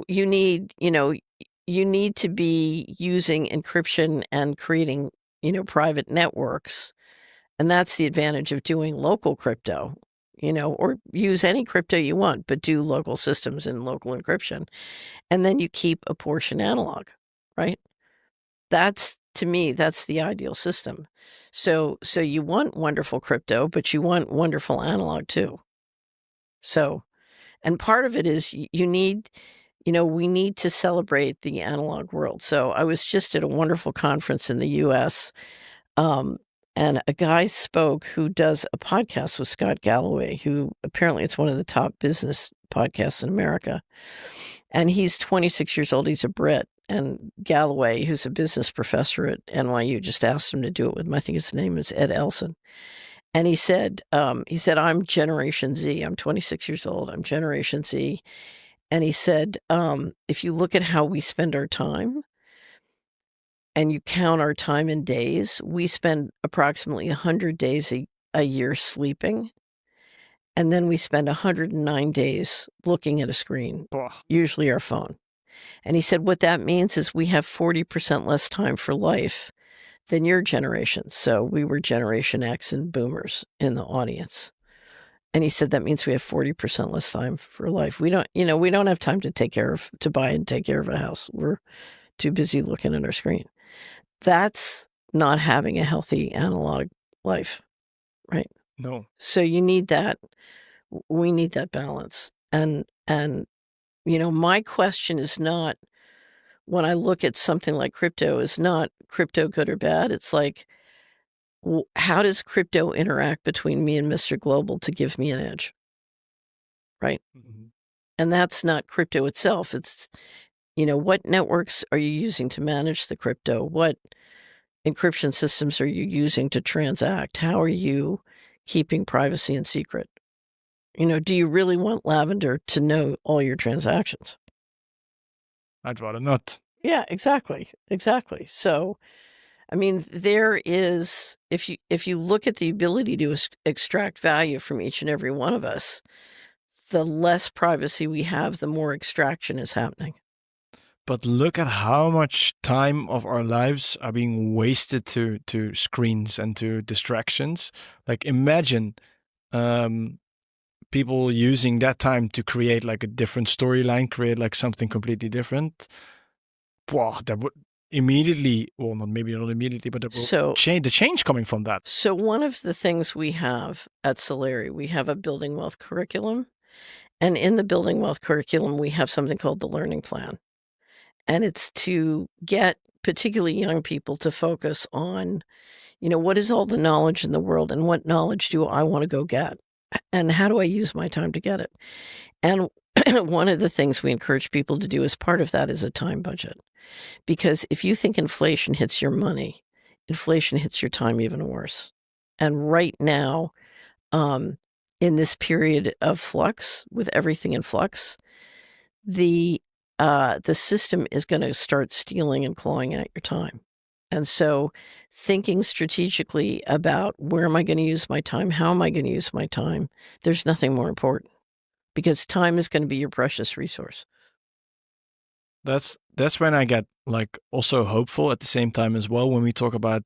you need, you need to be using encryption and creating, private networks. And that's the advantage of doing local crypto. Or use any crypto you want, but do local systems and local encryption. And then you keep a portion analog, right? To me, that's the ideal system. So you want wonderful crypto, but you want wonderful analog too. So, and part of it is you need, we need to celebrate the analog world. So I was just at a wonderful conference in the US, and a guy spoke who does a podcast with Scott Galloway, who apparently it's one of the top business podcasts in America. And he's 26 years old. He's a Brit. And Galloway, who's a business professor at NYU, just asked him to do it with him. I think his name is Ed Elson. And he said, I'm Generation Z. I'm 26 years old. I'm Generation Z. And he said, if you look at how we spend our time, and you count our time in days, we spend approximately 100 days a year sleeping. And then we spend 109 days looking at a screen, usually our phone. And he said, what that means is we have 40% less time for life than your generation. So we were Generation X and boomers in the audience. And he said, that means we have 40% less time for life. We don't have time to buy and take care of a house. We're too busy looking at our screen. That's not having a healthy analog life, right? No. So you need that. We need that balance. And my question is not, when I look at something like crypto, is not crypto good or bad. It's like, how does crypto interact between me and Mr. Global to give me an edge, right? Mm-hmm. And that's not crypto itself. It's, what networks are you using to manage the crypto? What encryption systems are you using to transact? How are you keeping privacy and secret? Do you really want Lavender to know all your transactions? I'd rather not. Yeah, exactly. So, I mean, there is, if you look at the ability to extract value from each and every one of us, the less privacy we have, the more extraction is happening. But look at how much time of our lives are being wasted to screens and to distractions. Like imagine people using that time to create like a different storyline, create like something completely different. Wow, that would immediately, well, not maybe not immediately, but it will So, change the change coming from that. so one of the things we have at Solari, we have a building wealth curriculum. And in the building wealth curriculum, we have something called the learning plan. And it's to get particularly young people to focus on, what is all the knowledge in the world and what knowledge do I want to go get? And how do I use my time to get it? And one of the things we encourage people to do as part of that is a time budget. Because if you think inflation hits your money, inflation hits your time even worse. And right now, in this period of flux, with everything in flux, the system is going to start stealing and clawing at your time. And so thinking strategically about where am I going to use my time? How am I going to use my time? There's nothing more important because time is going to be your precious resource. That's when I get like also hopeful at the same time as well when we talk about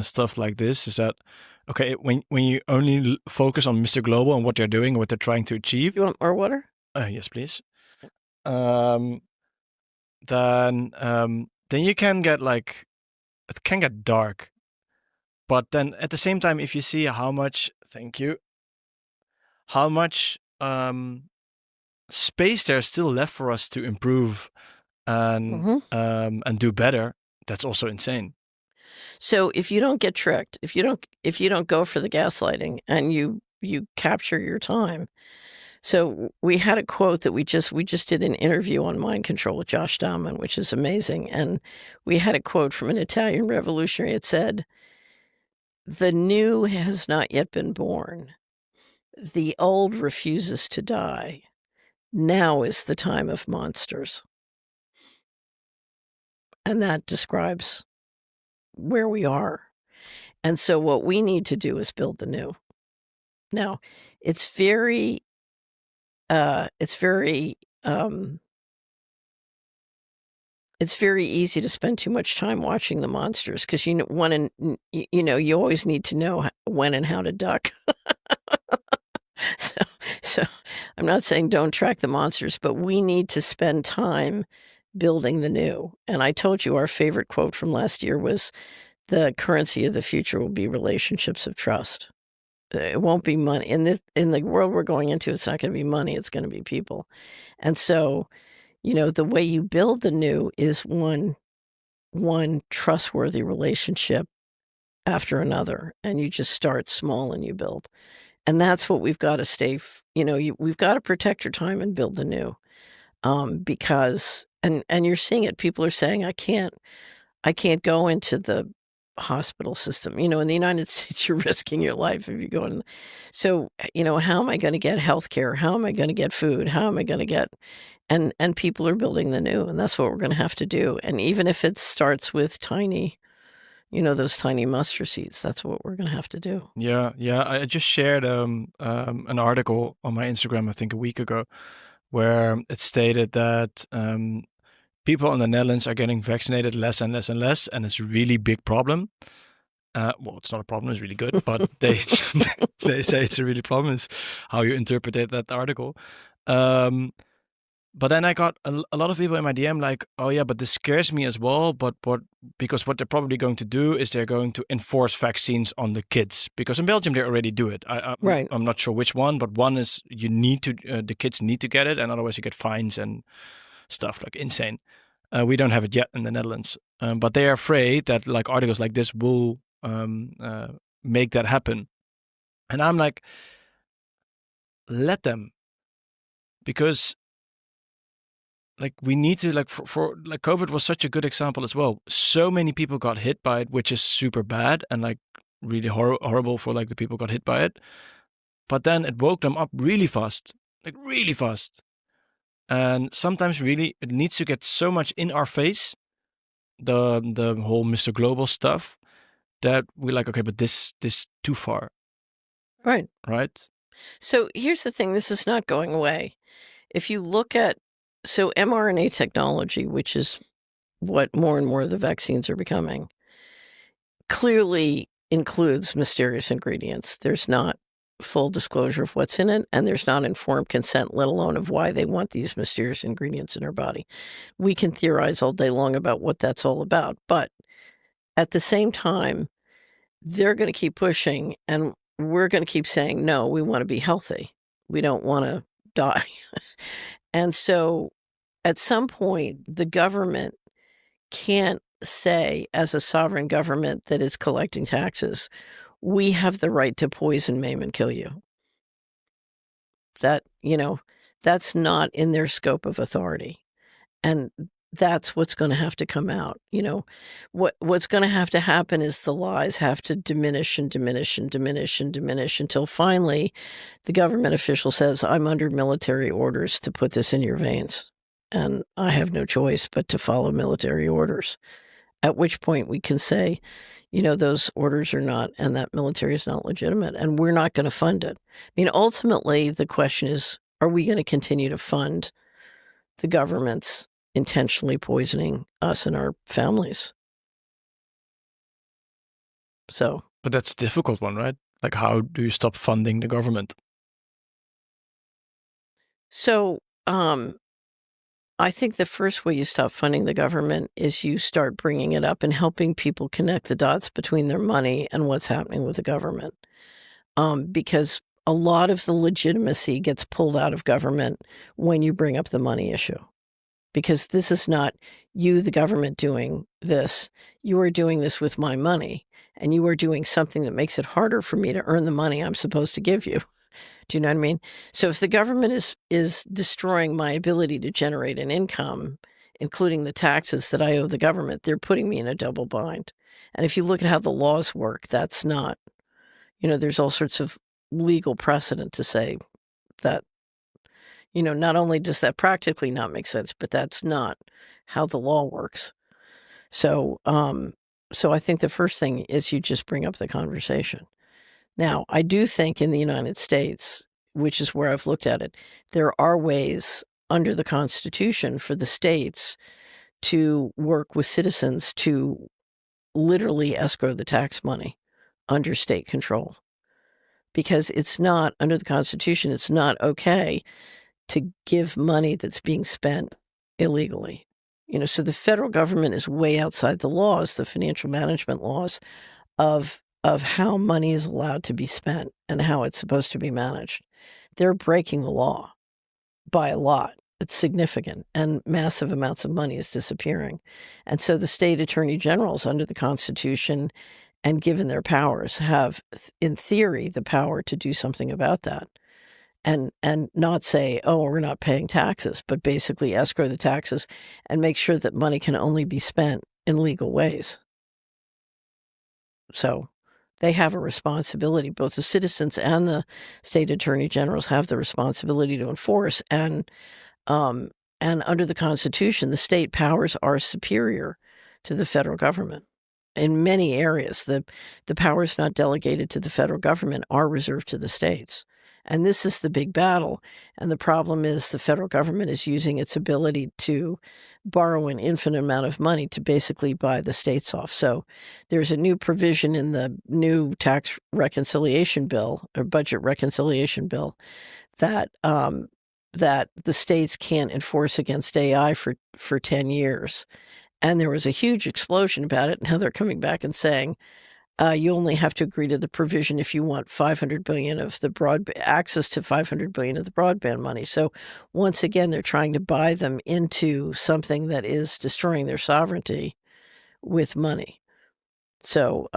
stuff like this. Is that okay? When you only focus on Mr. Global and what they're doing, what they're trying to achieve. You want more water? Yes, please. Then you can get like it can get dark. But then at the same time, if you see how much, thank you, how much space there's still left for us to improve and do better, that's also insane. So if you don't get tricked, if you don't go for the gaslighting and you capture your time. So we had a quote that we just did an interview on mind control with Josh Dahman, which is amazing. And we had a quote from an Italian revolutionary. It said, "The new has not yet been born. The old refuses to die. Now is the time of monsters." And that describes where we are. And so what we need to do is build the new. Now, it's very easy to spend too much time watching the monsters because you always need to know when and how to duck. So I'm not saying don't track the monsters, but we need to spend time building the new. And I told you our favorite quote from last year was, "The currency of the future will be relationships of trust." It won't be money. In the world we're going into, it's not going to be money, it's going to be people. And so, the way you build the new is one trustworthy relationship after another, and you just start small and you build. And that's what we've got to stay, we've got to protect your time and build the new. Because and you're seeing it, people are saying, I can't go into the hospital system. In the United States, you're risking your life if you go in. So, how am I going to get health care? How am I going to get food? How am I going to get, and people are building the new, and that's what we're going to have to do. And even if it starts with tiny, those tiny mustard seeds, that's what we're going to have to do. Yeah. I just shared an article on my Instagram, I think a week ago, where it stated that people in the Netherlands are getting vaccinated less and less and less, and it's a really big problem. Well, it's not a problem; it's really good, but they they say it's a really problem. Is how you interpreted that article. But then I got a lot of people in my DM like, "Oh yeah, but this scares me as well." But because what they're probably going to do is they're going to enforce vaccines on the kids, because in Belgium they already do it. Right. I'm not sure which one, but one is you need to the kids need to get it, and otherwise you get fines and stuff like insane. We don't have it yet in the Netherlands, but they are afraid that like articles like this will make that happen. And I'm like, let them, because like we need to like for like COVID was such a good example as well. So many people got hit by it, which is super bad and like really horrible for like the people got hit by it. but then it woke them up really fast, like really fast. And sometimes really it needs to get so much in our face, the whole Mr. Global stuff, that we're like, okay, but this too far, Right. right? So here's the thing, this is not going away. If you look at mRNA technology, which is what more and more of the vaccines are becoming, clearly includes mysterious ingredients. There's not full disclosure of what's in it, and there's not informed consent, let alone of why they want these mysterious ingredients in our body. We can theorize all day long about what that's all about, but at the same time, they're going to keep pushing, and we're going to keep saying, no, we want to be healthy. We don't want to die. And so at some point, the government can't say, as a sovereign government that is collecting taxes, we have the right to poison, maim, and kill you. That, that's not in their scope of authority. And that's what's going to have to come out. What's going to have to happen is the lies have to diminish and diminish and diminish and diminish until finally the government official says, I'm under military orders to put this in your veins. And I have no choice but to follow military orders. At which point we can say, those orders are not, and that military is not legitimate, and we're not going to fund it. I mean, ultimately, the question is, are we going to continue to fund the government's intentionally poisoning us and our families? So, But that's a difficult one, right? Like, how do you stop funding the government? So, I think the first way you stop funding the government is you start bringing it up and helping people connect the dots between their money and what's happening with the government. Because a lot of the legitimacy gets pulled out of government when you bring up the money issue. Because this is not you, the government, doing this. You are doing this with my money, and you are doing something that makes it harder for me to earn the money I'm supposed to give you. Do you know what I mean? So if the government is destroying my ability to generate an income, including the taxes that I owe the government, they're putting me in a double bind. And if you look at how the laws work, that's not, there's all sorts of legal precedent to say that, not only does that practically not make sense, but that's not how the law works. So, so I think the first thing is you just bring up the conversation. Now, I do think in the United States, which is where I've looked at it, there are ways under the Constitution for the states to work with citizens to literally escrow the tax money under state control. Because it's not, under the Constitution, it's not okay to give money that's being spent illegally. So the federal government is way outside the laws, the financial management laws of how money is allowed to be spent and how it's supposed to be managed. They're breaking the law by a lot. It's significant, and massive amounts of money is disappearing. And so the state attorney generals under the Constitution and given their powers have, in theory, the power to do something about that. And not say, oh, we're not paying taxes, but basically escrow the taxes and make sure that money can only be spent in legal ways. So they have a responsibility. Both the citizens and the state attorney generals have the responsibility to enforce. And under the Constitution, the state powers are superior to the federal government. In many areas, the powers not delegated to the federal government are reserved to the states. And this is the big battle. And the problem is the federal government is using its ability to borrow an infinite amount of money to basically buy the states off. So there's a new provision in the new tax reconciliation bill or budget reconciliation bill that that the states can't enforce against AI for 10 years. And there was a huge explosion about it. Now they're coming back and saying, you only have to agree to the provision if you want $500 billion of the access to $500 billion of the broadband money. So once again, they're trying to buy them into something that is destroying their sovereignty with money. So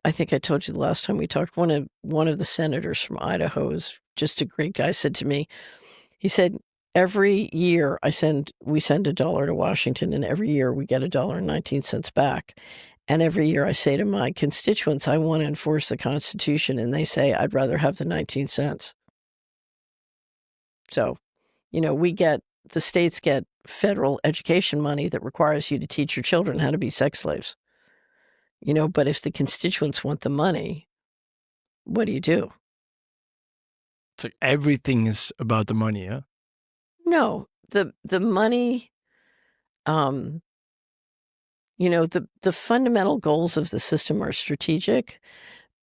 I think I told you the last time we talked, one of the senators from Idaho is just a great guy, said to me, he said, every year we send $1 to Washington, and every year we get $1.19 back. And every year I say to my constituents, I want to enforce the Constitution. And they say, I'd rather have the 19 cents. So, the states get federal education money that requires you to teach your children how to be sex slaves. But if the constituents want the money, what do you do? It's like everything is about the money, yeah? No, the money, the fundamental goals of the system are strategic,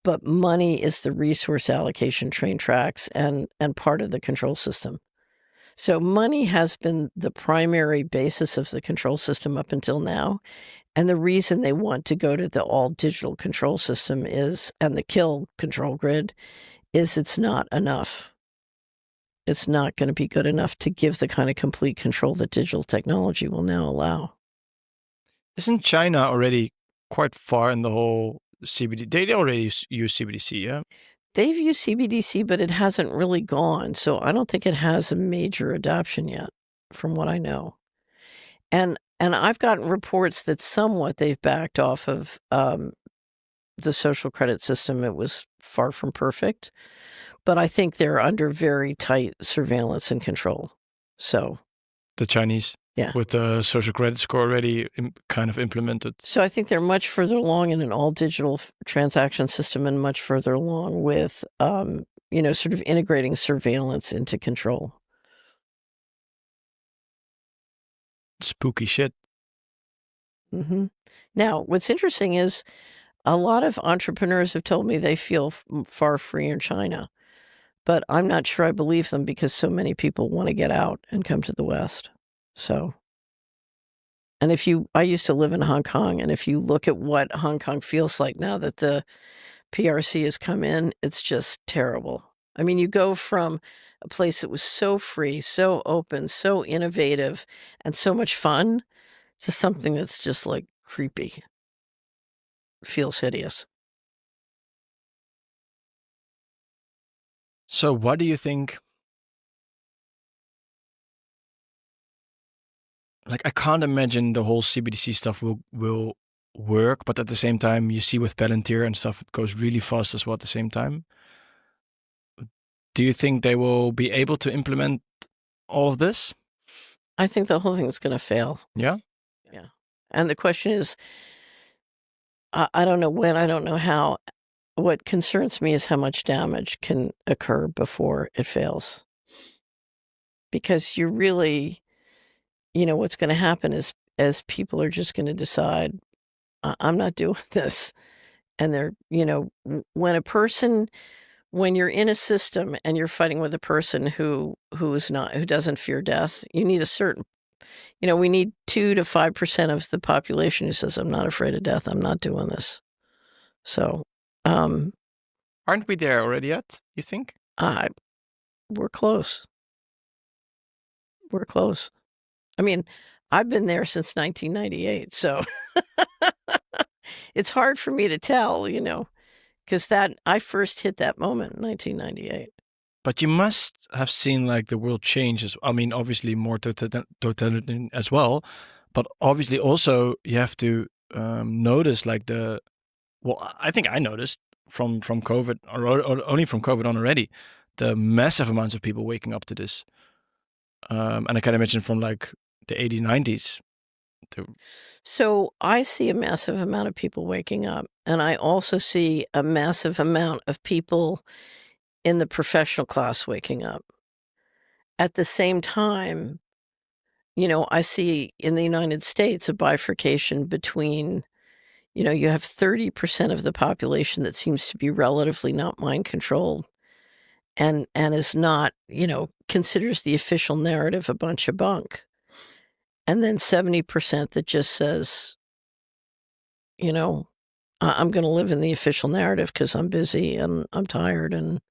but money is the resource allocation train tracks and part of the control system. So money has been the primary basis of the control system up until now. And the reason they want to go to the all digital control system and the kill control grid, is it's not enough. It's not going to be good enough to give the kind of complete control that digital technology will now allow. Isn't China already quite far in the whole CBD? They already use CBDC, yeah? They've used CBDC, but it hasn't really gone. So I don't think it has a major adoption yet, from what I know. And I've gotten reports that somewhat they've backed off of the social credit system. It was far from perfect, but I think they're under very tight surveillance and control. So The Chinese, yeah, with the social credit score already kind of implemented. so I think they're much further along in an all digital transaction system and much further along with sort of integrating surveillance into control. Spooky shit. hmm Now, what's interesting is a lot of entrepreneurs have told me they feel far freer in China, but I'm not sure I believe them because so many people want to get out and come to the West. So, and I used to live in Hong Kong, and if you look at what Hong Kong feels like now that the PRC has come in, it's just terrible. I mean, you go from a place that was so free, so open, so innovative, and so much fun to something that's just like creepy. Feels hideous. So what do you think? Like, I can't imagine the whole CBDC stuff will work, but at the same time, you see with Palantir and stuff, it goes really fast as well at the same time. Do you think they will be able to implement all of this? I think the whole thing's going to fail. Yeah. Yeah. And the question is, I don't know when, I don't know how. What concerns me is how much damage can occur before it fails. Because you're really, what's going to happen is as people are just going to decide, I'm not doing this. And they're, when you're in a system and you're fighting with a person who doesn't fear death, you need a certain, we need 2 to 5% of the population who says, I'm not afraid of death. I'm not doing this. So, Aren't we there already yet, you think? we're close. We're close. I mean, I've been there since 1998, so it's hard for me to tell, because I first hit that moment in 1998. But you must have seen like the world changes. I mean, obviously more totalitarian as well, but obviously also you have to notice like I think I noticed from COVID or only from COVID on already, the massive amounts of people waking up to this. And I can imagine from like the 80s, 90s. So I see a massive amount of people waking up, and I also see a massive amount of people in the professional class waking up. At the same time, I see in the United States a bifurcation between, you have 30% of the population that seems to be relatively not mind controlled and is not, considers the official narrative a bunch of bunk. And then 70% that just says, I'm going to live in the official narrative because I'm busy and I'm tired and,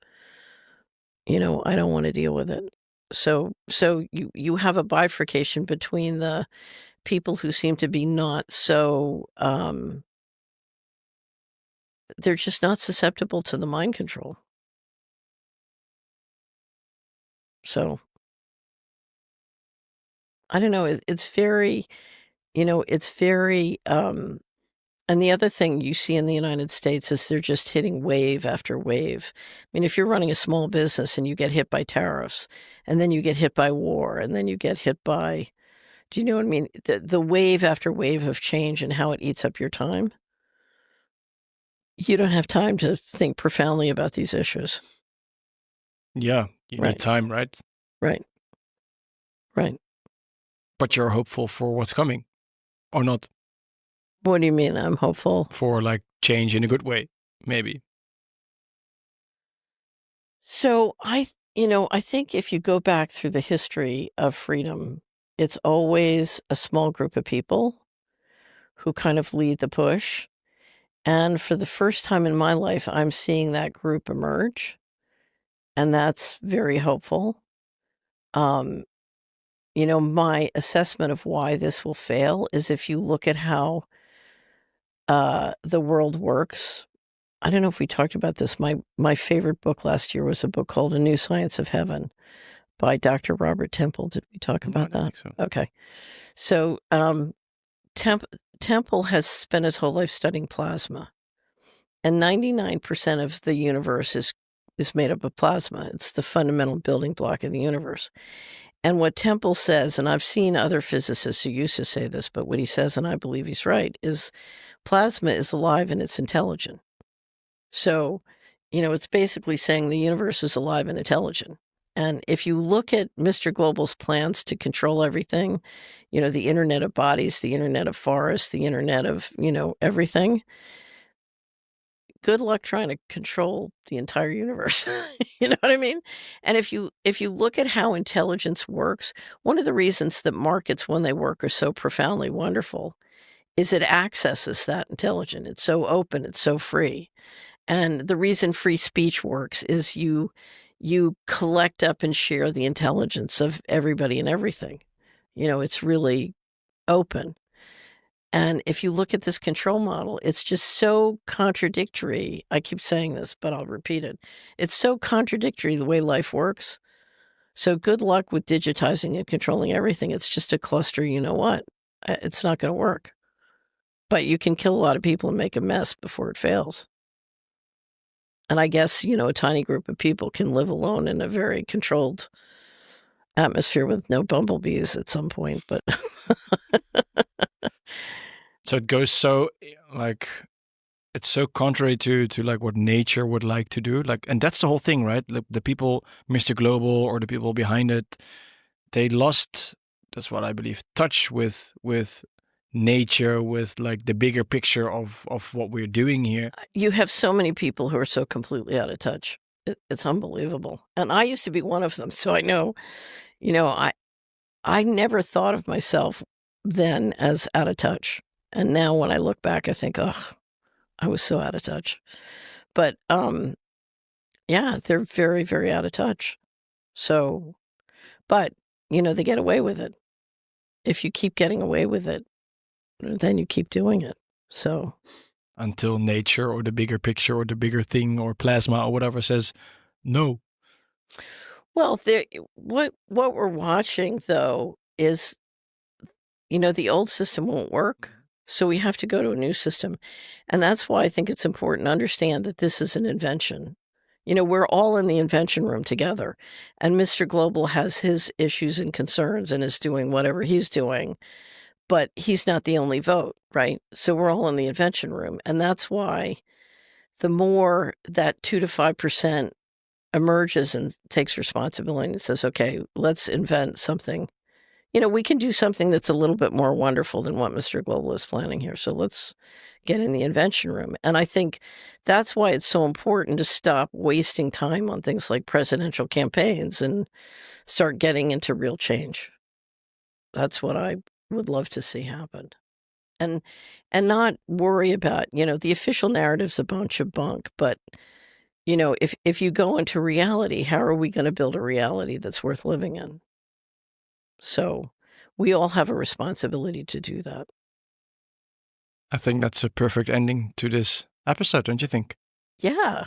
I don't want to deal with it. So you have a bifurcation between the people who seem to be not so, they're just not susceptible to the mind control. So I don't know. It's very, it's very And the other thing you see in the United States is they're just hitting wave after wave. I mean, if you're running a small business and you get hit by tariffs, and then you get hit by war, and then you get hit by, do you know what I mean? The wave after wave of change and how it eats up your time. You don't have time to think profoundly about these issues. Yeah, you Right. need time, right? Right. Right. But you're hopeful for what's coming, or not? What do you mean? I'm hopeful. For like change in a good way, maybe. So I think if you go back through the history of freedom, it's always a small group of people who kind of lead the push. And for the first time in my life, I'm seeing that group emerge, and that's very hopeful. My assessment of why this will fail is if you look at how the world works. I don't know if we talked about this. My favorite book last year was a book called A New Science of Heaven by Dr. Robert Temple. Did we talk No, I about don't that? think so. Okay. So Temple has spent his whole life studying plasma, and 99% of the universe is made up of plasma. It's the fundamental building block of the universe. And what Temple says, and I've seen other physicists who used to say this, but what he says, and I believe he's right, is plasma is alive and it's intelligent. So, it's basically saying the universe is alive and intelligent. And if you look at Mr. Global's plans to control everything, the internet of bodies, the internet of forests, the internet of, everything, good luck trying to control the entire universe. You know what I mean? And if you look at how intelligence works, one of the reasons that markets, when they work, are so profoundly wonderful is it accesses that intelligence. It's so open, it's so free. And the reason free speech works is you collect up and share the intelligence of everybody and everything. It's really open. And if you look at this control model, it's just so contradictory. I keep saying this, but I'll repeat it. It's so contradictory the way life works. So good luck with digitizing and controlling everything. It's just a cluster, you know what? It's not going to work. But you can kill a lot of people and make a mess before it fails. And I guess, a tiny group of people can live alone in a very controlled atmosphere with no bumblebees at some point, but So it goes so like it's so contrary to like what nature would like to do. Like, and that's the whole thing, right? The people, Mr. Global or the people behind it, they lost. That's what I believe. Touch with nature, with like the bigger picture of what we're doing here. you have so many people who are so completely out of touch. It's unbelievable. And I used to be one of them, so I know, I never thought of myself then as out of touch. And now when I look back, I think, oh, I was so out of touch. But yeah, they're very, very out of touch. So, but, they get away with it. If you keep getting away with it, then you keep doing it. So Until nature or the bigger picture or the bigger thing or plasma or whatever says no. well, what we're watching though is, the old system won't work. So we have to go to a new system. And that's why I think it's important to understand that this is an invention. We're all in the invention room together. And Mr. Global has his issues and concerns and is doing whatever he's doing. But he's not the only vote, right? So we're all in the invention room. And that's why the more that 2 to 5% emerges and takes responsibility and says, okay, let's invent something. We can do something that's a little bit more wonderful than what Mr. Global is planning here. So let's get in the invention room. And I think that's why it's so important to stop wasting time on things like presidential campaigns and start getting into real change. That's what I would love to see happen. And not worry about, the official narrative's a bunch of bunk, but if you go into reality, how are we going to build a reality that's worth living in? So we all have a responsibility to do that. I think that's a perfect ending to this episode, don't you think? Yeah.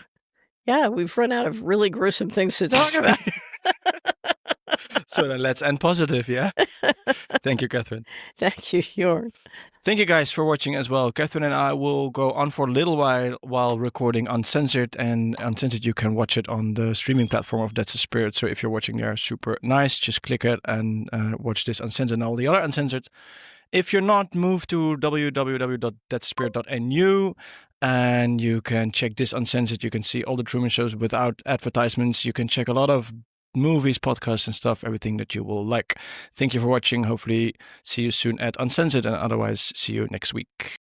Yeah, we've run out of really gruesome things to talk about. So then let's end positive, yeah? Thank you, Catherine. Thank you, Jorn. Thank you guys for watching as well. Catherine and I will go on for a little while recording Uncensored, and Uncensored you can watch it on the streaming platform of That's the Spirit. So if you're watching there, super nice. Just click it and watch this Uncensored and all the other Uncensored. If you're not, move to www.thatspirit.nu and you can check this Uncensored. You can see all the Truman Shows without advertisements. You can check a lot of movies, podcasts, and stuff, everything that you will like. Thank you for watching. Hopefully, see you soon at Uncensored, and otherwise, see you next week.